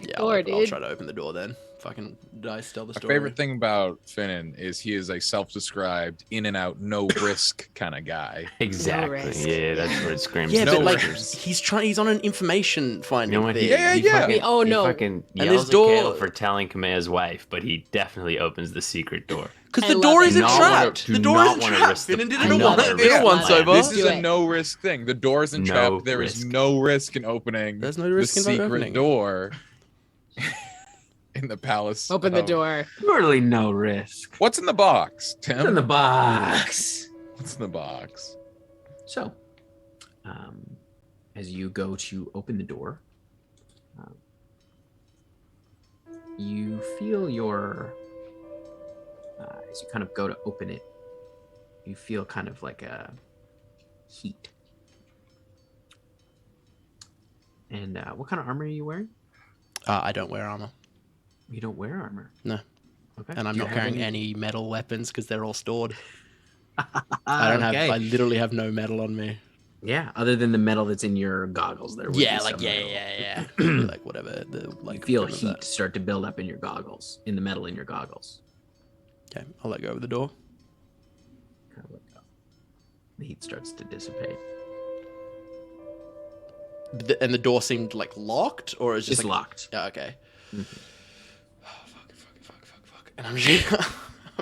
Yeah, Door, I'll dude. try to open the door then. Fucking dice tell the My story. favorite thing about Finin is he is a self-described in and out, no risk kind of guy. Exactly. risk. Yeah, that's what it screams. Yeah, No but worries. he's on an information finding You know what? thing. Yeah. Oh, no. He fucking And yells his at door- Khale for telling Kamea's wife, but he definitely opens the secret door. Because I the love door it. isn't Do not wanna- trapped. do The door not isn't wanna trapped. risk the- Finn did I it love it. a once Yeah. over. This is Do a it. no risk thing. The door isn't No trapped. There is risk. no risk in opening There's no risk the in secret opening. door in the palace. Open the of- door. Really no risk. What's in the box, Tim? What's in the box? What's in the box? So, as you go to open the door, you feel as you kind of go to open it, you feel kind of like a heat. And what kind of armor are you wearing? I don't wear armor. You don't wear armor. No. Okay. And I'm Do you not have carrying any metal weapons because they're all stored. I don't have. Okay. I literally have no metal on me. Yeah, other than the metal that's in your goggles, there. Would be some metal. yeah. Like whatever. You feel some of heat that. start to build up in your goggles, in the metal in your goggles. Okay, I'll let go of the door. Kind of let go. The heat starts to dissipate. And the door seemed locked, or is just It's locked. Yeah, okay. Mhm. Oh, fuck. And I'm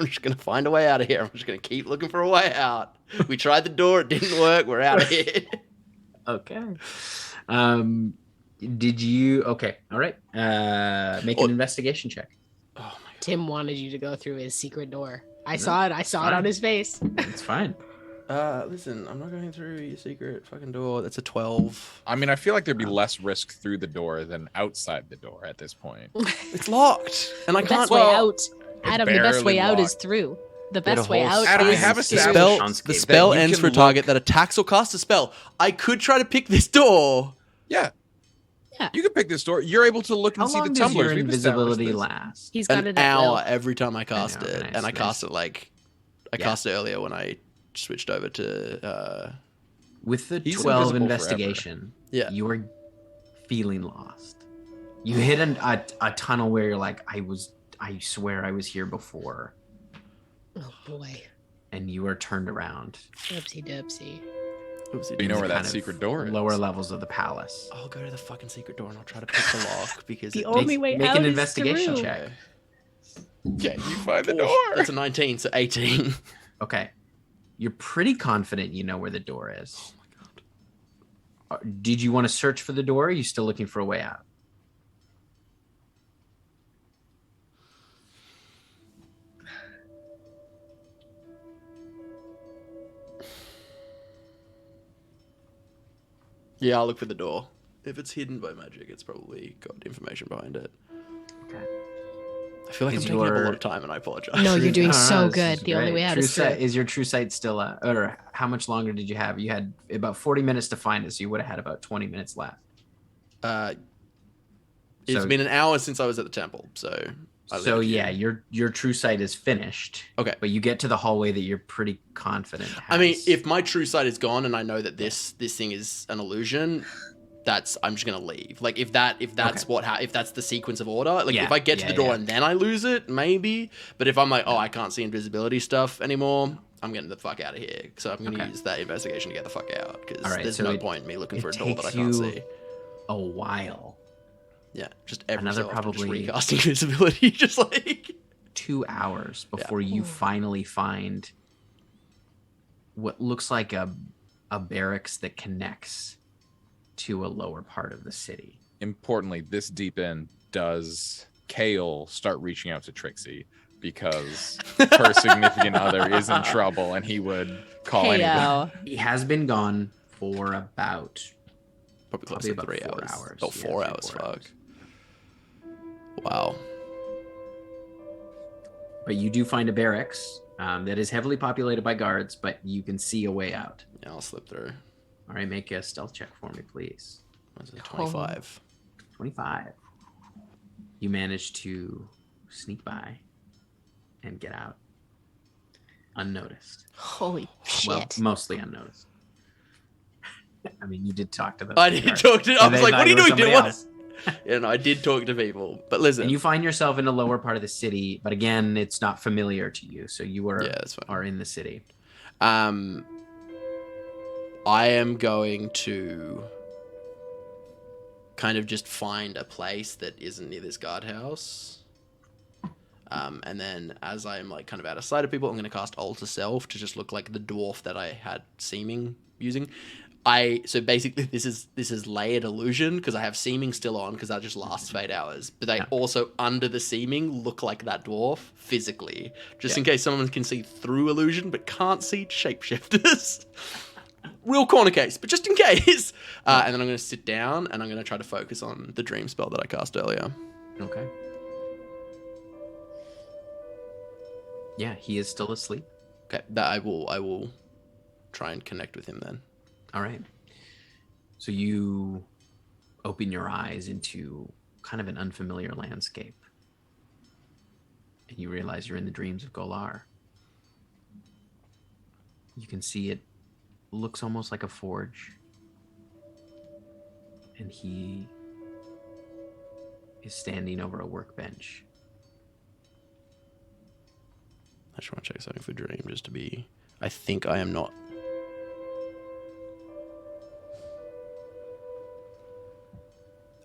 just gonna find a way out of here. I'm just gonna keep looking for a way out. We tried the door, it didn't work. We're out of here. Okay. Did you? Okay. All right. Make an investigation check. Oh my Tim wanted you to go through his secret door. I No, saw it. I saw it fine. on his face. It's fine. Listen, I'm not going through your secret fucking door. That's a 12. I mean, I feel like there'd be less risk through the door than outside the door at this point. It's locked, and I The can't. best way out, Adam. The best barely way out is locked. through. The Get a best way whole out Adam, we is have The established through. spell, Soundscape. the That spell you ends can for a target look- that attacks or casts a spell. I could try to pick this door. Yeah. Yeah. You can pick this door. You're able to look and How see long the does tumblers. your We've invisibility established this. last? He's got An it at will. hour every time I cast know, it, nice, and I cast nice. it I Yeah. cast it earlier when I switched over to. With the He's 12 invisible investigation, Yeah. you are feeling lost. You hit a tunnel where you're like, I swear I was here before. Oh boy. and you are turned around. Oopsie doopsie. Oopsie You know doopsie. where that Kind of secret door is. Lower levels of the palace. I'll go to the fucking secret door and I'll try to pick the lock because The it only way make out an is investigation through. check. Can you find the Oh, door? that's a 19, so 18. Okay. You're pretty confident you know where the door is. Did you want to search for the door? Or are you still looking for a way out? Yeah, I'll look for the door. If it's hidden by magic, it's probably got information behind it. Okay. I feel like Is I'm taking up a your- lot of time, and I apologize. No, you're doing No, so this good. is The only great. way out True is through. sight, is your true sight still or how much longer did you have? You had about 40 minutes to find it, so you would have had about 20 minutes left. It's So- been an hour since I was at the temple, so. So yeah, your true sight is finished. Okay. But you get to the hallway that you're pretty confident has. I mean, if my true sight is gone and I know that this thing is an illusion, I'm just gonna leave. Like if that's Okay. if that's the sequence of order, like Yeah, if I get to the door yeah. and then I lose it, maybe. But if I'm like, oh, I can't see invisibility stuff anymore, I'm getting the fuck out of here. So I'm gonna Okay. use that investigation to get the fuck out because All right, there's so no it- point in me looking it for a door that I takes can't you- see. a while, Yeah, just every another so often, just probably- recasting invisibility, just like 2 hours before you finally find what looks like a barracks that connects to a lower part of the city. Importantly, this deep in, does Kale start reaching out to Trixie because her significant other is in trouble and he would call anyone? Heyo. He has been gone for about probably close Probably to about 3 4 hours. hours. Oh, Yeah, 4 3, hours, 4 fuck. hours. Wow. But you do find a barracks that is heavily populated by guards, but you can see a way out. Yeah, I'll slip through. All right, make a stealth check for me, please. What's it, 25? 25. You manage to sneak by and get out unnoticed. Holy Well, shit. mostly unnoticed. I mean, you did talk to them. I did talk to. I And was they like, thought "What are you were doing, somebody dude?" What? else. Yeah, no, I did talk to people, but listen. And you find yourself in a lower part of the city, but again, it's not familiar to you. So you Yeah, that's fine. are in the city. I am going to kind of just find a place that isn't near this guardhouse. And then as I'm like kind of out of sight of people, I'm going to cast Alter Self to just look like the dwarf that I had seeming using. So basically this is layered illusion because I have seeming still on because that just lasts for 8 hours. But they also under the seeming look like that dwarf physically, just in case someone can see through illusion but can't see shapeshifters. Real corner case, but just in case. And then I'm going to sit down and I'm going to try to focus on the dream spell that I cast earlier. Okay. Yeah, he is still asleep. Okay, that I will try and connect with him then. All right. So you open your eyes into kind of an unfamiliar landscape. And you realize you're in the dreams of Golar. You can see it looks almost like a forge. And he is standing over a workbench. I just want to check something for dream just to be... I think I am not...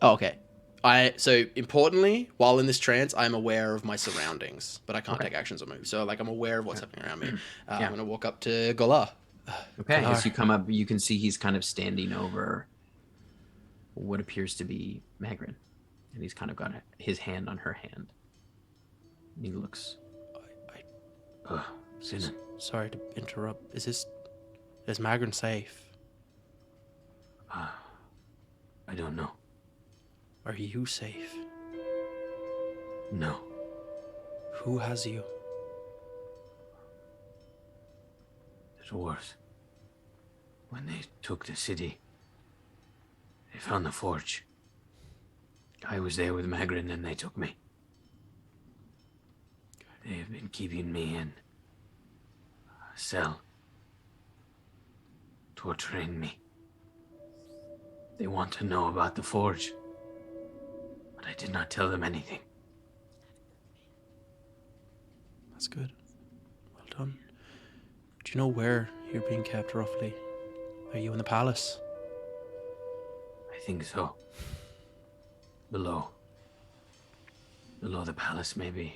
Oh, okay. So importantly, while in this trance, I'm aware of my surroundings, but I can't take actions or moves. So like I'm aware of what's happening around me. I'm gonna walk up to Golar. Okay, Golar. as you come up, you can see he's kind of standing over what appears to be Magrin. And he's kind of got his hand on her hand. And he looks... Finin, Sorry to interrupt. Is Magrin safe? I don't know. Are you safe? No. Who has you? The dwarves. When they took the city, they found the forge. I was there with Magrin and they took me. They have been keeping me in a cell, torturing me. They want to know about the forge, but I did not tell them anything. That's good. Well Wyr-Ang-Dun. Do you know where you're being kept roughly? Are you in the palace? I think so. Below the palace, maybe.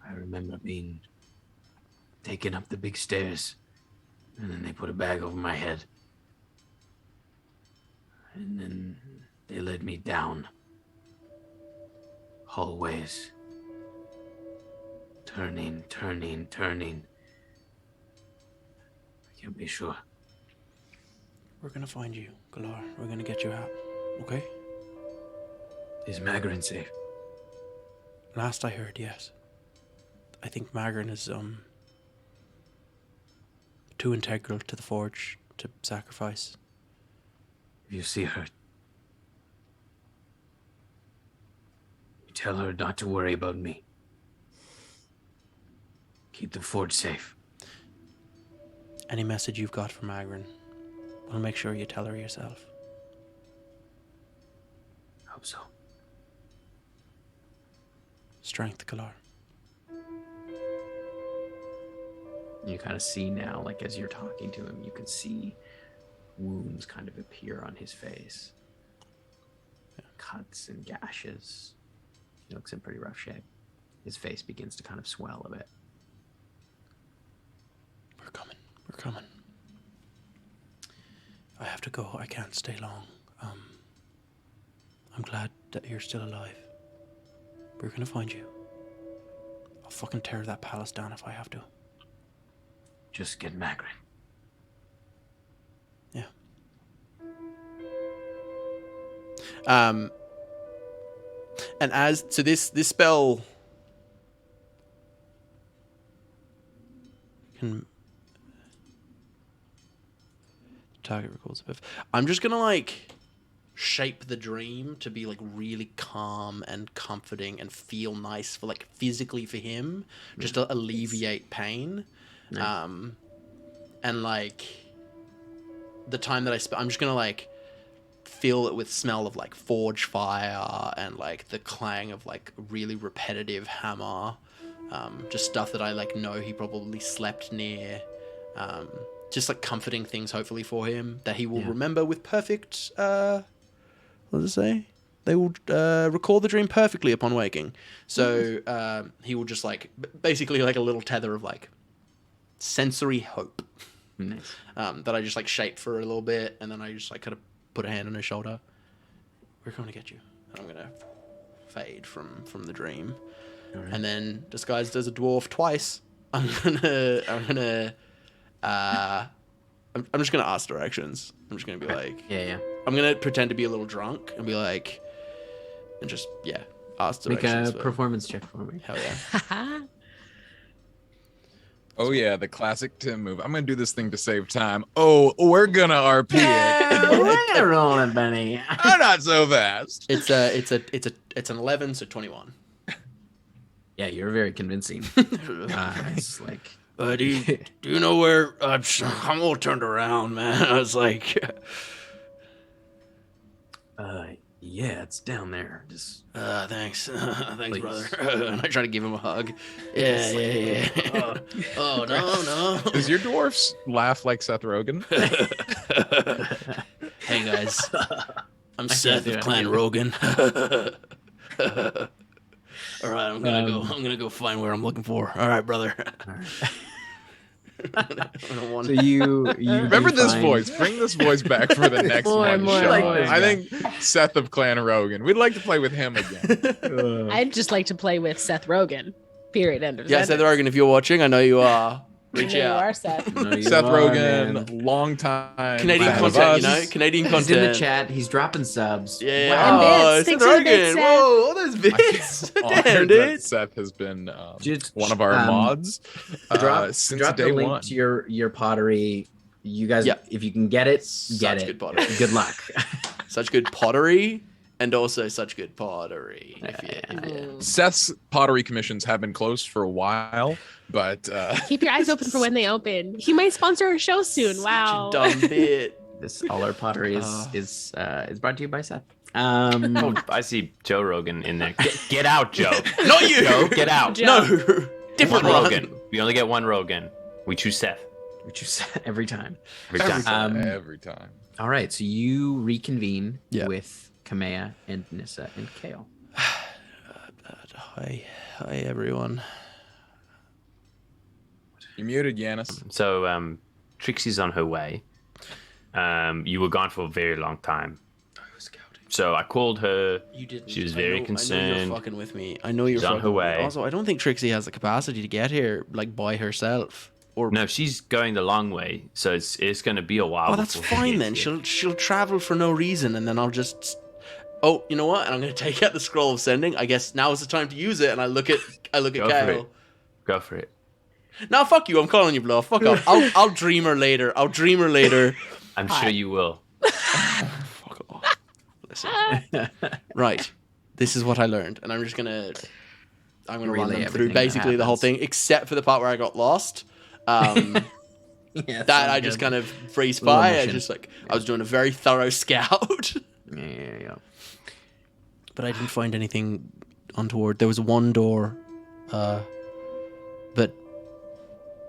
I remember being taken up the big stairs, and then they put a bag over my head. And then they led me down hallways. Turning. I can't be sure. We're gonna find you, Galar. We're gonna get you out, okay? Is Magrin safe? Last I heard, yes. I think Magrin is too integral to the Forge to sacrifice. If you see her, you tell her not to worry about me. Keep the Forge safe. Any message you've got from Magrin, we'll make sure you tell her yourself. Hope so. Strength, Galar. You kind of see now, like as you're talking to him, you can see wounds kind of appear on his face. Cuts and gashes. He looks in pretty rough shape. His face begins to kind of swell a bit. We're coming. I have to go. I can't stay long. I'm glad that you're still alive. We're gonna find you. I'll fucking tear that palace down if I have to. Just get Magrin. Yeah. And as so this spell can target recalls a bit. I'm just gonna like shape the dream to be like really calm and comforting and feel nice for like physically for him, just to alleviate pain. Nice. And like the time that I'm just gonna like fill it with smell of like forge fire and like the clang of like really repetitive hammer, just stuff that I like know he probably slept near, just like comforting things hopefully for him that he will remember with perfect what does it say? They will recall the dream perfectly upon waking. So he will just like basically like a little tether of like sensory hope. Nice. That I just like shape for a little bit, and then I just like kind of put a hand on his shoulder. We're coming to get you. And I'm gonna fade from the dream, and then disguised as a dwarf twice. I'm just gonna ask directions. I'm just gonna be like, Yeah. I'm gonna pretend to be a little drunk and be like, and just ask Make directions. a performance check for me. Hell yeah. Oh yeah, the classic Tim move. I'm gonna do this thing to save time. Oh, we're gonna RP it. We're rolling, Benny. I'm not so fast. It's an 11, so 21. Yeah, you're very convincing. It's like, Do you know where I'm all turned around, man? I was like, yeah, it's down there. Just thanks, Please. brother. And I try to give him a hug. Yeah. Oh no. Does your dwarfs laugh like Seth Rogen? Hey guys, I'm can't Seth do of it. Clan Rogan. All right, I'm gonna go find where I'm looking for. All right, brother. so you Remember do this find- voice. Bring this voice back for the next More, one. more, Sean. more. I think Seth of Clan Rogan. We'd like to play with him again. I'd just like to play with Seth Rogen. Period. End of Yeah, Seth sentence. Rogan, if you're watching, I know you are. I Reach know you out. are, Seth. No, you Seth are, Rogen, man. long time Canadian fan of content, us. Canadian He's content. in the chat. He's dropping subs. Yeah. And Wow. bits. Seth Thanks for the bits, Rogan. Seth. Whoa, all those bits. Honored Damn, that dude. Seth has been Just, one of our mods since drop day the link one. to your pottery. You guys, Yep. if you can get it, Such get it. good pottery. Good luck. Such good pottery, and also such good pottery. Seth's pottery commissions have been closed for a while, but Keep your eyes open for when they open. He might sponsor our show soon. Wow. Such a dumb bit. This all our pottery is brought to you by Seth. Oh, I see Joe Rogan in there. Get out, Joe. Not you. Joe, get out. Joe. No, One different one. Rogan. We only get one Rogan. We choose Seth which is every time. every time. Every time. All right, so you reconvene Yeah. with Kamea and Nissa and Kale. Hi everyone. You muted, Yanis. So Trixie's on her way. You were gone for a very long time. I was scouting. So I called her. You didn't. She was I very know concerned. you're fucking with me. I know you're She's on fucking her with me. way. Also, I don't think Trixie has the capacity to get here like by herself. Or No, she's going the long way, so it's going to be a while. oh, that's before she fine gets then. here. She'll travel for no reason, and then I'll just. Oh, you know what? And I'm gonna take out the scroll of sending. I guess now is the time to use it. And I look at Go for Kale. it. Go for it. Now, fuck you. I'm calling you bluff. Fuck off. I'll dream her later. I'm sure you will. Fuck off. Listen. Right. This is what I learned, and I'm gonna run Relay them through everything that basically the whole happens. thing, except for the part where I got lost. Yeah, That I just kind of breezed by. I mission. just I was doing a very thorough scout, yeah. but I didn't find anything untoward. There was one door, but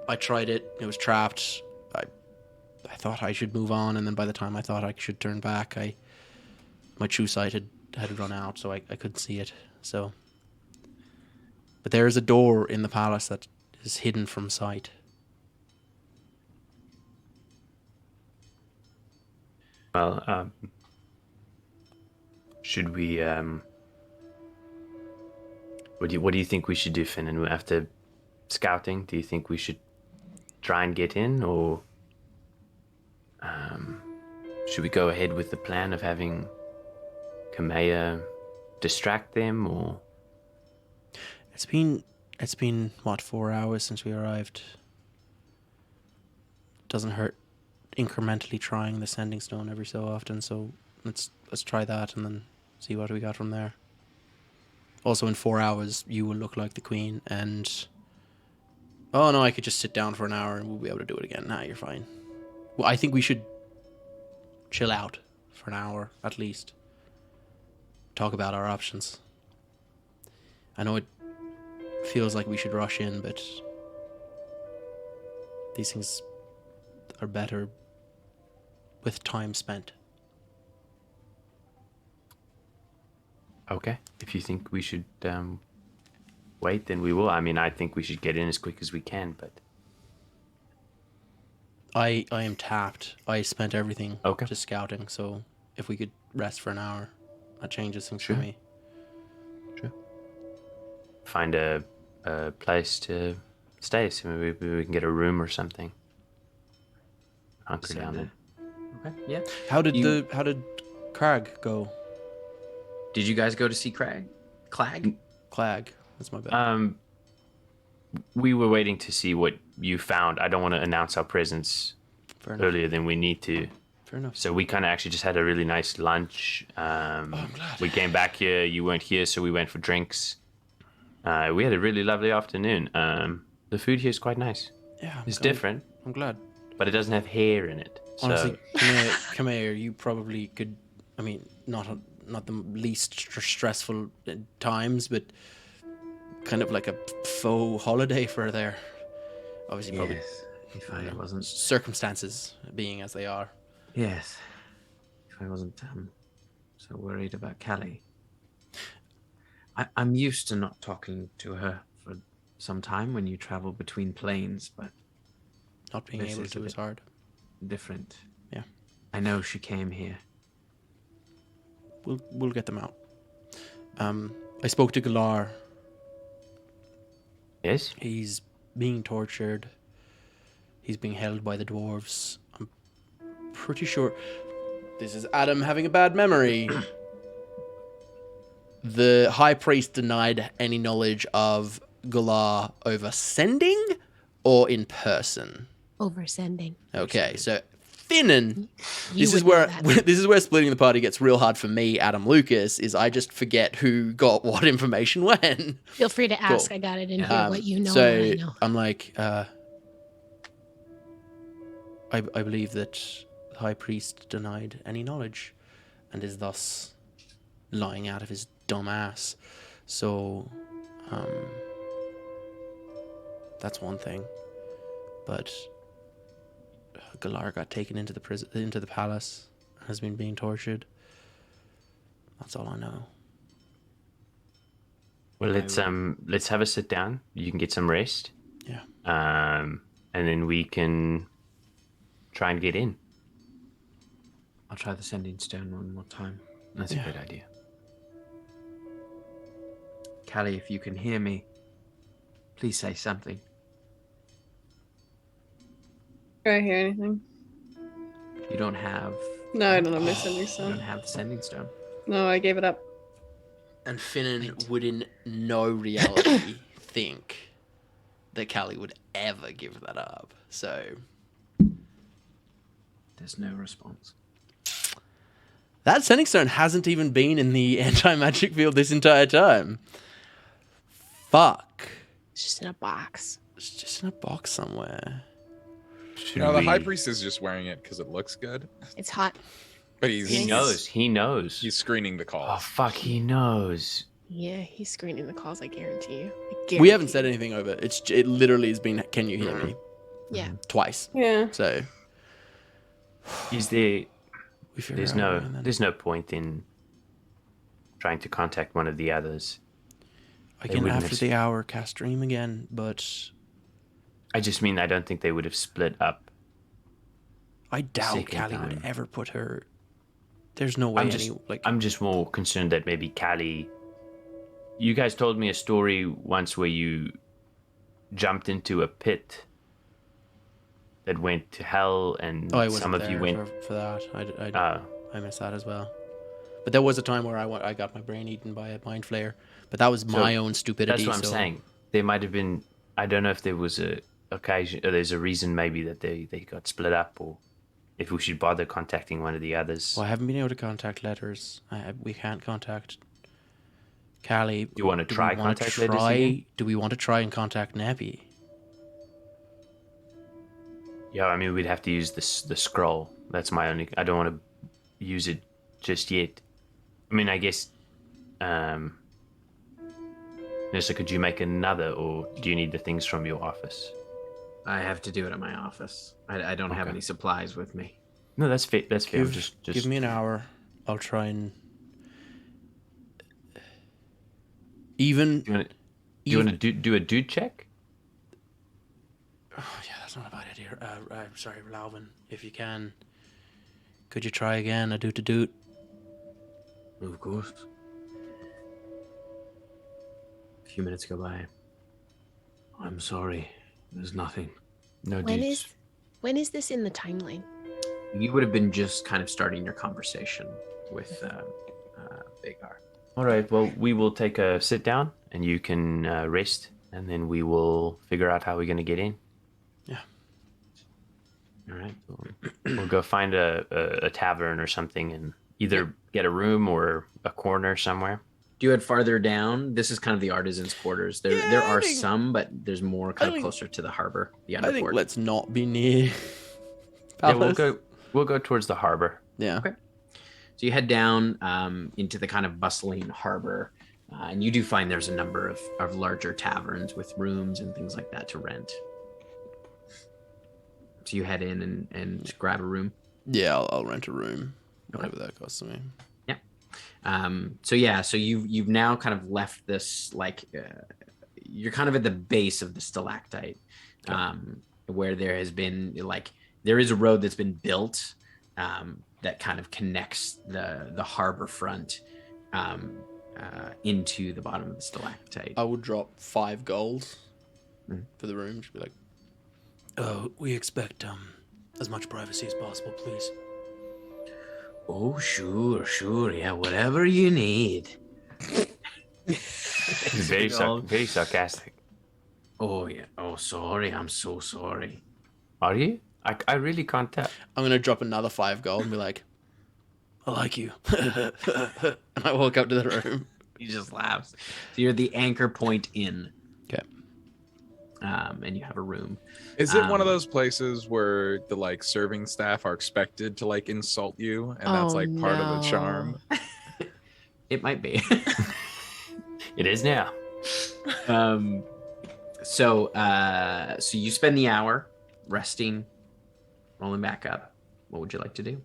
I tried it. It was trapped. I thought I should move on, and then by the time I thought I should turn back, my true sight had run out, so I couldn't see it. So, but there is a door in the palace that is hidden from sight. Well, should we? What do you think we should do, Finn? And after scouting, do you think we should try and get in, or should we go ahead with the plan of having Kamea distract them, or? It's been what, 4 hours since we arrived. Doesn't hurt incrementally trying the sending stone every so often, so let's try that and then see what we got from there. Also, in 4 hours you will look like the queen, and oh no, I could just sit down for an hour and we'll be able to do it again. Nah, you're fine. Well, I think we should chill out for an hour at least. Talk about our options. I know it feels like we should rush in, but these things are better with time spent. Okay, if you think we should wait, then we will. I mean, I think we should get in as quick as we can, but I am tapped. I spent everything Okay. just scouting, so if we could rest for an hour, that changes things Sure. for me. find a place to stay, so maybe we can get a room or something. Hunker down there. Okay, yeah. How did You- how did Crag go? Did you guys go to see Clag? Clag. That's my bad. We were waiting to see what you found. I don't want to announce our presence Fair enough. earlier than we need to. Fair enough. So we kind of actually just had a really nice lunch. I'm glad. We came back here. You weren't here, so we went for drinks. We had a really lovely afternoon. The food here is quite nice. Yeah, It's different, I'm glad. but it doesn't have hair in it. So Honestly, come here. You probably could. I mean, not the least stressful times, but kind of like a faux holiday for there. Obviously, probably Yes. If I wasn't. circumstances being as they are. Yes. If I wasn't so worried about Kali. I'm used to not talking to her for some time when you travel between planes, but Not being This able is to a is bit- hard. different. Yeah. I know she came here. We'll get them out. I spoke to Galar. yes, He's being tortured. He's being held by the dwarves. I'm pretty sure this is Adam having a bad memory. The high priest denied any knowledge of Galar over sending or in person. Oversending. Okay, so Finin. You This is would know where that. this is where splitting the party gets real hard for me, Adam Lucas. Is I just forget who got what information when. Feel free to ask. Cool. I got it in here. What you know So and what I know. I'm like, I believe that high priest denied any knowledge and is thus lying out of his dumb ass. So, that's one thing. But Galar got taken into the prison, into the palace, and has been being tortured. That's all I know. Well, let's have a sit down. You can get some rest. Yeah. And then we can try and get in. I'll try the sending stone one more time. That's a good idea. Kali, if you can hear me, please say something. Do I hear anything? You don't have. No, I don't have my sending You stone. don't have the sending stone. No, I gave it up. And Finin would in no reality think that Kali would ever give that up. So There's no response. that sending stone hasn't even been in the anti-magic field this entire time. Fuck. It's just in a box. It's just in a box somewhere. No, the high priest is just wearing it because it looks good. It's hot. But He he's knows. He knows. He's screening the Oh calls. fuck! He knows. Yeah, he's screening the calls. I guarantee you. We haven't said anything over. It literally has been, can you hear me? Yeah. Twice. Yeah. So Is there? we figure There's out no. and then- There's no point in trying to contact one of the others. I they can wouldn't after have- the hour cast dream again, but I just mean I don't think they would have split up. I doubt Second Kali time. would ever put her. There's no way I'm just more concerned that maybe Kali. You guys told me a story once where you jumped into a pit that went to hell, and I wasn't some of there you went. for that. Uh, I missed that as well. But there was a time where I got my brain eaten by a mind flayer, but that was my own stupidity. That's what I'm so- saying. There might have been. I don't know if there was a occasion, or there's a reason maybe that they got split up, or if we should bother contacting one of the others. Well, I haven't been able to contact letters. We can't contact Kali. You wanna Do we try wanna contact letters again? Do we want to try and contact Neppy? Yeah, I mean we'd have to use the scroll. That's my only. I don't want to use it just yet. I mean, I guess. Nessa, could you make another, or do you need the things from your office? I have to do it at my office. I don't have Okay. any supplies with me. No, that's fair. That's fair. Give, Just give me an hour. I'll try and even. Do you want to do a dude check? Oh, yeah, that's not a bad idea. I'm sorry, Lauven, if you can. Could you try again? A doot to doot. Of course. A few minutes go by. I'm sorry. There's nothing. No When dudes. is this in the timeline? You would have been just kind of starting your conversation with Vagar. All right. Well, we will take a sit down, and you can rest, and then we will figure out how we're going to get in. Yeah. All right. We'll go find a tavern or something, and either get a room or a corner somewhere. Do you head farther down? This is kind of the artisans' quarters. There Yeah, there I are think- some, but there's more kind I of think- closer to the harbor, the I think underport. let's not be near. Yeah, Palace. we'll go towards the harbor. Yeah. Okay. So you head down into the kind of bustling harbor, and you do find there's a number of larger taverns with rooms and things like that to rent. So you head in and grab a room. Yeah, I'll rent a room. Whatever that costs me. So you've now kind of left this you're kind of at the base of the stalactite, where there has been there is a road that's been built that kind of connects the harbor front into the bottom of the stalactite. I would drop 5 gold Mm. for the room. Just be like, oh, we expect as much privacy as possible, please. Oh, sure. Yeah, whatever you need. Very very sarcastic. Oh, yeah. Oh, sorry. I'm so sorry. Are you? I really can't tell. I'm gonna drop another 5 gold and be like, I like you. And I walk up to the room. He just laughs. So you're the Anchor Point Inn. Okay. and you have a room. Is it one of Um, those places where the like serving staff are expected to like insult you, and that's Oh, like part of the charm? It might be. It is now. So you spend the hour resting, rolling back up. What would you like to do?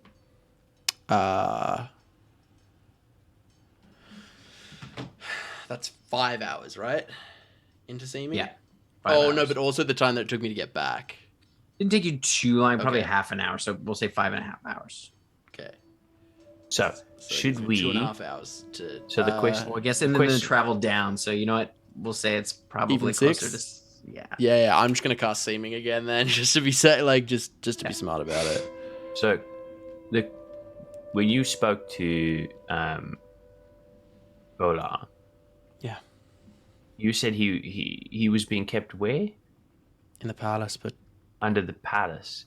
That's 5 hours, right? Into see me? Yeah. 5 Oh, no, hours. but also the time that it took me to get back. Didn't take you too long, probably Okay. half an hour. So we'll say 5.5 hours. Okay. So, should we? 2.5 hours to. So the question. Well, I guess and then Question. travel down. So you know what? We'll say it's probably Even closer 6? to yeah. Yeah, I'm just gonna cast seeming again then, just to be set, like just to be smart about it. So, when you spoke to Ola, Yeah. you said he was being kept where? In the palace, but Under the palace.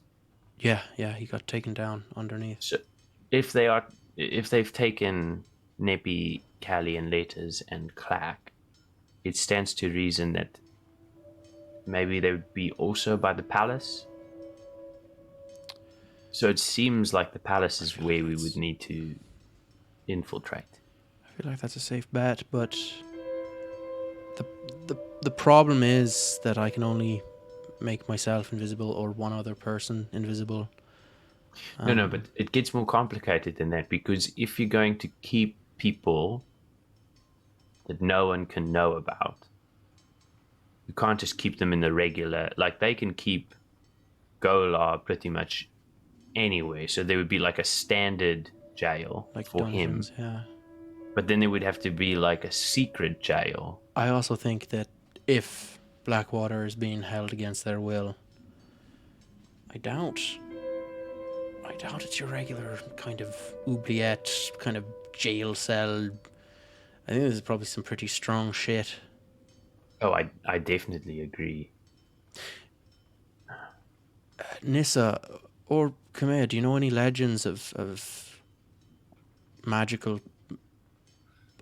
yeah, he got taken down underneath. So, if they've taken Neppy, Kali, and Letters and Clack, it stands to reason that maybe they would be also by the palace. So it seems like the palace is where we would need to infiltrate. I feel like that's a safe bet, but the problem is that I can only make myself invisible or one other person invisible. No, but it gets more complicated than that, because if you're going to keep people that no one can know about, you can't just keep them in the regular, like they can keep Golar pretty much anywhere. So there would be like a standard jail like for dungeons, him, yeah. but then there would have to be like a secret jail. I also think that if Blackwater is being held against their will, I doubt it's your regular kind of oubliette, kind of jail cell. I think this is probably some pretty strong shit. Oh, I definitely agree. Nissa or Kamea, do you know any legends of magical,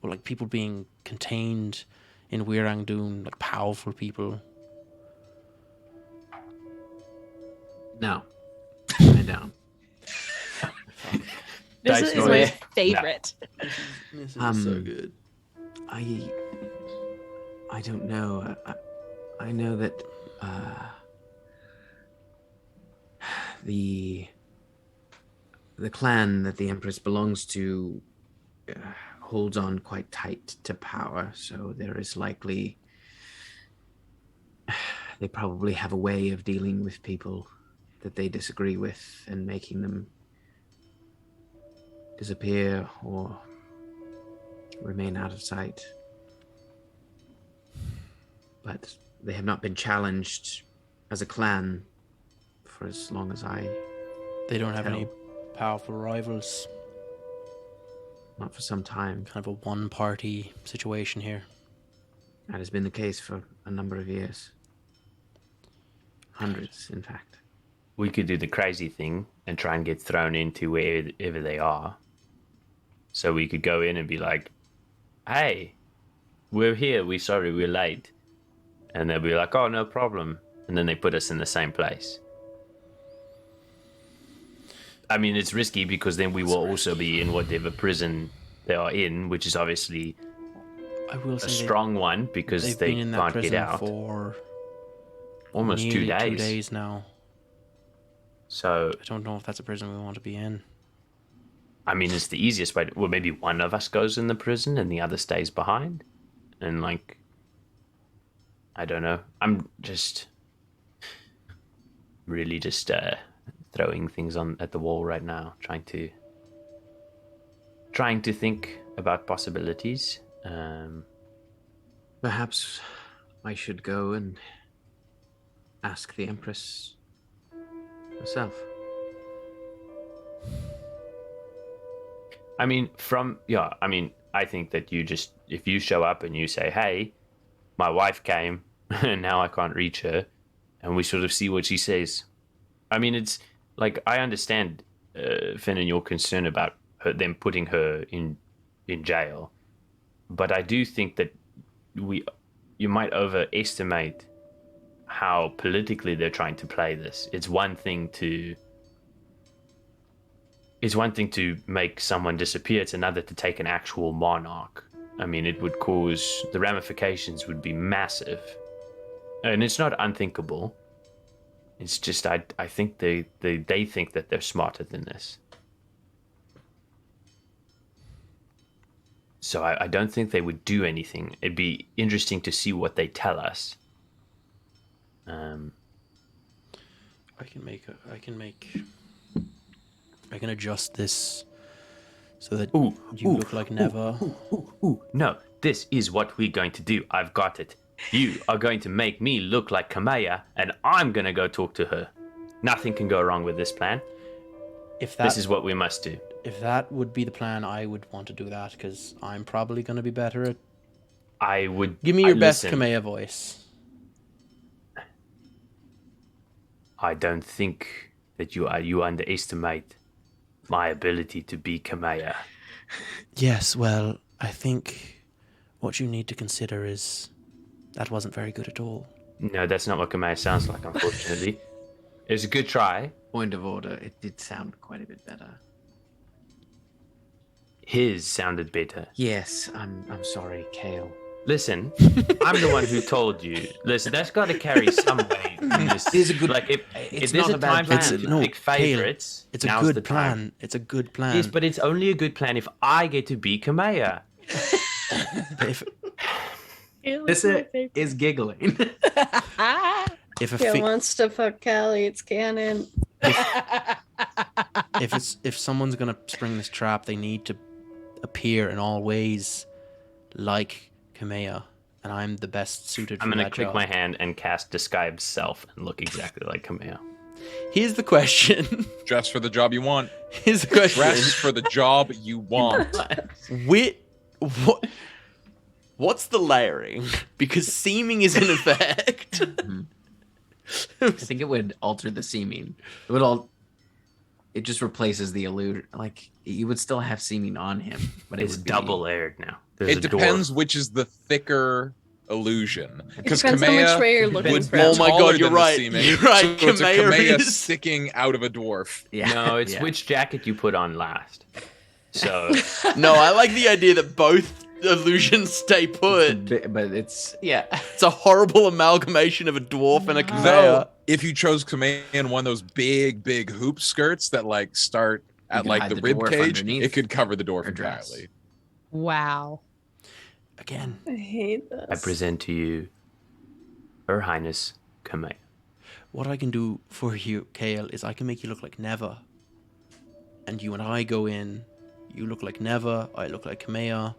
or like people being contained in Wyr-Ang-Dun, like powerful people? No, I don't. This Dice is roll. my Yeah. favorite. This is so good. I don't know. I know that the clan that the Empress belongs to holds on quite tight to power, so there is likely they probably have a way of dealing with people that they disagree with and making them disappear or remain out of sight. But they have not been challenged as a clan for as long as I They don't have tell. any powerful rivals. Not for some time. Kind of a one-party situation here. That has been the case for a number of years. Hundreds, in fact. We could do the crazy thing and try and get thrown into wherever they are. So we could go in and be like, hey, we're here. We're sorry, we're late. And they'll be like, oh, no problem. And then they put us in the same place. I mean, it's risky because then we will also be in whatever prison they are in, which is obviously I will a say strong one because they've they been in that can't prison get out. for Almost nearly 2 days. 2 days now. So, I don't know if that's a prison we want to be in. I mean, it's the easiest way. Well, maybe one of us goes in the prison and the other stays behind. And, like, I don't know. I'm just really just throwing things at the wall right now, trying to think about possibilities. Perhaps I should go and ask the Empress herself. I mean, I think that if you show up and you say, hey, my wife came and now I can't reach her, and we sort of see what she says. I mean, it's like, I understand, Finn, and your concern about them putting her in jail, but I do think that you might overestimate how politically they're trying to play this. It's one thing to make someone disappear. It's another to take an actual monarch. I mean, it would cause, the ramifications would be massive. And it's not unthinkable. It's just, I think they think that they're smarter than this. So I don't think they would do anything. It'd be interesting to see what they tell us. I can adjust this so that you look like never. No, this is what we're going to do. I've got it. You are going to make me look like Kamea, and I'm going to go talk to her. Nothing can go wrong with this plan. This is what we must do. If that would be the plan, I would want to do that, because I'm probably going to be better at... Give me your best Kamea voice. I don't think that you underestimate my ability to be Kamea. Yes, well, I think what you need to consider is that wasn't very good at all. No, that's not what Kamea sounds like, unfortunately. It was a good try. Point of order. It did sound quite a bit better. His sounded better. Yes, I'm sorry, Khale. Listen, I'm the one who told you. Listen, that's got to carry some weight. It is a good. Like if there's a time plan. to pick favorites, it's a good plan. It's a good plan. Yes, but it's only a good plan if I get to be Kamea. This is giggling. If He wants to fuck Kali, it's canon. if someone's gonna spring this trap, they need to appear in all ways like Kamea, and I'm the best suited for that job. I'm gonna click my hand and cast Disguise Self and look exactly like Kamea. Here's the question. Dress for the job you want. Here's the question. Dress for the job you want. What's the layering? Because seaming is in effect. I think it would alter the seeming. It just replaces the illusion. Like, you would still have seeming on him, but it's double layered now. It depends which is the thicker illusion. Because Kamea way you're looking would for. be Oh my taller God, you're than the right. seeming. You're right. So it's a Kamea is sticking out of a dwarf. Yeah. No, it's which jacket you put on last. So No, I like the idea that both illusions stay put. But it's It's a horrible amalgamation of a dwarf and a Kamea. Though, if you chose Kamea in one of those big hoop skirts that like start at like the rib cage, it could cover the dwarf entirely. Wow. Again, I hate this. I present to you Her Highness Kamea. what I can do for you, Khale, is I can make you look like Neva. And you and I go in, you look like Neva, I look like Kamea.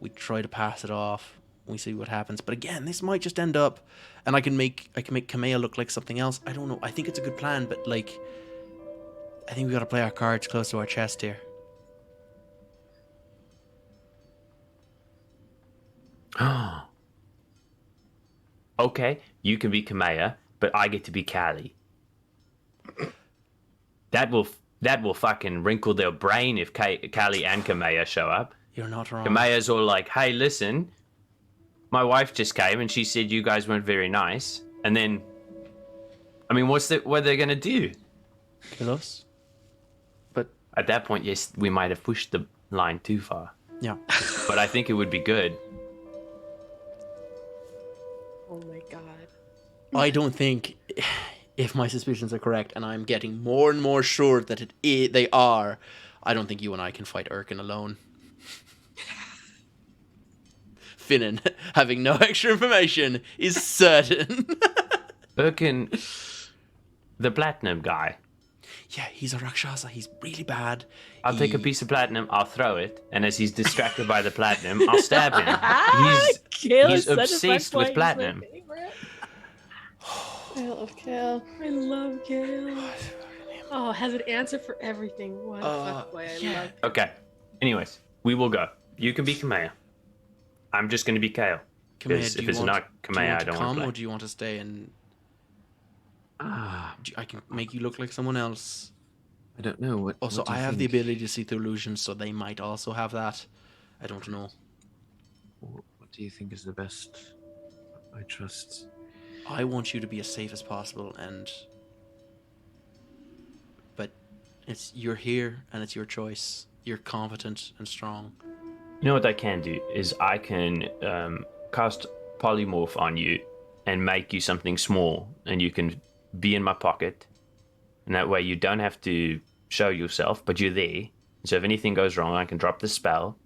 We try to pass it off. We see what happens. But again, this might just end up, and I can make Kamea look like something else. I don't know. I think it's a good plan, but like, I think we got to play our cards close to our chest here. Okay, you can be Kamea, but I get to be Kali. That will fucking wrinkle their brain if Kali and Kamea show up. You're not wrong. Kamea's all like, hey, listen, my wife just came and she said you guys weren't very nice. And then, I mean, what are they going to do? Kill us? But At that point, yes, we might have pushed the line too far. yeah. But I think it would be good. Oh my god. I don't think, if my suspicions are correct, and I'm getting more and more sure that they are, I don't think you and I can fight Erkin alone. Finin, having no extra information, is certain. Birkin, the platinum guy. Yeah, he's a Rakshasa. He's really bad. I'll take a piece of platinum, I'll throw it, and as he's distracted by the platinum, I'll stab him. He's obsessed with platinum. I love Khale. I love Khale. Oh, has an answer for everything. What a fuckboy. I love it. Okay. Anyways, we will go. You can be Kamea. I'm just going to be Khale. Kamea, If it's not Kamea, I don't want to play. Or do you want to stay and... I can make you look like someone else. I don't know what. Also, what do you I have the think? ability to see through illusions, so they might also have that. I don't know. What do you think is the best? I trust I want you to be as safe as possible, but you're here, and it's your choice. You're competent and strong. You know what I can do is I can cast polymorph on you and make you something small, and you can be in my pocket, and that way you don't have to show yourself, but you're there. So if anything goes wrong, I can drop the spell,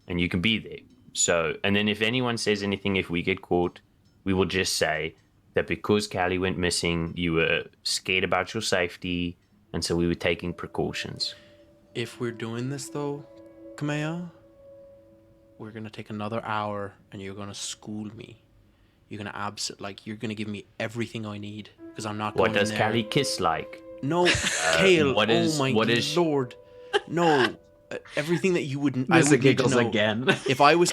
and you can be there. So, and then if anyone says anything, if we get caught, we will just say that because Kali went missing, you were scared about your safety, and so we were taking precautions. If we're doing this, though, Kamea, we're going to take another hour, and you're going to school me. You're going to you're going to give me everything I need, because I'm not going What does in there. Kali kiss like? No, Khale, oh my lord. No, everything that you wouldn't... I would need to know. Again. If I was...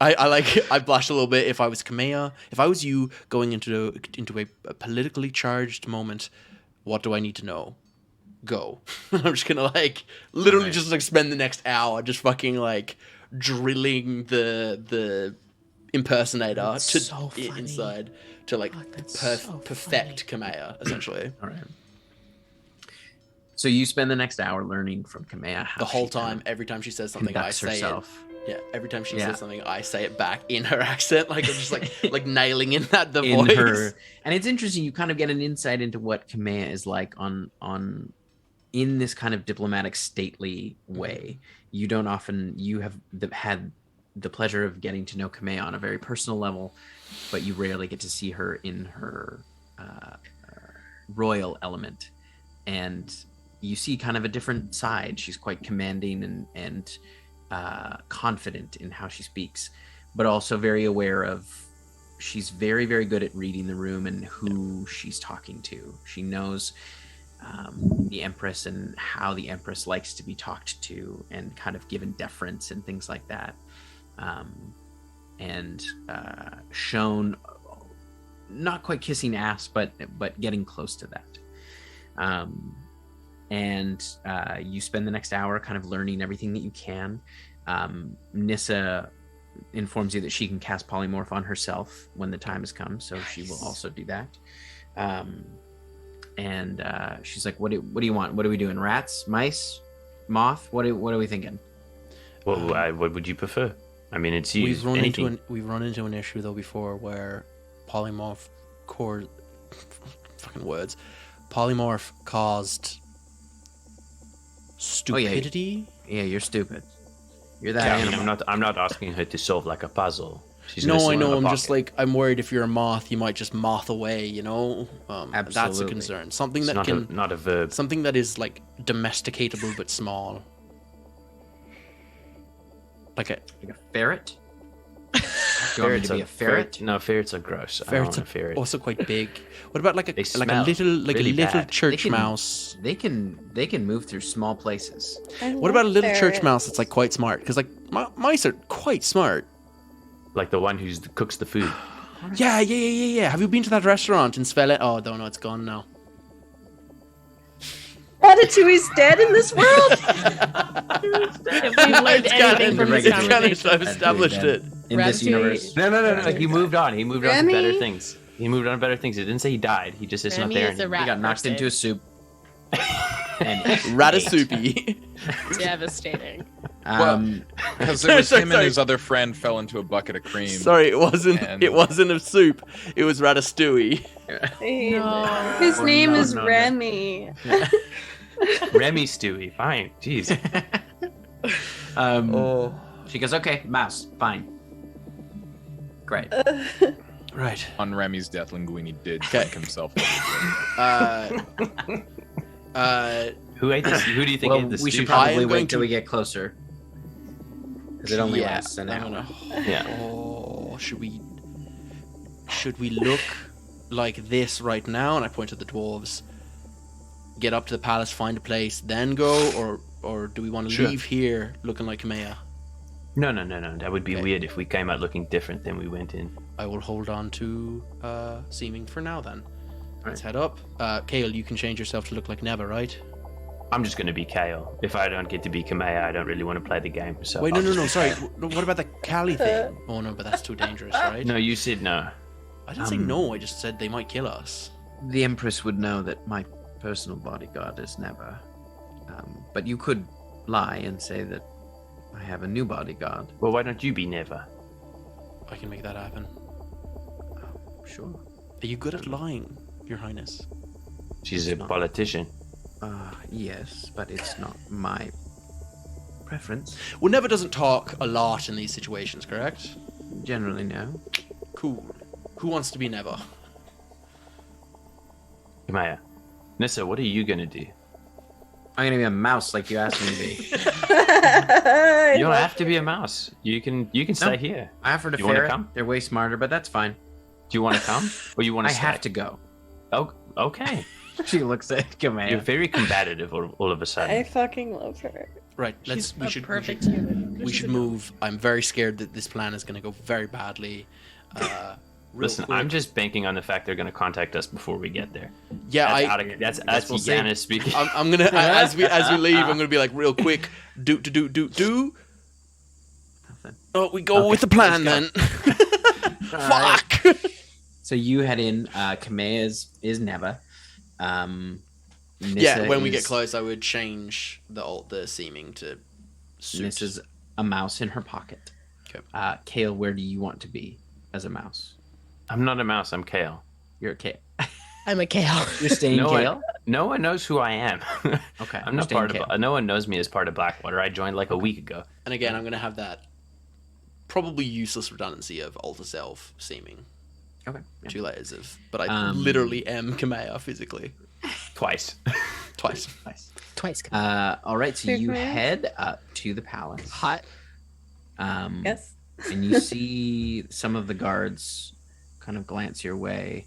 I blushed a little bit. If I was Kamea, if I was you going into a politically charged moment, what do I need to know? Go. I'm just gonna literally just spend the next hour just fucking drilling the impersonator inside to perfect Kamea, essentially. All right. So you spend the next hour learning from Kamea how The whole she kind time, of every time she says something, I conducts say herself. it. Yeah, every time she says something, I say it back in her accent. I'm just nailing in the in voice. her, and it's interesting. You kind of get an insight into what Kamea is like in this kind of diplomatic, stately way. You don't often had the pleasure of getting to know Kamea on a very personal level, but you rarely get to see her in her royal element, and you see kind of a different side. She's quite commanding and confident in how she speaks, but also very aware of. She's very, very good at reading the room and who she's talking to. She knows the Empress and how the Empress likes to be talked to and kind of given deference and things like that. And shown not quite kissing ass, but getting close to that. And you spend the next hour kind of learning everything that you can. Nissa informs you that she can cast polymorph on herself when the time has come, so she will also do that. And she's like, what do you want? What are we doing? Rats? Mice? Moth? What are we thinking? Well, what would you prefer? I mean, it's We've used run anything. we've run into an issue though before where polymorph polymorph caused stupidity. Yeah, you're stupid. You're that Yeah, I mean, animal. I'm not asking her to solve like a puzzle. She's gonna No, sit I in know. my I'm just pocket. I'm worried if you're a moth, you might just moth away. That's a Absolutely. concern. Something It's that not a verb. something that is domesticatable but small. Like a Like a ferret? Do you want me to be a ferret? No, ferrets are gross. I don't ferret's want a ferret. also quite big. What about They a smell little really bad. church They can- mouse? They can move through small places. What about a little church mouse that's quite smart? Because mice are quite smart. Like the one who cooks the food. Yeah. Have you been to that restaurant in Svelle? Oh, don't know. It's gone now. Ratatouille's dead in this world. If we've learned anything from this conversation. I've established it. In this Ratatouille. universe. No. He moved on. He moved on to Remy? better things. He moved on to better things. He didn't say he died. He just is not Remy there is a anymore. rat He got knocked person. into a soup. And Ratatouille. Devastating. Because it was him and his other friend fell into a bucket of cream. Sorry, it wasn't. And- It wasn't a soup. It was Ratatouille. No. His name no, is no, no. Remy. Remy Stewie. Fine. Jeez. She goes, okay, mouse, fine. Great. Right. On Remy's death, Linguini did Okay. drink himself. Who ate this? Who do you think Well, ate this? we should stew? I am probably going wait till to- we get closer. Because it only Yeah, lasts an I'm hour. gonna- Yeah. Oh, should we look like this right now? And I point at the dwarves. Get up to the palace, find a place, then go, or do we want to Sure. leave here looking like Kamea? No. That would be Okay. weird if we came out looking different than we went in. I will hold on to seeming for now then. Let's Right. head up. Khale, you can change yourself to look like Neva, right? I'm just going to be Kale. If I don't get to be Kamea, I don't really want to play the game. So Wait, I'll no. just be Sorry. Kale. What about the Kali thing? Oh no, but that's too dangerous, right? No, you said no. I didn't say no. I just said they might kill us. The Empress would know that my personal bodyguard is never. But you could lie and say that I have a new bodyguard. Well, why don't you be Never? I can make that happen. Sure. Are you good at lying, Your Highness? She's a politician. Yes, but it's not my preference. Well, Never doesn't talk a lot in these situations, correct? Generally, no. Cool. Who wants to be Never? Kamaya. Nissa, what are you gonna do? I'm gonna be a mouse like you asked me to be. You don't have to be a mouse. You can stay here. I offered a You wanna ferret. come? They're way smarter, but that's fine. Do you want to come, or you want I to stay? have to go. Oh, okay. She looks at Kamea. You're very combative all of a sudden. I fucking love her. Right. She's We a should perfect human. We should move. I'm very scared that this plan is going to go very badly. Real Listen, quick. I'm just banking on the fact they're going to contact us before we get there. Yeah, That's we'll see. Yana speaking. I'm gonna as we leave. I'm gonna be like real quick. Do. Nothing. Oh, we go Okay, with the plan let's then. All right. Fuck. So you head in. Kamea is Neva. Yeah, Nissa when we get is- close, I would change the seeming to suit. Nissa's a mouse in her pocket. Okay. Kale, where do you want to be as a mouse? I'm not a mouse. I'm Kale. You're a Kale. I'm a Kale. You're staying No Kale? No one knows who I am. Okay. I'm you're not staying part Kale. of. No one knows me as part of Blackwater. I joined like a week ago. And again, I'm gonna have that probably useless redundancy of alter self seeming. Okay. yeah. 2 layers of, but I literally am Kamea physically Twice. twice. Nice. Twice. All right, so you Kamea? head up to the palace. Hot. Yes. And you see some of the guards kind of glance your way.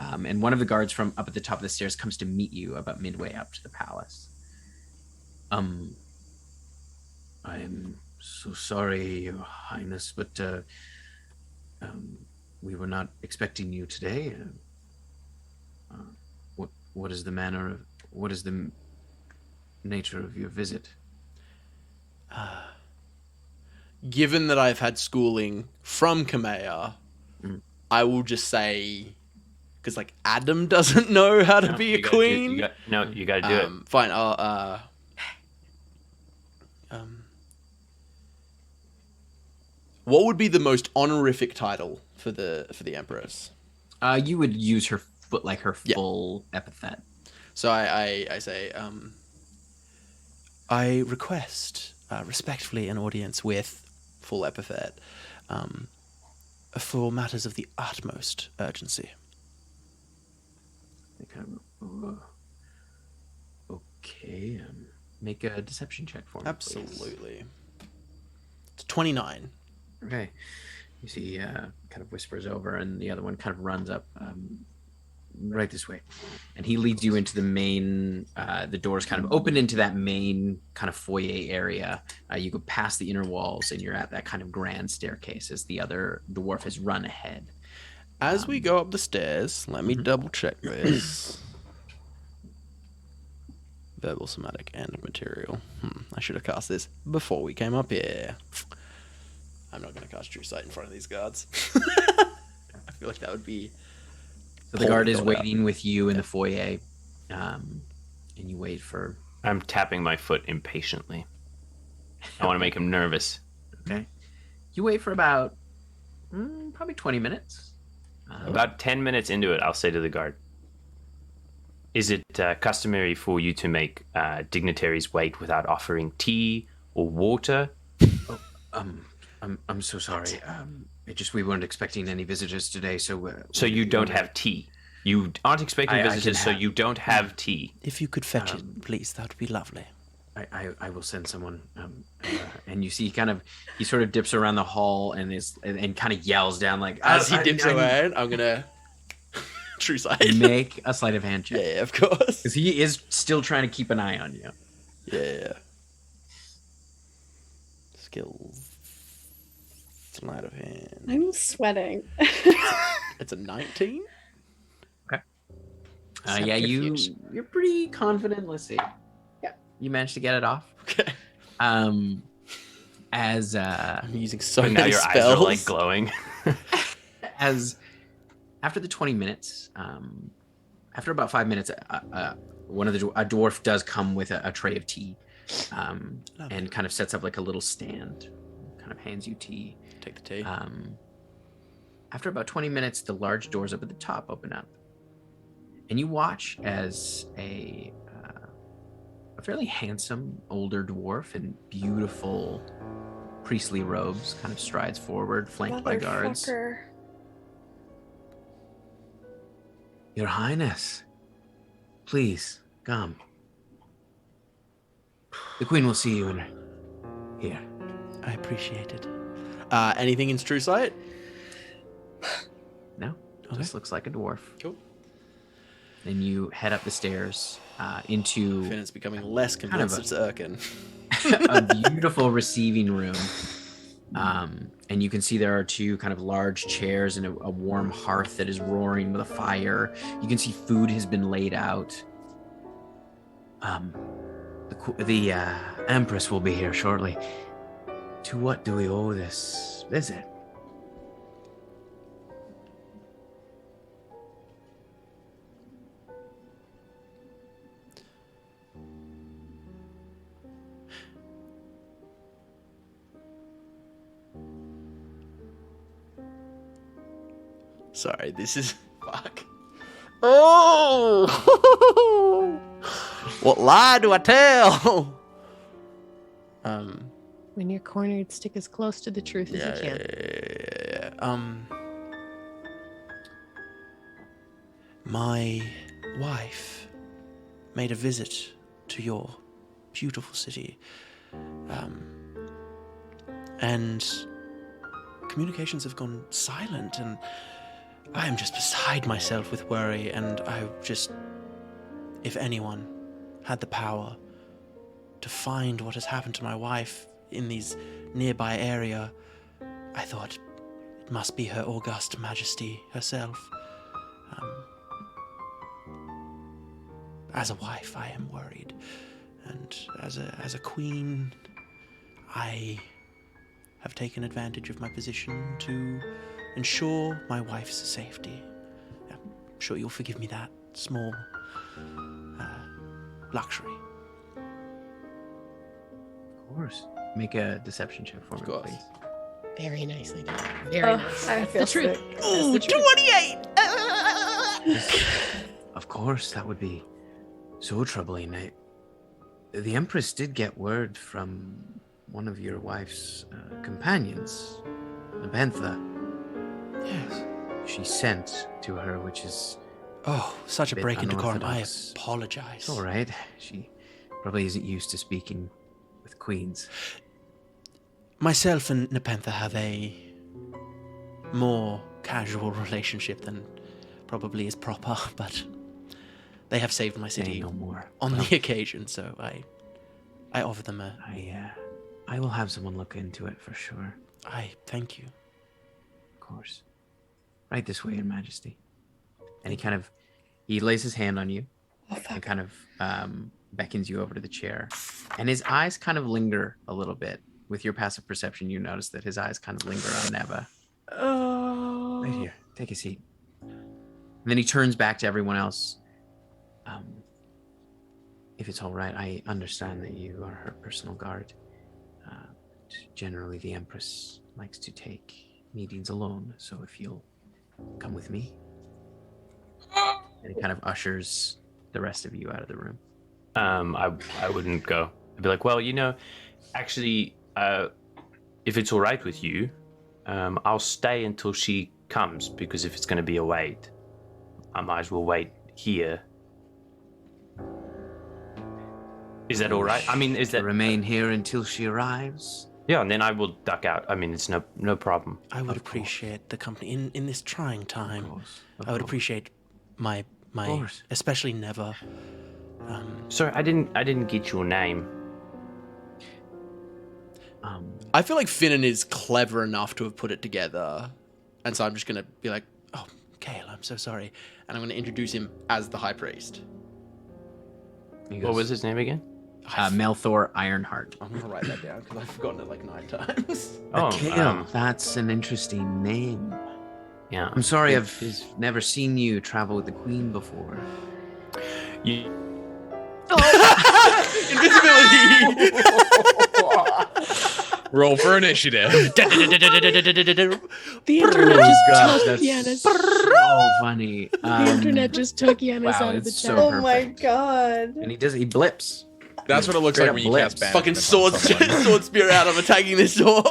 And one of the guards from up at the top of the stairs comes to meet you about midway up to the palace. I am so sorry, Your Highness, but we were not expecting you today. What is the manner of what is the nature of your visit? Given that I've had schooling from Kamea, I will just say, because like Adam doesn't know how to be a queen. You got to do it. Fine. I'll. What would be the most honorific title for the Empress? You would use her foot like her Yeah. full epithet. So I say, I request respectfully an audience with full epithet for matters of the utmost urgency. Okay. Make a deception check for me. Please. Absolutely. It's 29. Okay. You see, kind of whispers over, and the other one kind of runs up right this way. And he leads you into the main, the doors kind of open into that main kind of foyer area. You go past the inner walls, and you're at that kind of grand staircase as the other dwarf has run ahead. As we go up the stairs, let me double check this. Verbal, somatic, and material. I should have cast this before we came up here. I'm not going to cast True Sight in front of these guards. I feel like that would be... So the guard is Pulled out. waiting with you in the foyer, and you wait for... I'm tapping my foot impatiently. I want to make him nervous. Okay. You wait for about probably 20 minutes. About 10 minutes into it, I'll say to the guard, is it customary for you to make dignitaries wait without offering tea or water? I'm so sorry. We weren't expecting any visitors today, so... So you don't have tea. You aren't expecting I can visitors, so have- you don't have tea. If you could fetch it, please, that would be lovely. I will send someone. And you see he sort of dips around the hall and kind of yells down like... As he dips away, I'm going to... True Sight. Make a sleight of hand check. Yeah, of course. Because he is still trying to keep an eye on you. Yeah. Skills. Sleight of hand. I'm sweating. It's a 19? Yeah, you're pretty confident. Let's see. Yeah, you managed to get it off. Okay. As I'm using so But now many your spells. eyes are like glowing. as after the 20 minutes, after about 5 minutes, a dwarf does come with a tray of tea, and kind of sets up like a little stand, kind of hands you tea. Take the tea. After about 20 minutes, the large doors up at the top open up, and you watch as a fairly handsome older dwarf in beautiful priestly robes kind of strides forward, flanked by guards. Your Highness, please come. The Queen will see you in here. I appreciate it. Anything in true sight? No, just looks like a dwarf. Cool. Then you head up the stairs into Finn's becoming less convinced it's Erkin. a beautiful receiving room. And you can see there are two kind of large chairs and a warm hearth that is roaring with a fire. You can see food has been laid out. The Empress will be here shortly. To what do we owe this visit? Sorry, this is... Fuck. Oh! What lie do I tell? When you're cornered, stick as close to the truth as you can. My wife made a visit to your beautiful city. And communications have gone silent, and I am just beside myself with worry, and I just... If anyone had the power to find what has happened to my wife in these nearby area, I thought it must be Her August Majesty herself. As a wife, I am worried, and as a queen, I have taken advantage of my position to ensure my wife's safety. I'm sure you'll forgive me that small luxury. Of course. Make a deception check for me, please. Very nicely done. Very nice. I That's feel the truth. sick. That's the truth. 28! Of course, that would be so troubling. The Empress did get word from one of your wife's companions, Nepentha. Yes. She sent to her, which is... Oh, such a bit break in decorum. I unorthodox. apologize. It's all right. She probably isn't used to speaking with queens. Myself and Nepentha have a more casual relationship than probably is proper, but they have saved my Say city no more. on Well, the occasion, so I offer them a... I will have someone look into it for sure. I thank you. Of course. Right this way, Your Majesty. And he lays his hand on you Oh, and fuck. kind of beckons you over to the chair. And his eyes kind of linger a little bit. With your passive perception, you notice that his eyes kind of linger on Neva. Oh. Right here. Take a seat. And then he turns back to everyone else. If it's all right, I understand that you are her personal guard. Generally, the Empress likes to take meetings alone. So if you'll come with me. And he kind of ushers the rest of you out of the room. I wouldn't go. I'd be like, well, actually, if it's all right with you, I'll stay until she comes, because if it's going to be a wait, I might as well wait here. Is that all right? I mean, is that... Remain here until she arrives? Yeah, and then I will duck out. I mean, it's no problem. I would appreciate the company in this trying time. Of course. I would appreciate my course. especially Neva. Sorry, I didn't get your name. I feel like Finin is clever enough to have put it together, and so I'm just gonna be like, "Oh, Khale, I'm so sorry," and I'm gonna introduce him as the High Priest. What was his name again? Melthor Ironheart. I'm gonna write that down because I've forgotten it like 9 times. Oh, Khale, that's an interesting name. Yeah. I'm sorry, I've never seen you travel with the queen before. You, Invisibility. Roll for initiative. The internet just took that's Yanis. so funny. The internet just took Yanis wow, out of the it's chat. so Oh my perfect. god. And he blips. That's what it looks Straight like up when you blips. cast Fucking banishment on someone. sword spear out. I'm attacking this door.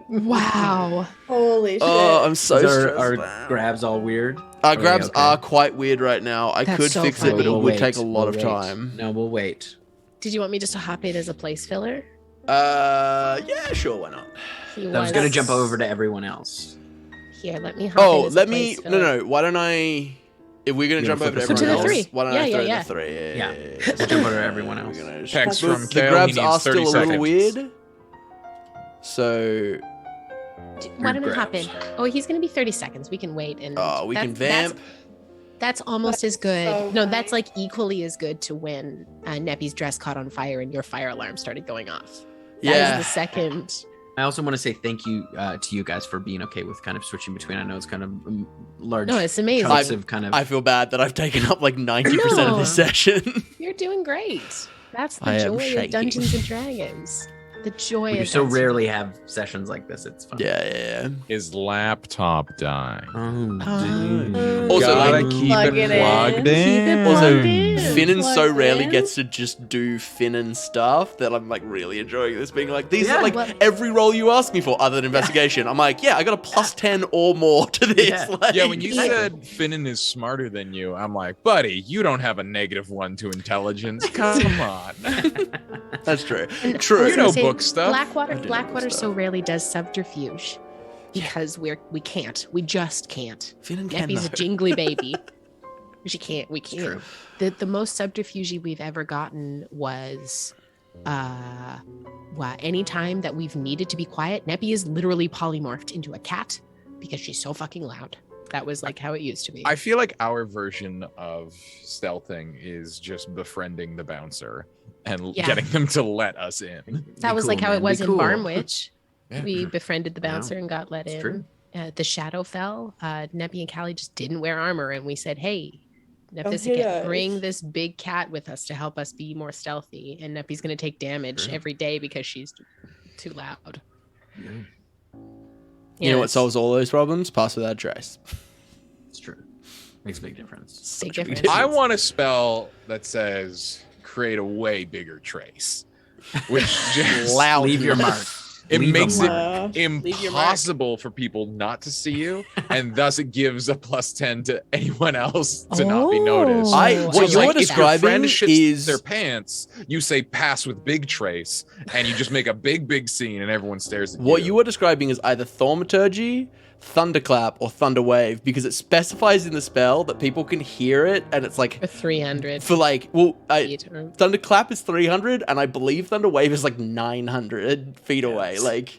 Wow. Holy shit. Oh, I'm so stressed. Are now. grabs all weird? Our Are they grabs okay? are quite weird right now. I That's could so fix it, but funny. it would take a lot We'll of wait. time. No, we'll wait. Did you want me just to hop in as a place filler? Yeah, sure, why not? He I was gonna jump over to everyone else. Here, let me hop in Oh, as let a me. place No, filler. no. Why don't I? If we're gonna You jump wanna over to flip us everyone to the else, three? why don't Yeah, I yeah, throw yeah. the three? Yeah. We'll jump over to everyone else. We're gonna Text the, from the Khale, he grabs needs are still 30 a little seconds. weird. So, Why don't we hop in? grabs. Oh, he's gonna be 30 seconds. We can wait and we can that's- vamp. That's almost That's as good. so No, that's funny. like equally as good to when Neppy's dress caught on fire and your fire alarm started going off. That is Yeah. the second. I also want to say thank you to you guys for being okay with kind of switching between. I know it's kind of large No, it's amazing. chunks of kind of. I feel bad that I've taken up like 90% of this No. session. You're doing great. That's the I am joy shaking. of Dungeons and Dragons. The joy we of so that rarely have sessions like this. It's fun. Yeah. His laptop dying. Oh, Also, Gotta like, keep plug it it in. plugged Keep it in. plugged Also, in. Finin so Plugged rarely in. gets to just do Finin stuff that I'm like really enjoying this. Being like, these Yeah. are like Well- every role you ask me for other than investigation. I'm like, yeah, I got a plus 10 or more to this. Yeah. Like, Yeah, when you Yeah. said Finin is smarter than you, I'm like, buddy, you don't have a -1 to intelligence. Come on. that's true. And I True. was You gonna know say, book stuff. Blackwater, I do know Blackwater book so stuff. rarely does subterfuge because we can't. We just can't. Finin can Neppy's a though. jingly baby. She can't. We can't. true. The most subterfuge we've ever gotten was any time that we've needed to be quiet. Neppy is literally polymorphed into a cat because she's so fucking loud. That was like how it used to be. I feel like our version of stealthing is just befriending the bouncer and Yeah. getting them to let us in. that Be was cool, like how man. it was Be in cool. Barnwich. Yeah. We befriended the Yeah. bouncer and got let It's in. true. The shadow fell. Neppy and Kali just didn't wear armor, and we said, "Hey, Neppy, Okay, guys. bring this big cat with us to help us be more stealthy." And Neppy's going to take damage True. every day because she's too loud. You know what it's solves all those problems? Pass without trace. It's true. Makes a big difference. Such Big a big difference. I want a spell that says create a way bigger trace, which just Loud. Leave your mark. it Leave a makes it mark. Leave your mark. impossible for people not to see you, and thus it gives a +10 to anyone else to not be noticed. Oh. I So what So like you're like, if your describing friend shits is their pants, you say pass with big trace, and you just make a big scene, and everyone stares at what you are describing is either thaumaturgy, thunderclap, or thunderwave because it specifies in the spell that people can hear it, and it's like For 300 for like well, feet. Or, thunderclap is 300, and I believe thunderwave is like 900 feet away. Yes. Like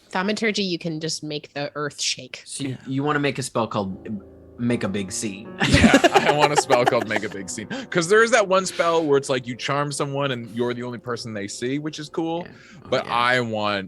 thaumaturgy, you can just make the earth shake. So you want to make a spell called Make a Big Scene. Yeah, I want a spell called Make a Big Scene. Because there is that one spell where it's like you charm someone and you're the only person they see, which is cool. Yeah. But Yeah.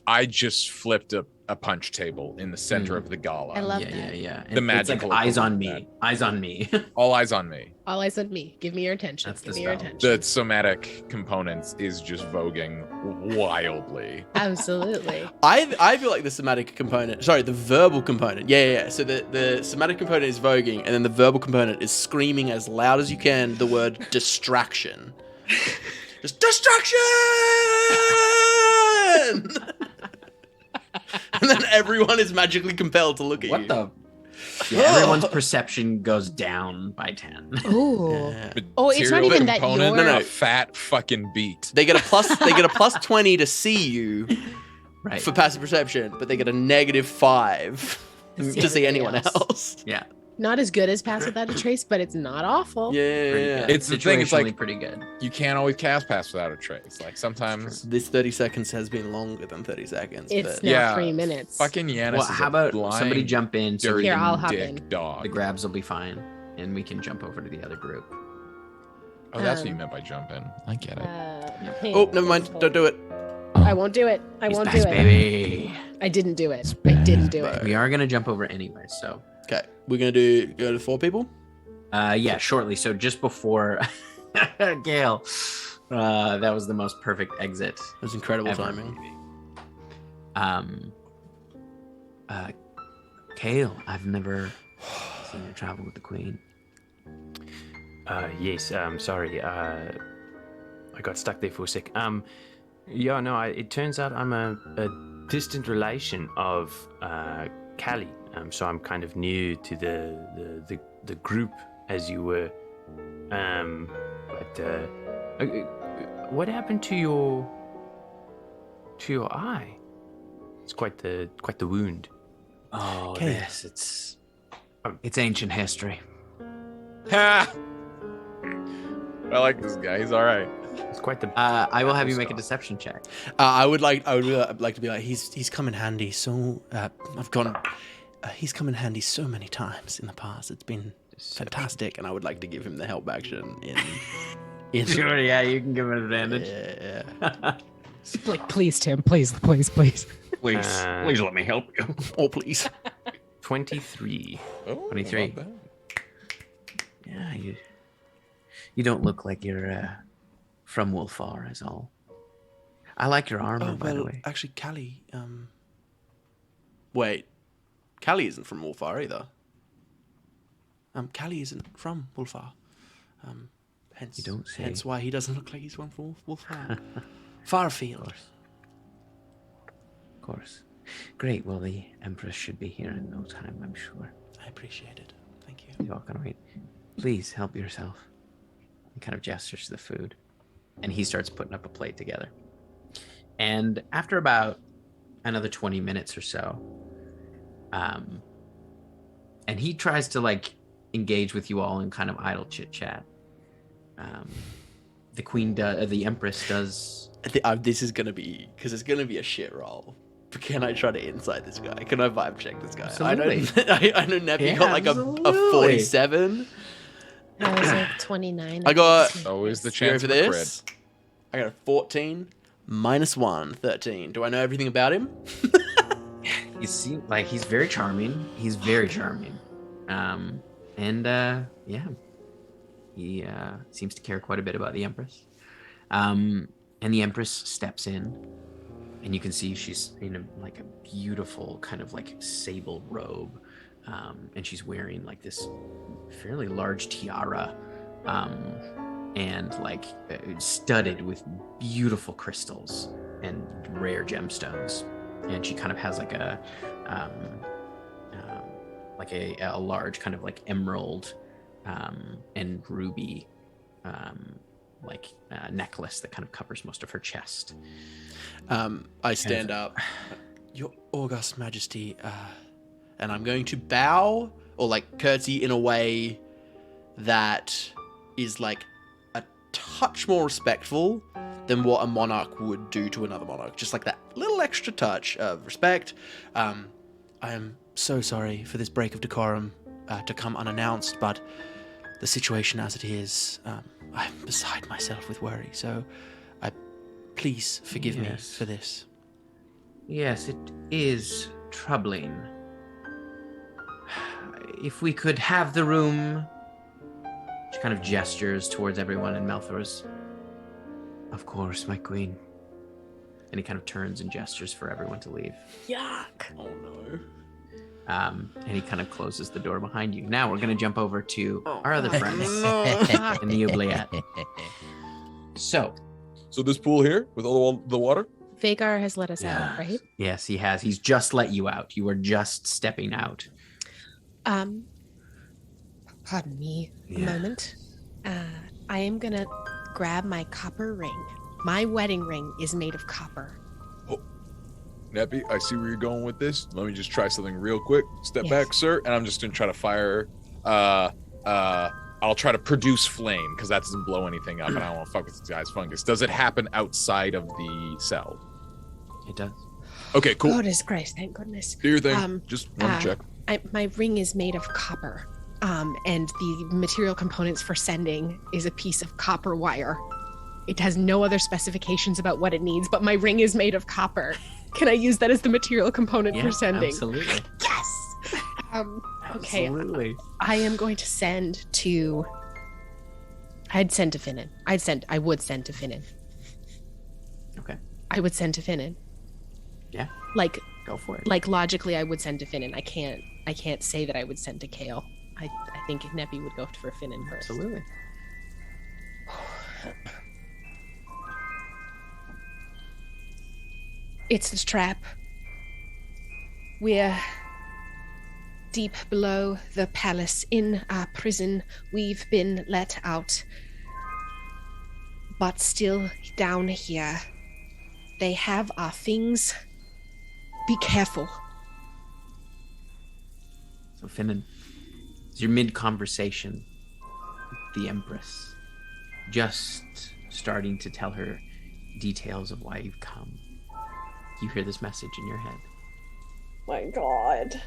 I just flipped a punch table in the center of the gala. I love yeah, that. yeah. The magical It's like eyes on equivalent me. of Eyes on me. All eyes on me. All eyes on me. Give me your attention. That's Give the me your spell. attention. The somatic components is just voguing wildly. Absolutely. I feel like the somatic component, sorry, the verbal component. Yeah. So the somatic component is voguing, and then the verbal component is screaming as loud as you can the word distraction. Just distraction! And then everyone is magically compelled to look at you. What the? Yeah, everyone's perception goes down by 10. Ooh. Yeah. Oh, it's not Material even that component, you're- No, no. a fat fucking beat. They get a plus 20 to see you Right. for passive perception, but they get a -5 to see everybody anyone else. else. Yeah. Not as good as Pass Without a Trace, but it's not awful. Yeah. Pretty good. It's the thing, it's like- Situationally pretty good. You can't always cast pass without a trace. Like sometimes This 30 seconds has been longer than 30 seconds. It's but now Yeah. 3 minutes. fucking Yanis Well, is how a about blind, somebody jump in so dirty Here, I'll hop dick in. dog. the grabs will be fine, and we can jump over to the other group. Oh, that's what you Um, meant by jump in. I get it. Oh, never mind. Don't do it. I won't do it. I He's won't fast, do it. baby. I didn't do it. I didn't do it. We are gonna jump over anyway, so Okay, we're gonna go to 4 people. yeah, shortly. So just before Gale, that was the most perfect exit. That was incredible ever. timing. Khale, I've never seen you travel with the Queen. Yes, sorry. I got stuck there for a sec. Yeah, no, it turns out I'm a distant relation of Kali. So I'm kind of new to the group, as you were. But what happened to your eye? It's quite the wound. Oh, Okay. yes, it's ancient history. Ha! I like this guy. He's all right. It's quite the. I will have you make a deception check. I would like to be like, he's come in handy. So he's come in handy so many times in the past. It's been fantastic, and I would like to give him the help action in Sure, yeah, you can give it an advantage. Yeah. Like, please, Tim, please. Please let me help you. Oh, please. 23. Oh, 23. not bad. Yeah, you don't look like you're from Wolfar, is all. I like your armor, by the way. Actually, Kali. Wait, Kali isn't from Wolfar either. Kali isn't from Wolfar. Hence, You don't say. Hence why he doesn't look like he's one from Wolfar. Far afield. Of course. Great. Well, the Empress should be here in no time, I'm sure. I appreciate it. Thank you. You're welcome. Wait. Please help yourself. He kind of gestures to the food, and he starts putting up a plate together. And after about another 20 minutes or so, and he tries to like engage with you all in kind of idle chit chat. The Queen does, the Empress does. This is gonna be because it's gonna be a shit roll. But can I try to insight this guy? Can I vibe check this guy? Absolutely. I know Neppy Yeah, got like a absolutely. 47. I was like 29. I got Always the you ready chance for of a crit. this. I got a 14 minus 1, 13. Do I know everything about him? You seem like he's very charming. He's very charming. Yeah, he seems to care quite a bit about the Empress. And the Empress steps in, and you can see she's in a beautiful kind of like sable robe, and she's wearing like this fairly large tiara, and like studded with beautiful crystals and rare gemstones. And she kind of has like a large kind of like emerald and ruby necklace that kind of covers most of her chest. I stand up. Your August Majesty, and I'm going to bow or like curtsy in a way that is like a touch more respectful than what a monarch would do to another monarch. Just like that little extra touch of respect. I am so sorry for this break of decorum to come unannounced, but the situation as it is, I'm beside myself with worry. So, please forgive me for this. Yes, it is troubling. If we could have the room. She kind of gestures towards everyone, and Melthor's, of course, my queen. And he kind of turns and gestures for everyone to leave. Yuck. Oh no. And he kind of closes the door behind you. Now we're going to jump over to our other friends in the oubliette. So this pool here with all the water? Vagar has let us out, right? Yes, he has. He's just let you out. You are just stepping out. Pardon me a Yeah. moment. I am gonna grab my copper ring. My wedding ring is made of copper. Neppy, I see where you're going with this. Let me just try something real quick. Step Yes. back, sir, and I'm just gonna try to fire. I'll try to produce flame because that doesn't blow anything up, and I don't want to fuck with this guy's fungus. Does it happen outside of the cell? It does. Okay, cool. Goodness grace, thank goodness. Do your thing. Just want to check. My ring is made of copper, and the material components for sending is a piece of copper wire. It has no other specifications about what it needs, but my ring is made of copper. Can I use that as the material component for sending? Absolutely. Yes. Okay. Absolutely. I am going to send to. I'd send to Finin. I would send to Finin. Okay. I would send to Finin. Yeah. Like, go for it. Like logically, I would send to Finin. I can't say that I would send to Khale. I think Neppy would go for Finin first. Absolutely. It's the trap. We're deep below the palace in our prison. We've been let out, but still down here. They have our things. Be careful. So Finin, as you're mid-conversation with the Empress, just starting to tell her details of why you've come, you hear this message in your head. My God.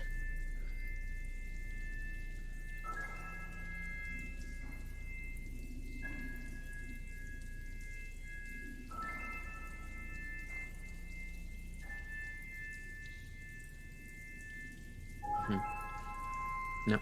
No.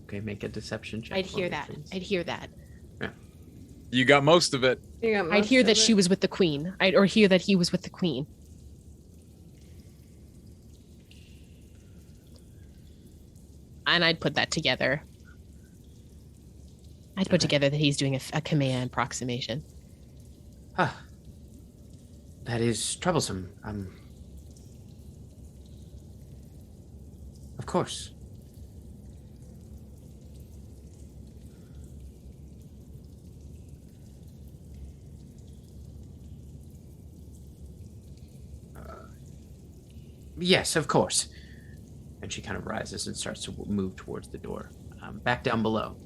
Okay, make a deception check. I'd for hear me, that. please. I'd hear that. You got most of it. You got I'd most hear of that it? she was with the queen. Or hear that he was with the queen. And I'd put that together. I'd put together that he's doing a Kamea approximation. Ah, that is troublesome. Of course. Yes, of course. And she kind of rises and starts to move towards the door. Back down below.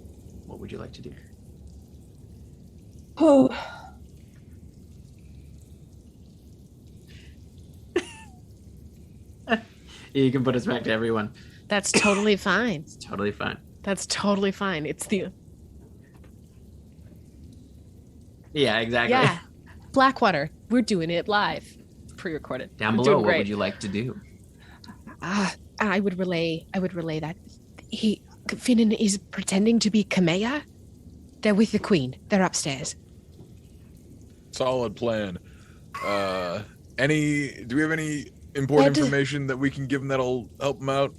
What would you like to do? Oh. You can put us back to everyone. That's totally fine. It's totally fine. That's totally fine. It's the Yeah, exactly. yeah. Blackwater. We're doing it live. Pre-recorded. Down We're below, doing what great. would you like to do? I would relay that Finin is pretending to be Kamea. They're with the queen. They're upstairs. Solid plan. Do we have any important information that we can give them that'll help them out?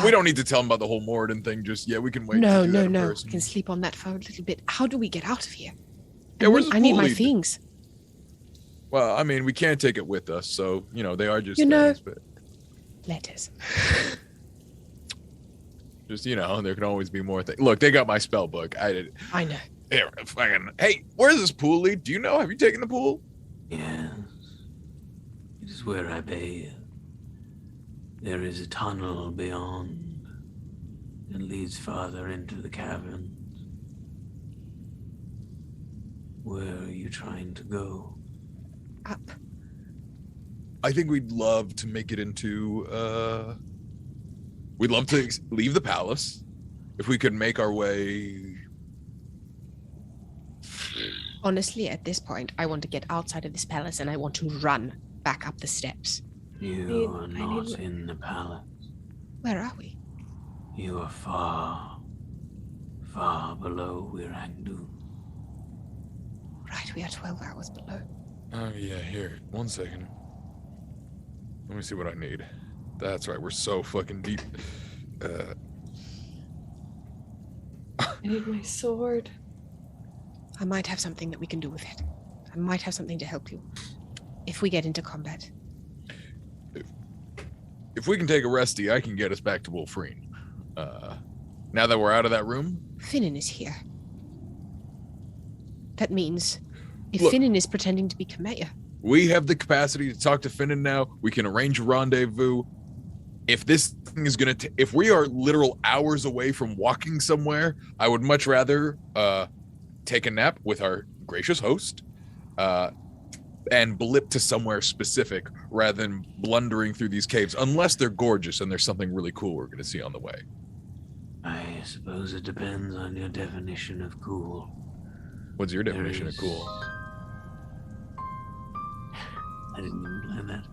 We don't need to tell them about the whole Moradin thing just yet. We can wait. No. to do that in person. We can sleep on that for a little bit. How do we get out of here? Yeah, where's the I need pool my lead? things. Well, I mean, we can't take it with us, so they are just You know- things, but Letters. just there can always be more things. Look, they got my spell book. I know. Hey, where's this pool lead? Do you know? Have you taken the pool? Yes. It is where I bathe. There is a tunnel beyond that leads farther into the caverns. Where are you trying to go? Up. I think we'd love to make it into. We'd love to leave the palace. If we could make our way. Honestly, at this point, I want to get outside of this palace and I want to run back up the steps. You are not in the palace. Where are we? You are far, far below Wyr-Ang-Dun. Right, we are 12 hours below. Oh yeah, here. 1 second. Let me see what I need. That's right. We're so fucking deep. I need my sword. I might have something that we can do with it. I might have something to help you. If we get into combat. If we can take a resty, I can get us back to Wolfrine. Now that we're out of that room. Finin is here. That means if Look. Finin is pretending to be Kamea. We have the capacity to talk to Finin now. We can arrange a rendezvous. If this thing is gonna, if we are literal hours away from walking somewhere, I would much rather take a nap with our gracious host, and blip to somewhere specific rather than blundering through these caves. Unless they're gorgeous and there's something really cool we're gonna see on the way. I suppose it depends on your definition of cool. What's your definition of cool? I didn't even plan that.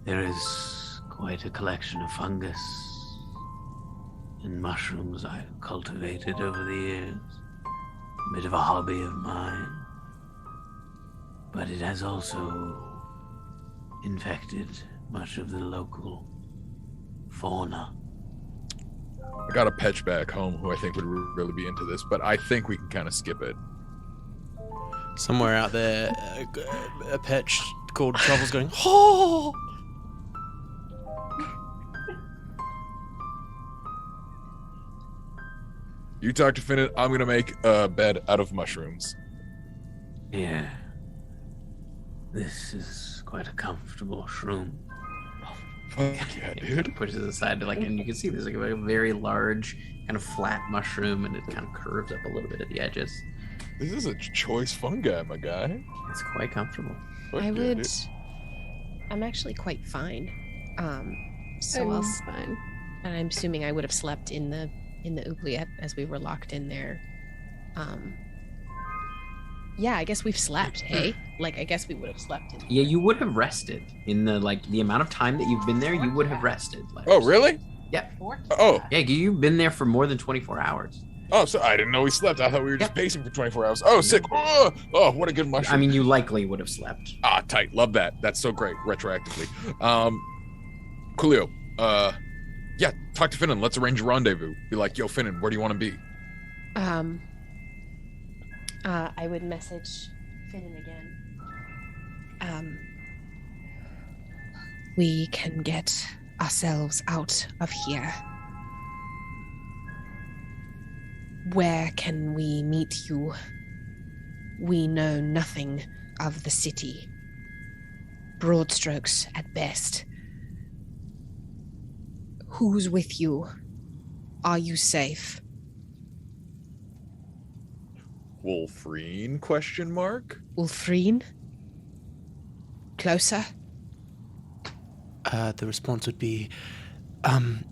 There is quite a collection of fungus and mushrooms I've cultivated over the years. A bit of a hobby of mine. But it has also infected much of the local fauna. I got a petch back home who I think would really be into this, but I think we can kind of skip it. Somewhere out there, a petch called Trouble's going, oh! You talk to Finin, I'm going to make a bed out of mushrooms. Yeah. This is quite a comfortable shroom. Fuck yeah, dude. Pushes it aside to like, and you can see there's like a very large kind of flat mushroom, and it kind of curves up a little bit at the edges. This is a choice fungi, my guy. It's quite comfortable. Fuck I yeah, would. dude. I'm actually quite fine. So I'm I'll. fine. And I'm assuming I would have slept in the oubliette as we were locked in there. Yeah, I guess we've slept. Hey, like I guess we would have slept in. Yeah, you would have rested in the amount of time that you've been there. You would have rested. Like, Oh, really? Yeah. Oh, Yeah, you've been there for more than 24 hours. oh, so I didn't know we slept. I thought we were just Yep. pacing for 24 hours. Oh, sick. Oh, what a good mushroom. I mean, you likely would have slept. Ah, tight. Love that. That's so great, retroactively. Coolio, yeah, talk to Finin. Let's arrange a rendezvous. Be like, yo, Finin, where do you want to be? I would message Finin again. We can get ourselves out of here. Where can we meet you? We know nothing of the city. Broad strokes at best. Who's with you? Are you safe? Wolfrine, question mark? Wolfrine? Closer? The response would be,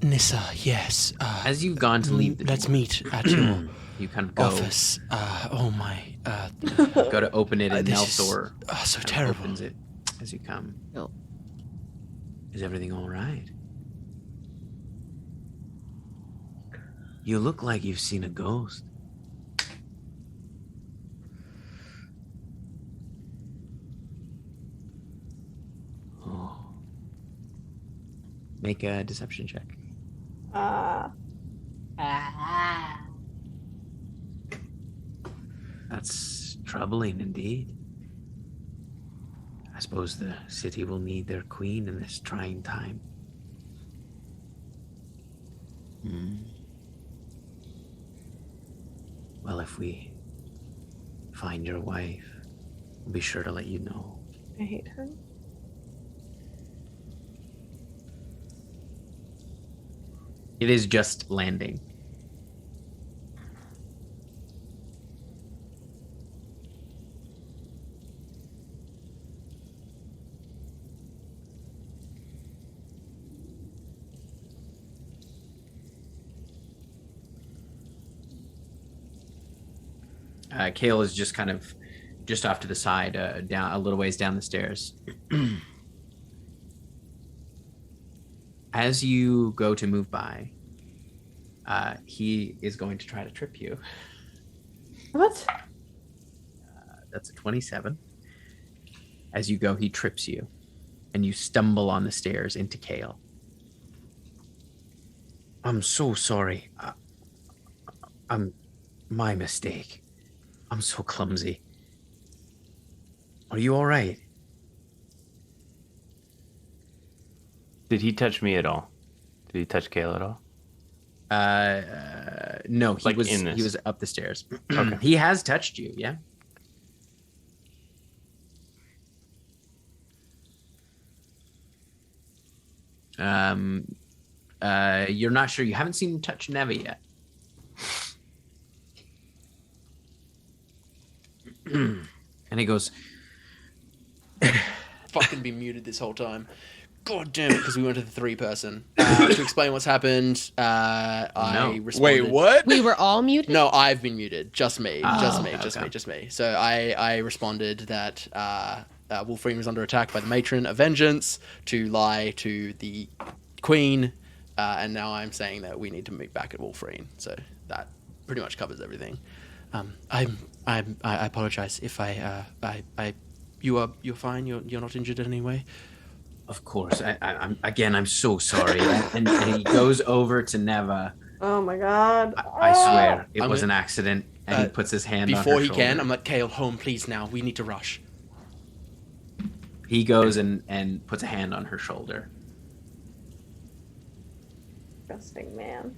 Nissa, yes. As you've gone to leave the let's door, meet at your you kind of go office. Oh my. go to open it, and This is, Nelthor so kind of terrible. opens it as you come. No. Is everything all right? You look like you've seen a ghost. Oh. Make a deception check. That's troubling indeed. I suppose the city will need their queen in this trying time. Well, if we find your wife, we'll be sure to let you know. I hate her. It is just landing. Khale is just kind of just off to the side, down a little ways down the stairs. As you go to move by, he is going to try to trip you. What? That's a 27. As you go, he trips you, and you stumble on the stairs into Khale. I'm so sorry. I'm my mistake. I'm so clumsy. Are you all right? Did he touch me at all? Did he touch Kale at all? No, he Like was in this? he was up the stairs. Okay. He has touched you, yeah? You're not sure. You haven't seen him touch Neva yet. And he goes, Fucking be muted this whole time. God damn it, because we went to the 3-person. To explain what's happened, I responded. Wait, what? We were all muted. No, I've been muted. Just me. Just me. okay. Just me. So I responded that Wolverine was under attack by the Matron of Vengeance to lie to the Queen, and now I'm saying that we need to meet back at Wolverine. So that pretty much covers everything. I apologize if you're fine. You're not injured in any way. of course. I'm so sorry. And he goes over to Neva. Oh my god. I swear it I'm was gonna- an accident. And he puts his hand on Before her he shoulder. can, I'm like, Khale, home, please now. We need to rush. He goes and puts a hand on her shoulder. Disgusting man.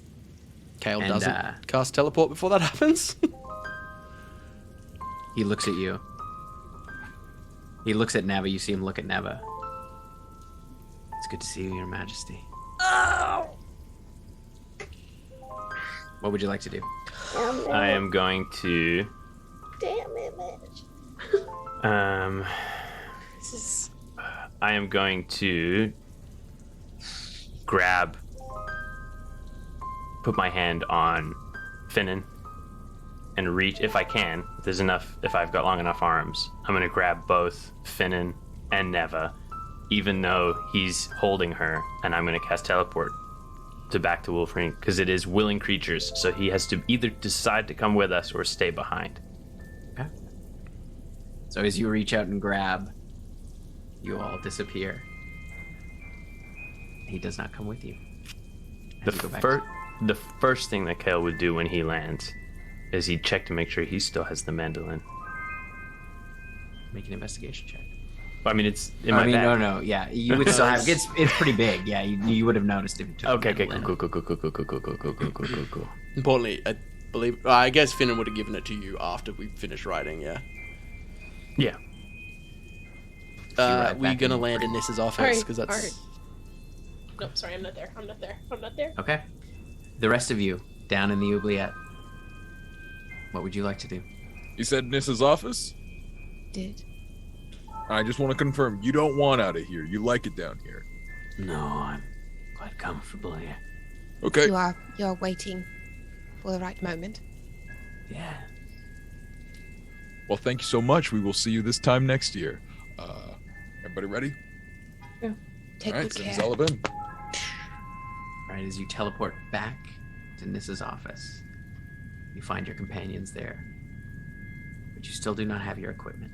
Khale And, doesn't cast teleport before that happens. He looks at you. He looks at Neva. You see him look at Neva. It's good to see you, Your Majesty. What would you like to do? I am going to. Damn image. This is I am going to put my hand on Finin and reach, if I can, if I've got long enough arms, I'm going to grab both Finin and Neva, even though he's holding her, and I'm going to cast teleport back to Wolverine, because it is willing creatures, so he has to either decide to come with us or stay behind. Okay. So as you reach out and grab, you all disappear. He does not come with you. The, As you go back the first thing that Khale would do when he lands is he'd check to make sure he still has the mandolin. make an investigation check. I mean, it's in my bag. No, yeah, you would still have. It's pretty big. Yeah, you would have noticed if you took. Okay, the cool. Importantly, I guess Finin would have given it to you after we finished writing, yeah? Yeah. right We're back gonna in. land in Niss's office, Alright, because that's... alright. No, sorry, I'm not there. Okay. The rest of you down in the oubliette. What would you like to do? You said Niss's office? Did. I just want to confirm, you don't want out of here. You like it down here. No, I'm quite comfortable here. Okay. You are waiting for the right moment. Yeah. Well, thank you so much. We will see you this time next year. Everybody ready? Take All right, good care. Zalabin. Right as you teleport back to Nissa's office, you find your companions there, but you still do not have your equipment.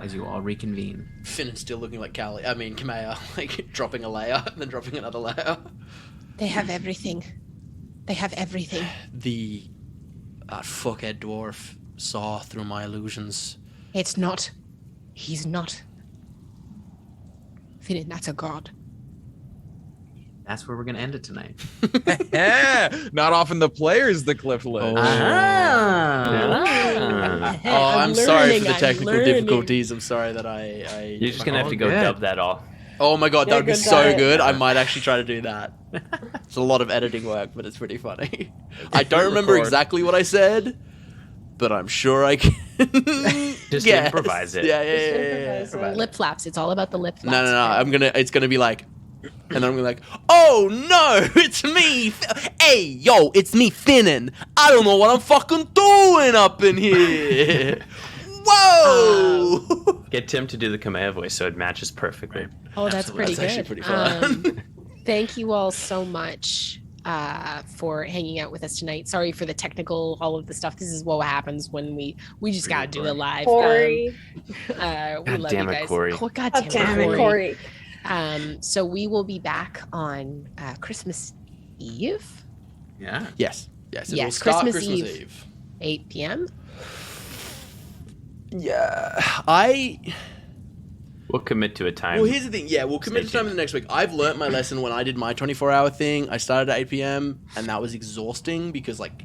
As you all reconvene. Finin's still looking like Kamea, like dropping a layer and then dropping another layer. They have everything. They have everything. That fuckhead dwarf saw through my illusions. It's not. He's not. Finin, that's a god. That's where we're going to end it tonight. Not often the players the cliff ledge. Oh, I'm sorry for the technical difficulties. I'm sorry that I... You're just gonna have to go good. dub that all. Oh my god, that Yeah, would be good so diet. good. I might actually try to do that. It's a lot of editing work, but it's pretty funny. I don't remember record. exactly what I said, but I'm sure I can. Just guess. improvise it. Yeah. Lip flaps. It's all about the lip flaps. No. It's gonna be like, and then I'm gonna be like, oh no, it's me. Hey, yo, it's me, Finin. I don't know what I'm fucking doing up in here. Whoa. Get Tim to do the Kamea voice so it matches perfectly. Oh, that's pretty That's good. actually pretty fun. Thank you all so much for hanging out with us tonight. Sorry for the technical, all of the stuff. This is what happens when we just gotta do it live. Corey. We love damn you it, guys. Corey. Oh, God God damn damn it, Corey. So we will be back on Christmas Eve, Yeah. Yes. It will Yes, start Christmas Christmas Eve. Eve. 8 p.m. Yeah. We'll commit to a time. Well, here's the thing. Yeah, we'll commit to time in the next week. I've learnt my lesson when I did my 24-hour thing. I started at 8 p.m. and that was exhausting because like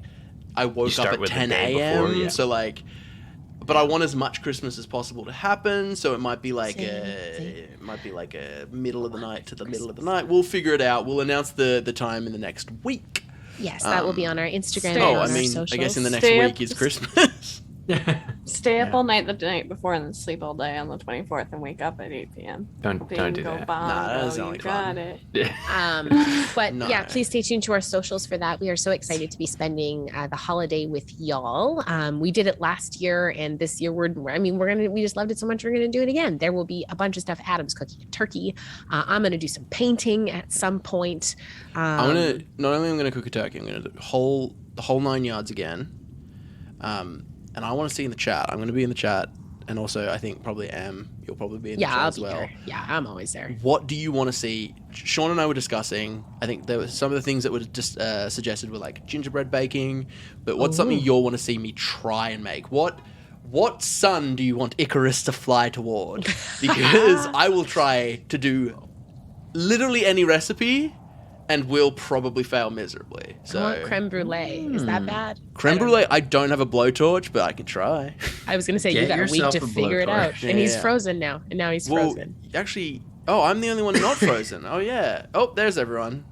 I woke up at 10 a.m. So like, but I want as much Christmas as possible to happen. So it might be like a middle of the night to the middle of the night. We'll figure it out. We'll announce the time in the next week. Yes, that will be on our Instagram. And Oh, on I mean, our socials. I guess in the next Stay week up- is Christmas. Stay up all night the night before and then sleep all day on the 24th and wake up at 8 p.m. Don't do Bingo that. bongo, Nah, that doesn't sound you like got fun. it. But No. yeah, please stay tuned to our socials for that. We are so excited to be spending the holiday with y'all. We did it last year, and this year we just loved it so much we're gonna do it again. There will be a bunch of stuff. Adam's cooking a turkey. I'm gonna do some painting at some point. I'm gonna cook a turkey. I'm gonna do the whole 9 yards again. And I want to see in the chat. I'm gonna be in the chat, and also I think probably you'll probably be in the chat I'll as be well. there. Yeah, I'm always there. What do you want to see? Sean and I were discussing. I think there were some of the things that were just suggested were like gingerbread baking. But what's something you'll want to see me try and make? What sun do you want Icarus to fly toward? Because I will try to do literally any recipe, and will probably fail miserably. So I want creme brulee. Is that bad? creme brulee. I don't have a blowtorch, but I can try. I was gonna say Get you got a week yourself to a figure it out, blowtorch. and he's Yeah. frozen now. And now he's Well, frozen. actually, I'm the only one not frozen. Oh yeah. Oh, there's everyone.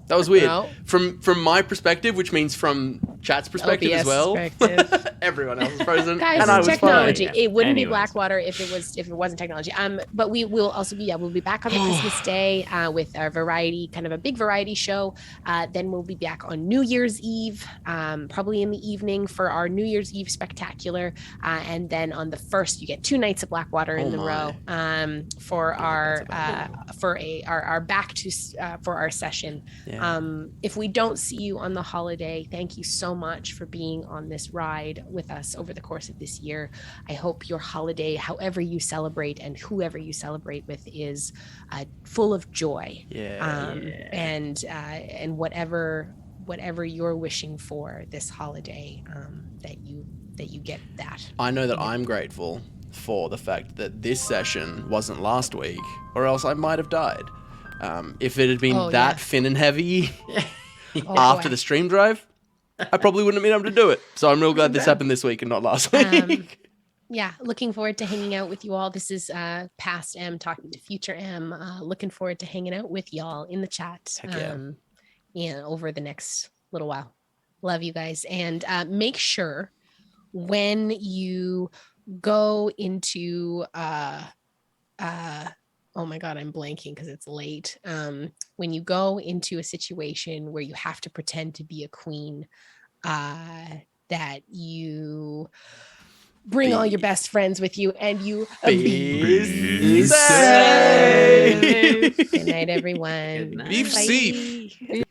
That was weird. No. From my perspective, which means from chat's perspective as OBS well. perspective. Everyone else was frozen, Guys, and I it's was technology. fine. It wouldn't be Anyways. Blackwater if it wasn't technology. But we will also be we'll be back on the Christmas Day with our kind of a big variety show. Then we'll be back on New Year's Eve, probably in the evening for our New Year's Eve spectacular, and then on the 1st you get 2 nights of Blackwater in the row for our back to for our session. Yeah. If we don't see you on the holiday, thank you so much for being on this ride with us over the course of this year. I hope your holiday, however you celebrate and whoever you celebrate with, is full of joy. And whatever you're wishing for this holiday, that you get that. I know that I'm grateful for the fact that this session wasn't last week, or else I might have died. If it had been Finin heavy after the stream drive, I probably wouldn't have been able to do it. So I'm real glad this happened this week and not last week. Yeah, looking forward to hanging out with you all. This is past M talking to future M. Looking forward to hanging out with y'all in the chat. Heck yeah. Over the next little while. Love you guys, and make sure when you go into oh my God, I'm blanking because it's late. When you go into a situation where you have to pretend to be a queen, that you bring all your best friends with you and you Be safe. safe. Good night, everyone. Good night. Beef Bye. seat.